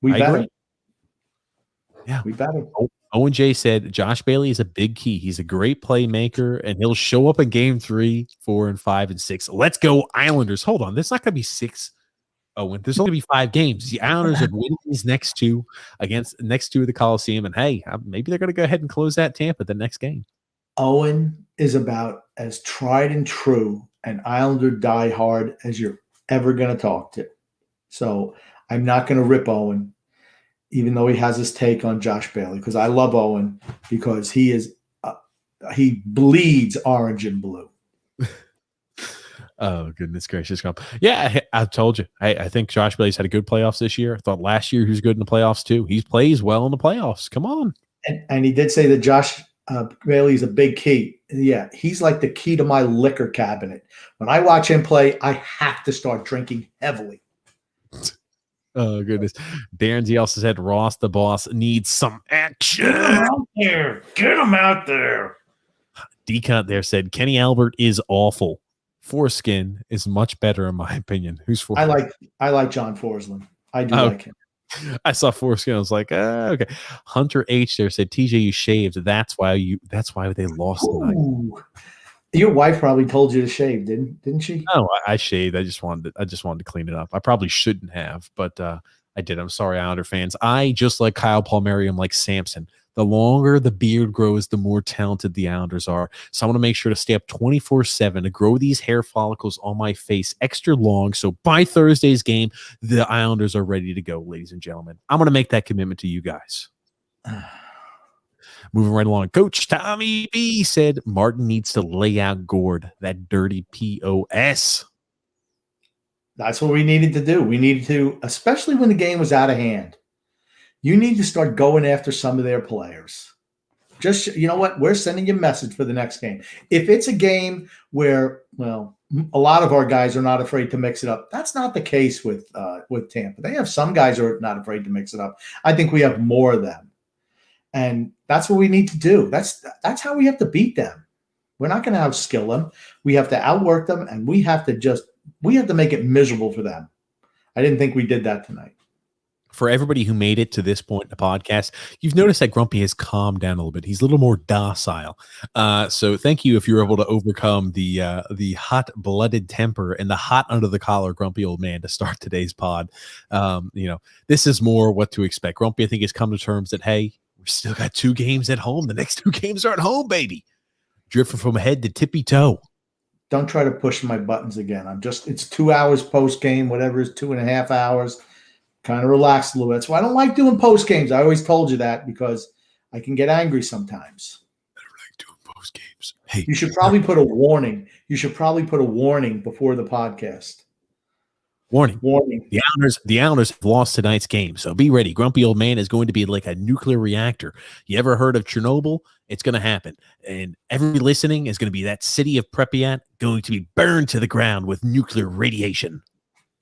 Speaker 3: We better.
Speaker 2: Yeah,
Speaker 3: we better.
Speaker 2: Owen J said Josh Bailey is a big key. He's a great playmaker, and he'll show up in game 3, 4, and 5, and 6. Let's go, Islanders. Hold on. There's not going to be 6, Owen. There's only going to be 5 games. The Islanders are winning these next two of the Coliseum, and hey, maybe they're going to go ahead and close that Tampa the next game.
Speaker 3: Owen is about as tried and true an Islander diehard as you're ever going to talk to. So I'm not going to rip Owen, even though he has his take on Josh Bailey, because I love Owen because he bleeds orange and blue.
Speaker 2: Oh, goodness gracious. Yeah, I told you. I think Josh Bailey's had a good playoffs this year. I thought last year he was good in the playoffs too. He plays well in the playoffs. Come on.
Speaker 3: And he did say that Josh Bailey is a big key. Yeah, he's like the key to my liquor cabinet. When I watch him play, I have to start drinking heavily.
Speaker 2: Oh, goodness. Darren Z also said Ross, the boss, needs some action.
Speaker 3: Get him out there.
Speaker 2: D-Cunt there said Kenny Albert is awful. Foreskin is much better, in my opinion. Who's Foreskin?
Speaker 3: I like John Forsland. I do like him.
Speaker 2: I saw Foreskin. I was like, okay. Hunter H there said, TJ, you shaved. That's why they lost tonight.
Speaker 3: Your wife probably told you to shave, didn't she?
Speaker 2: No, I shaved. I just wanted to clean it up. I probably shouldn't have, but I I did. I'm sorry, Islander fans. I, just like Kyle Palmieri, I'm like Samson. The longer the beard grows, the more talented the Islanders are. So I want to make sure to stay up 24/7 to grow these hair follicles on my face extra long. So by Thursday's game, the Islanders are ready to go, ladies and gentlemen. I'm going to make that commitment to you guys. Moving right along. Coach Tommy B said Martin needs to lay out Gord, that dirty POS.
Speaker 3: That's what we needed to do. We needed to, especially when the game was out of hand. You need to start going after some of their players. Just, you know what? We're sending you a message for the next game. If it's a game where, well, a lot of our guys are not afraid to mix it up. That's not the case with Tampa. They have some guys who are not afraid to mix it up. I think we have more of them. And that's what we need to do. That's how we have to beat them. We're not going to outskill them. We have to outwork them, and we have to make it miserable for them. I didn't think we did that tonight.
Speaker 2: For everybody who made it to this point in the podcast, you've noticed that Grumpy has calmed down a little bit. He's a little more docile. So thank you if you're able to overcome the hot-blooded temper and the hot under-the-collar grumpy old man to start today's pod. This is more what to expect. Grumpy, I think, has come to terms that, hey, we still got 2 games at home. The next 2 games are at home, baby. Drifting from head to tippy toe.
Speaker 3: Don't try to push my buttons again. It's 2 hours post-game, whatever is 2.5 hours. Kind of relax a little bit. That's why I don't like doing post games. I always told you that because I can get angry sometimes.
Speaker 2: I don't like doing post games. Hey,
Speaker 3: you should probably put a warning. You should probably put a warning before the podcast.
Speaker 2: Warning. The Islanders have lost tonight's game, so be ready. Grumpy old man is going to be like a nuclear reactor. You ever heard of Chernobyl? It's going to happen. And every listening is going to be that city of Pripyat going to be burned to the ground with nuclear radiation.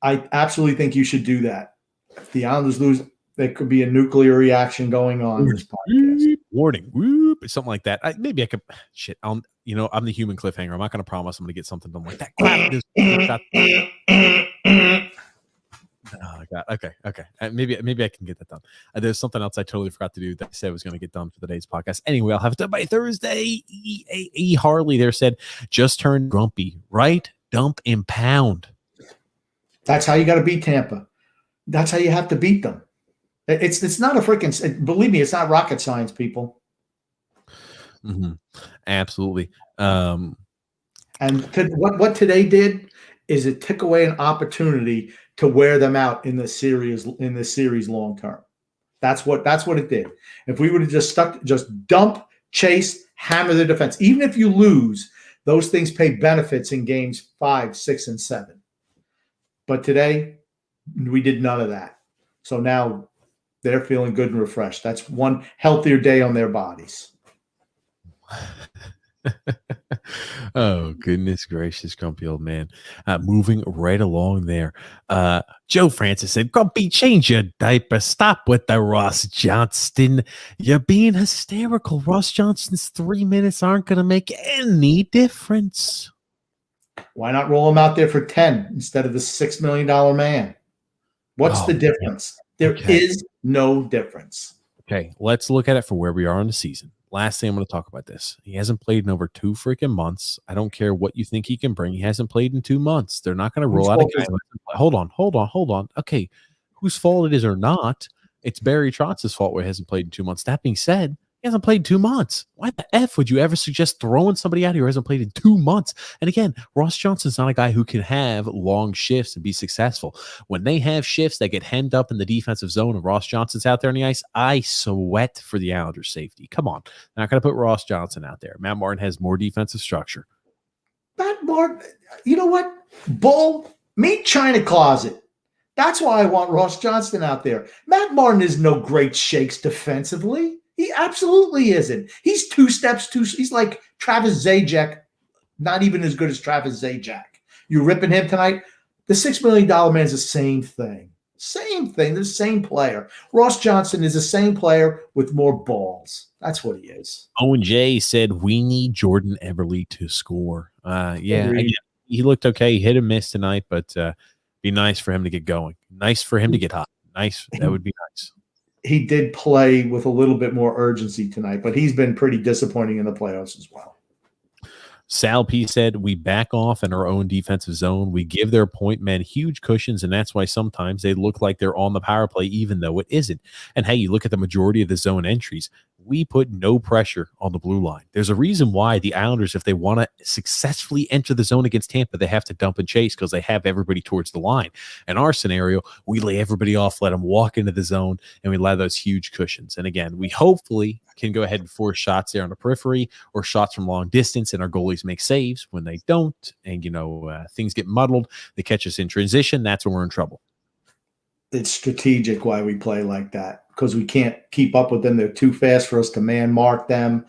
Speaker 3: I absolutely think you should do that. If the Islanders lose, there could be a nuclear reaction going on in this podcast.
Speaker 2: Warning, whoop, something like that. Maybe I could. Shit, I'm the human cliffhanger. I'm not going to promise I'm going to get something done like that. Oh God. Okay. Maybe I can get that done. There's something else I totally forgot to do that I said I was going to get done for today's podcast. Anyway, I'll have it done by Thursday. E. Harley there said, just turned grumpy, right? Dump and pound.
Speaker 3: That's how you got to beat Tampa. That's how you have to beat them. It's not a freaking, believe me, it's not rocket science, people.
Speaker 2: Mm-hmm. Absolutely.
Speaker 3: And what today did is it took away an opportunity to wear them out in the series long term. That's what it did. If we would have just dump, chase, hammer the defense, even if you lose, those things pay benefits in games 5, 6, and 7. But today, we did none of that. So now they're feeling good and refreshed. That's one healthier day on their bodies.
Speaker 2: Oh, goodness gracious, grumpy old man. Moving right along there. Joe Francis said, Grumpy, change your diaper. Stop with the Ross Johnston. You're being hysterical. Ross Johnston's 3 minutes aren't going to make any difference.
Speaker 3: Why not roll him out there for 10 instead of the $6 million man? What's the difference? There is no difference.
Speaker 2: Okay, let's look at it for where we are in the season. Last thing I'm going to talk about this. He hasn't played in over 2 freaking months. I don't care what you think he can bring. He hasn't played in 2 months. They're not going to roll out a guy. Hold on. Okay, whose fault it is or not, it's Barry Trotz's fault where he hasn't played in 2 months. That being said, he hasn't played in 2 months. Why the F would you ever suggest throwing somebody out here who hasn't played in 2 months? And again, Ross Johnston's not a guy who can have long shifts and be successful. When they have shifts that get hemmed up in the defensive zone and Ross Johnston's out there on the ice, I sweat for the Islanders' safety. Come on. They're not going to put Ross Johnston out there. Matt Martin has more defensive structure.
Speaker 3: Matt Martin, you know what? Bull, meet China Closet. That's why I want Ross Johnston out there. Matt Martin is no great shakes defensively. He absolutely isn't. He's 2 steps too. He's like Travis Zajac, not even as good as Travis Zajac. You ripping him tonight? The $6 million man is the same thing. Same thing. They're the same player. Ross Johnston is the same player with more balls. That's what he is.
Speaker 2: Owen J said, we need Jordan Eberle to score. Again, he looked okay. He hit and miss tonight, but be nice for him to get going. Nice for him to get hot. Nice. That would be nice.
Speaker 3: He did play with a little bit more urgency tonight, but he's been pretty disappointing in the playoffs as well.
Speaker 2: Sal P said, we back off in our own defensive zone. We give their point men huge cushions, and that's why sometimes they look like they're on the power play, even though it isn't. And hey, you look at the majority of the zone entries, we put no pressure on the blue line. There's a reason why the Islanders, if they want to successfully enter the zone against Tampa, they have to dump and chase because they have everybody towards the line. In our scenario, we lay everybody off, let them walk into the zone, and we allow those huge cushions. And again, we hopefully can go ahead and force shots there on the periphery or shots from long distance, and our goalies make saves. When they don't, and things get muddled, they catch us in transition. That's when we're in trouble.
Speaker 3: It's strategic why we play like that, because we can't keep up with them. They're too fast for us to man mark them.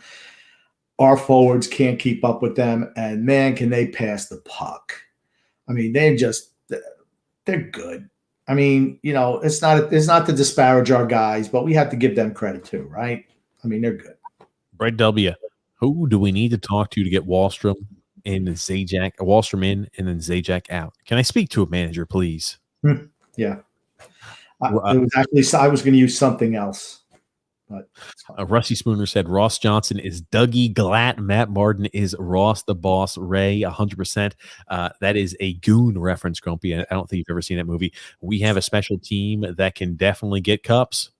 Speaker 3: Our forwards can't keep up with them, and man, can they pass the puck. I mean, they're good. I mean, it's not to disparage our guys, but we have to give them credit too, right? I mean, they're good.
Speaker 2: Brett W. Who do we need to talk to get Wallstrom in and Wallstrom in and then Zajac out? Can I speak to a manager, please?
Speaker 3: Yeah. It was actually, I was going to use something else. But
Speaker 2: Rusty Spooner said Ross Johnson is Dougie Glatt. Matt Martin is Ross the Boss Ray, 100%. That is a Goon reference, Grumpy. I don't think you've ever seen that movie. We have a special team that can definitely get cups.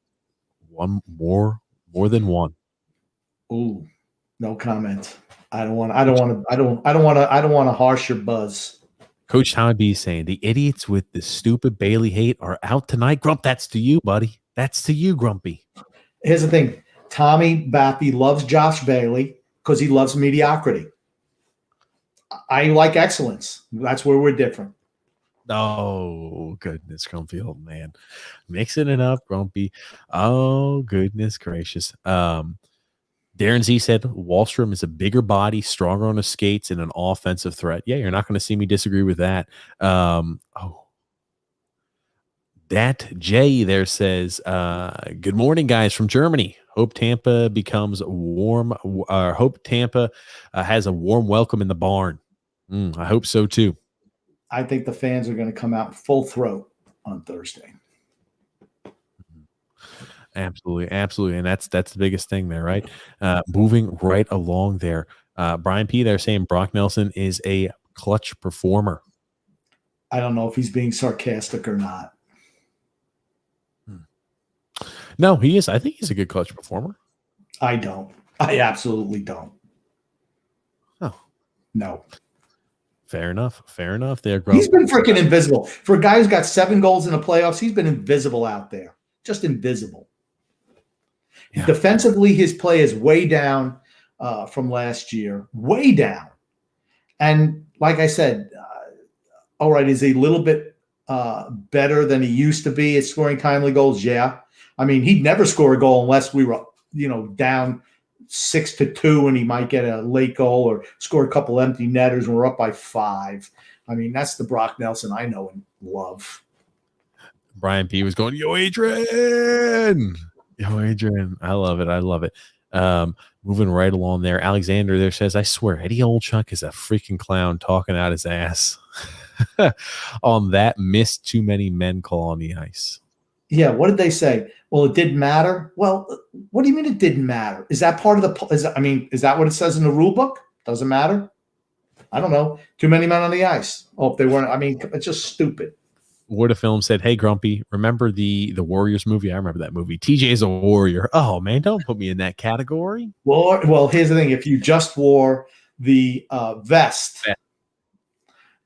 Speaker 2: One more than one.
Speaker 3: Ooh, no comment. I don't want to harsh your buzz.
Speaker 2: Coach Tommy B is saying the idiots with the stupid Bailey hate are out tonight. Grump, that's to you, buddy. That's to you, Grumpy.
Speaker 3: Here's the thing. Tommy Bappy loves Josh Bailey because he loves mediocrity. I like excellence. That's where we're different.
Speaker 2: Oh, goodness, Grumpy, old man. Mixing it up, Grumpy. Oh, goodness gracious. Darren Z said Wallstrom is a bigger body, stronger on his skates, and an offensive threat. Yeah, you're not going to see me disagree with that. That Jay there says, good morning, guys, from Germany. Hope Tampa becomes warm. Hope Tampa has a warm welcome in the barn. I hope so, too.
Speaker 3: I think the fans are going to come out full throat on Thursday.
Speaker 2: Absolutely. And that's the biggest thing there, right? Moving right along there. Brian P. They're saying Brock Nelson is a clutch performer.
Speaker 3: I don't know if he's being sarcastic or not.
Speaker 2: No, he is. I think he's a good clutch performer.
Speaker 3: I don't. I absolutely don't.
Speaker 2: Oh.
Speaker 3: No.
Speaker 2: Fair enough. There,
Speaker 3: he's been freaking invisible. For a guy who's got 7 goals in the playoffs, he's been invisible out there. Just invisible. Yeah. Defensively, his play is way down from last year. Way down. And like I said, all right, is he a little bit better than he used to be at scoring timely goals? Yeah. I mean, he'd never score a goal unless we were, down 6-2 and he might get a late goal or score a couple empty netters and we're up by 5. I mean, that's the Brock Nelson I know and love.
Speaker 2: Brian P. was going, Yo, Adrian. I love it. Moving right along there. Alexander there says, I swear, Eddie Olchuk is a freaking clown talking out his ass on that missed too many men call on the ice.
Speaker 3: Yeah, what did they say? Well, it didn't matter. Well, what do you mean it didn't matter? Is that part of the is that what it says in the rule book? Doesn't matter? I don't know. Too many men on the ice. Oh, if they weren't, it's just stupid.
Speaker 2: What a film said, hey, Grumpy, remember the Warriors movie? I remember that movie. TJ is a warrior. Oh, man, don't put me in that category.
Speaker 3: Well, here's the thing. If you just wore the vest,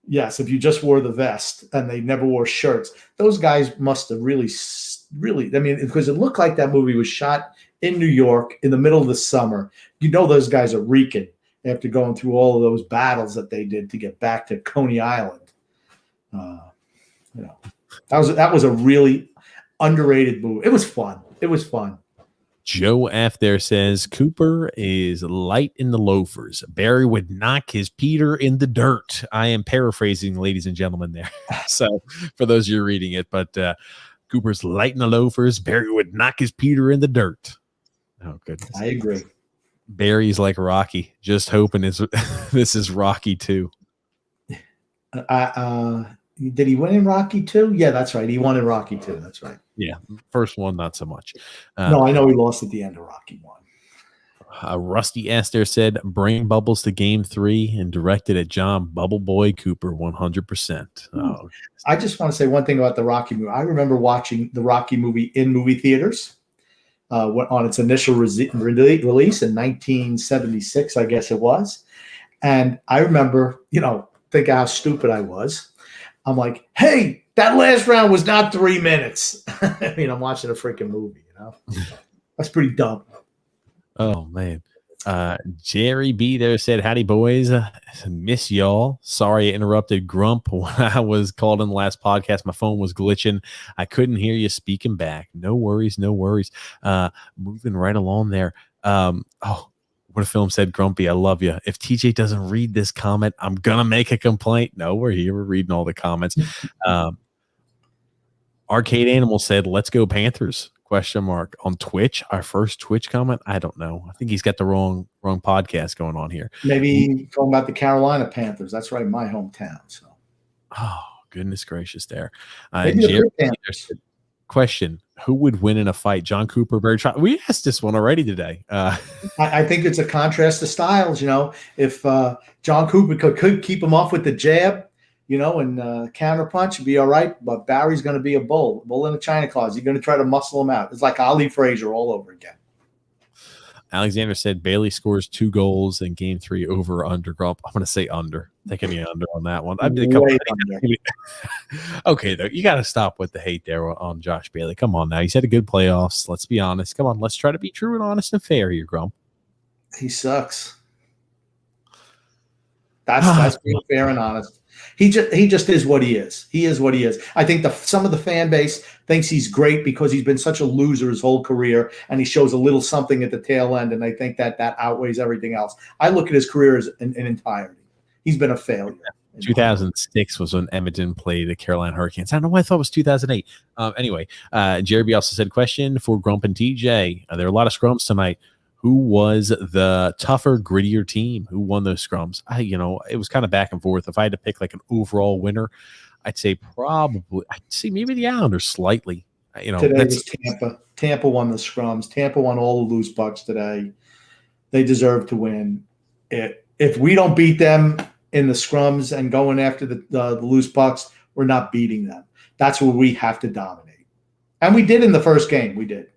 Speaker 3: yes, if you just wore the vest and they never wore shirts, those guys must have really, because it looked like that movie was shot in New York in the middle of the summer. Those guys are reeking after going through all of those battles that they did to get back to Coney Island. That was a really underrated movie. It was fun.
Speaker 2: Joe F. there says Cooper is light in the loafers. Barry would knock his Peter in the dirt. I am paraphrasing, ladies and gentlemen, there. So for those of you reading it, but Cooper's light in the loafers. Barry would knock his Peter in the dirt. Oh, goodness.
Speaker 3: I agree.
Speaker 2: Barry's like Rocky. Just hoping this is Rocky 2.
Speaker 3: Did he win in Rocky 2? Yeah, that's right. He won in Rocky 2. That's right.
Speaker 2: Yeah. First one, not so much.
Speaker 3: No, I know he lost at the end of Rocky 1.
Speaker 2: Rusty Esther said, bring Bubbles to game 3 and directed at John Bubble Boy Cooper 100%. Oh.
Speaker 3: I just want to say one thing about the Rocky movie. I remember watching the Rocky movie in movie theaters on its initial release in 1976, I guess it was. And I remember, think how stupid I was. I'm like, hey, that last round was not 3 minutes. I mean, I'm watching a freaking movie, That's pretty dumb.
Speaker 2: Oh, man. Jerry B there said, howdy, boys. Miss y'all. Sorry I interrupted Grump when I was called in the last podcast. My phone was glitching. I couldn't hear you speaking back. No worries. Moving right along there. What a film said, Grumpy, I love you. If TJ doesn't read this comment, I'm going to make a complaint. No, we're here. We're reading all the comments. Arcade Animal said, let's go Panthers. ? On Twitch. Our first Twitch comment. I don't know. I think he's got the wrong podcast going on here.
Speaker 3: Maybe talking about the Carolina Panthers. That's right, my hometown. So,
Speaker 2: oh goodness gracious, there.
Speaker 3: Jerry,
Speaker 2: question: who would win in a fight, John Cooper, Barry Trotz? We asked this one already today.
Speaker 3: I think it's a contrast of styles. If John Cooper could keep him off with the jab, and counter punch would be all right. But Barry's going to be a bull in a china closet. He's going to try to muscle him out. It's like Ali Frazier all over again.
Speaker 2: Alexander said Bailey scores 2 goals in game 3 over or under. Grump. I'm going to say under. Taking the under on that one. Okay, though. You got to stop with the hate there on Josh Bailey. Come on now. He's had a good playoffs. Let's be honest. Come on. Let's try to be true and honest and fair here, Grump.
Speaker 3: He sucks. That's being fair and honest. He just is what he is. He is what he is. I think some of the fan base thinks he's great because he's been such a loser his whole career, and he shows a little something at the tail end, and they think that outweighs everything else. I look at his career as an entirety. He's been a failure.
Speaker 2: 2006 was when Edmonton played the Carolina Hurricanes. I don't know why I thought it was 2008. Anyway, Jerry B also said, question for Grump and TJ. There are a lot of scrums tonight. Who was the tougher, grittier team? Who won those scrums? It was kind of back and forth. If I had to pick like an overall winner, I'd say maybe the Islanders slightly.
Speaker 3: Today was Tampa. Tampa won the scrums. Tampa won all the loose pucks today. They deserve to win. If we don't beat them in the scrums and going after the loose pucks, we're not beating them. That's where we have to dominate. And we did in the first game. We did.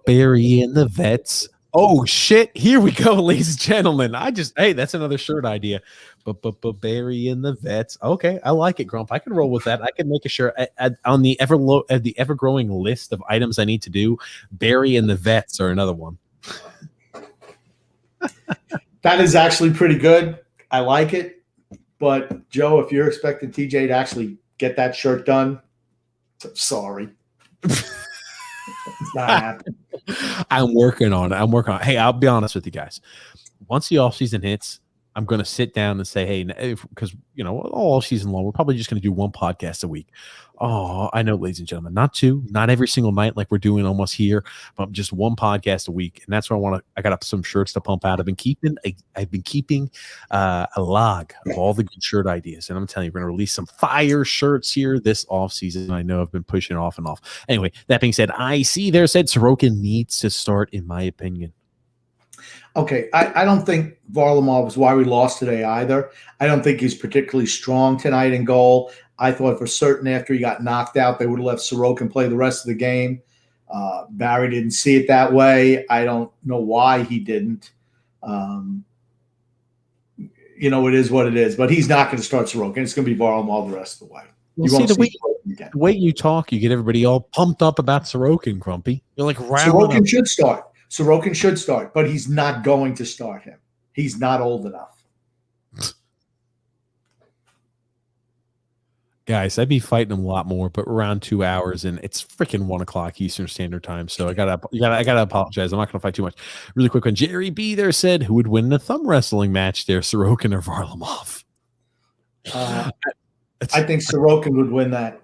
Speaker 2: Barry and the Vets. Oh shit! Here we go, ladies and gentlemen. That's another shirt idea. Barry and the Vets. Okay, I like it, Grump. I can roll with that. I can make a shirt on the ever growing list of items I need to do. Barry and the Vets are another one.
Speaker 3: That is actually pretty good. I like it. But Joe, if you're expecting TJ to actually get that shirt done, I'm sorry. It's not happening.
Speaker 2: I'm working on it. Hey, I'll be honest with you guys. Once the offseason hits, I'm going to sit down and say, hey, because, all season long, we're probably just going to do 1 podcast a week. Oh, I know, ladies and gentlemen, not 2, not every single night like we're doing almost here, but just 1 podcast a week. And that's where I got up some shirts to pump out. I've been keeping a log of all the good shirt ideas. And I'm telling you, we're going to release some fire shirts here this off season. I know I've been pushing off and off. Anyway, that being said, I see there said Sorokin needs to start, in my opinion.
Speaker 3: Okay, I don't think Varlamov is why we lost today either. I don't think he's particularly strong tonight in goal. I thought for certain after he got knocked out, they would have let Sorokin play the rest of the game. Barry didn't see it that way. I don't know why he didn't. It is what it is. But he's not going to start Sorokin. It's going to be Varlamov the rest of the way.
Speaker 2: The way you talk, you get everybody all pumped up about Sorokin, Grumpy. You're like,
Speaker 3: Sorokin should start. Sorokin should start, but he's not going to start him. He's not old enough.
Speaker 2: Guys, I'd be fighting him a lot more, but around 2 hours, and it's freaking 1 o'clock Eastern Standard Time. So I gotta apologize. I'm not gonna fight too much. Really quick one. Jerry B there said, who would win in a thumb wrestling match there, Sorokin or Varlamov?
Speaker 3: I think Sorokin would win that.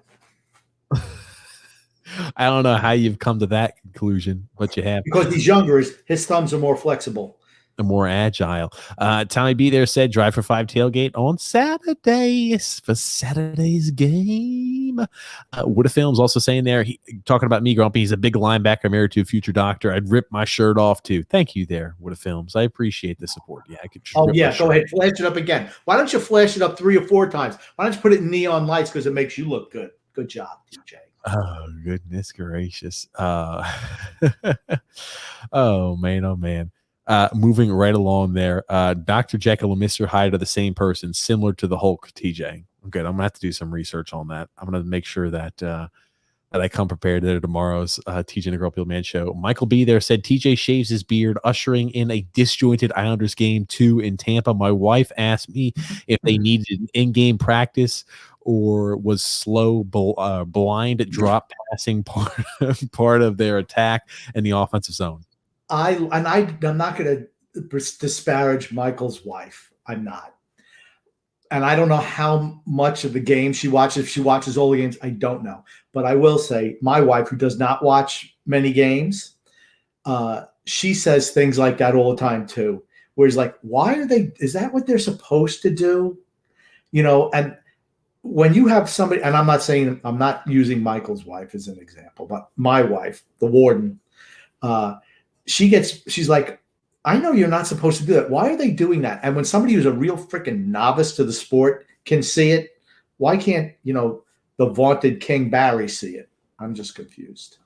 Speaker 2: I don't know how you've come to that conclusion, but you have.
Speaker 3: Because he's younger, his thumbs are more flexible.
Speaker 2: and more agile. Tommy B there said drive for 5 tailgate on Saturdays for Saturday's game. Wood Films also saying there, talking about me, Grumpy, he's a big linebacker married to a future doctor. I'd rip my shirt off too. Thank you there, Wood Films. I appreciate the support. Yeah, I could.
Speaker 3: Oh yeah, go ahead, flash it up again. Why don't you flash it up 3 or 4 times? Why don't you put it in neon lights because it makes you look good? Good job, DJ.
Speaker 2: Oh goodness gracious. Oh man. Moving right along there. Dr. Jekyll and Mr. Hyde are the same person, similar to the Hulk, TJ. Okay, I'm gonna have to do some research on that. I'm gonna make sure that that I come prepared to tomorrow's TJ and the Grumpy Old Man show. Michael B there said TJ shaves his beard, ushering in a disjointed Islanders game 2 in Tampa. My wife asked me if they needed an in-game practice or was slow blind drop passing part of their attack in the offensive zone.
Speaker 3: I'm not going to disparage Michael's wife. I'm not. And I don't know how much of the game she watches. If she watches all the games, I don't know. But I will say my wife, who does not watch many games, she says things like that all the time too. Where it's like, why are they – is that what they're supposed to do? You know, and when you have somebody – and I'm not saying – I'm not using Michael's wife as an example, but my wife, the warden, she's like, I know you're not supposed to do that. Why are they doing that? And when somebody who's a real freaking novice to the sport can see it, why can't, the vaunted King Barry see it? I'm just confused.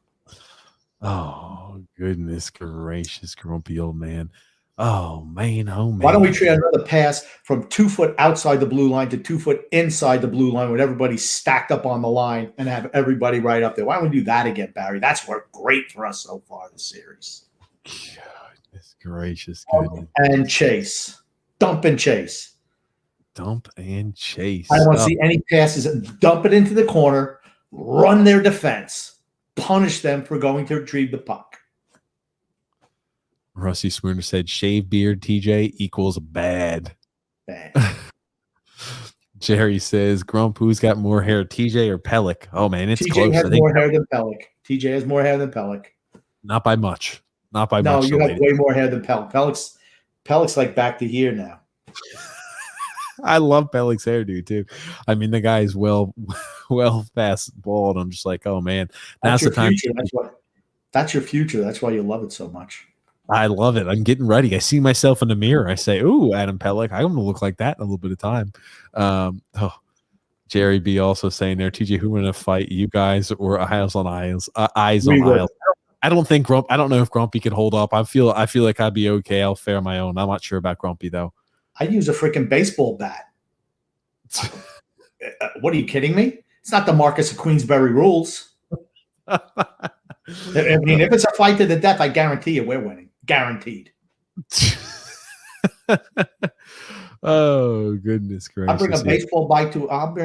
Speaker 2: Oh, goodness gracious, Grumpy Old Man. Oh, man.
Speaker 3: Why don't we try another pass from 2 foot outside the blue line to 2 foot inside the blue line with everybody stacked up on the line and have everybody right up there? Why don't we do that again, Barry? That's worked great for us so far this series.
Speaker 2: Goodness gracious. Goodness.
Speaker 3: And chase. Dump and chase.
Speaker 2: Dump and chase.
Speaker 3: I don't want to see any passes. Dump it into the corner. Run their defense. Punish them for going to retrieve the puck.
Speaker 2: Rusty Spooner said, shave beard, TJ equals bad.
Speaker 3: Bad.
Speaker 2: Jerry says, Grump, who's got more hair, TJ or Pellick? Oh, man, it's
Speaker 3: TJ
Speaker 2: close.
Speaker 3: has more hair than Pellick. TJ has more hair than Pellick.
Speaker 2: Not by much. Not by
Speaker 3: no,
Speaker 2: much.
Speaker 3: No, you have way more hair than Pellick. Pellick's like back to here now.
Speaker 2: I love Pellick's hairdo too. I mean, the guy is well past bald. I'm just like, oh man, that's the time.
Speaker 3: That's your future. That's why you love it so much.
Speaker 2: I love it. I'm getting ready. I see myself in the mirror. I say, "Ooh, Adam Pellick, I'm going to look like that in a little bit of time." Jerry B also saying there, TJ, who in a fight, you guys or eyes on aisles? Eyes on aisles. I don't think I don't know if Grumpy could hold up. I feel like I'd be okay. I'll fare my own. I'm not sure about Grumpy though.
Speaker 3: I'd use a freaking baseball bat. What are you kidding me? It's not the Marcus of Queensberry rules. I mean, if it's a fight to the death, I guarantee you we're winning. Guaranteed.
Speaker 2: Oh goodness gracious!
Speaker 3: I'll bring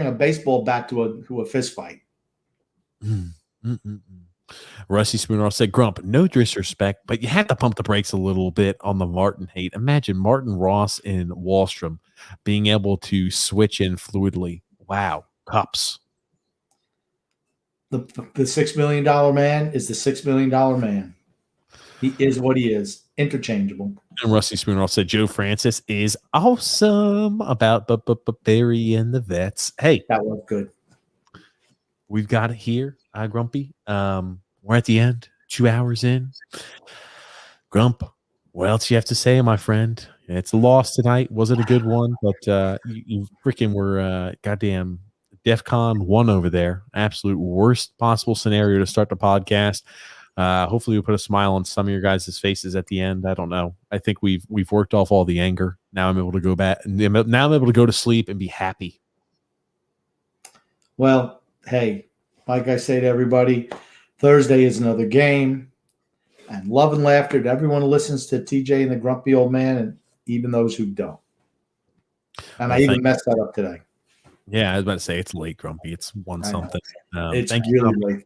Speaker 3: a baseball bat to a fist fight.
Speaker 2: Rusty Spooner said, Grump, no disrespect, but you have to pump the brakes a little bit on the Martin hate. Imagine Martin Ross and Wallstrom being able to switch in fluidly. Wow, cups.
Speaker 3: The $6 million man is the $6 million man. He is what he is. Interchangeable.
Speaker 2: And Rusty Spooner said, Joe Francis is awesome about Barry and the Vets. Hey,
Speaker 3: that was good.
Speaker 2: We've got it here, Grumpy. We're at the end, 2 hours in. Grump, what else you have to say, my friend? It's a loss tonight. Was it a good one? But you freaking were goddamn DEFCON 1 over there. Absolute worst possible scenario to start the podcast. Hopefully we put a smile on some of your guys' faces at the end. I don't know. I think we've worked off all the anger. Now I'm able to go back. Now I'm able to go to sleep and be happy.
Speaker 3: Well, hey, like I say to everybody, Thursday is another game. And love and laughter to everyone who listens to TJ and the Grumpy Old Man, and even those who don't. And I even messed that up today.
Speaker 2: Yeah, I was about to say it's late, Grumpy. It's one something.
Speaker 3: It's really late.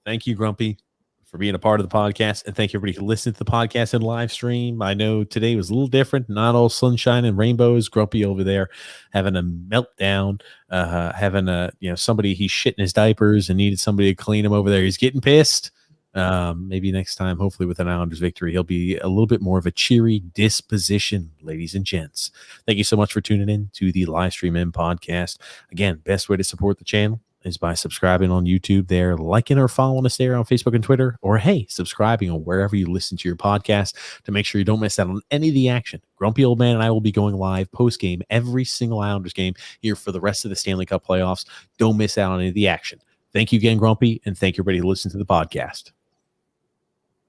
Speaker 2: Thank you, Grumpy, for being a part of the podcast, and thank you everybody who listened to the podcast and live stream. I know today was a little different, not all sunshine and rainbows. Grumpy over there having a meltdown, having somebody, he's shitting his diapers and needed somebody to clean him over there. He's getting pissed. Maybe next time, hopefully with an Islanders victory, he'll be a little bit more of a cheery disposition, ladies and gents. Thank you so much for tuning in to the Live Stream In podcast. Again, best way to support the channel is by subscribing on YouTube there, liking or following us there on Facebook and Twitter, or hey, subscribing on wherever you listen to your podcast to make sure you don't miss out on any of the action. Grumpy Old Man and I will be going live post-game every single Islanders game here for the rest of the Stanley Cup playoffs. Don't miss out on any of the action. Thank you again, Grumpy, and thank you everybody who listened to the podcast.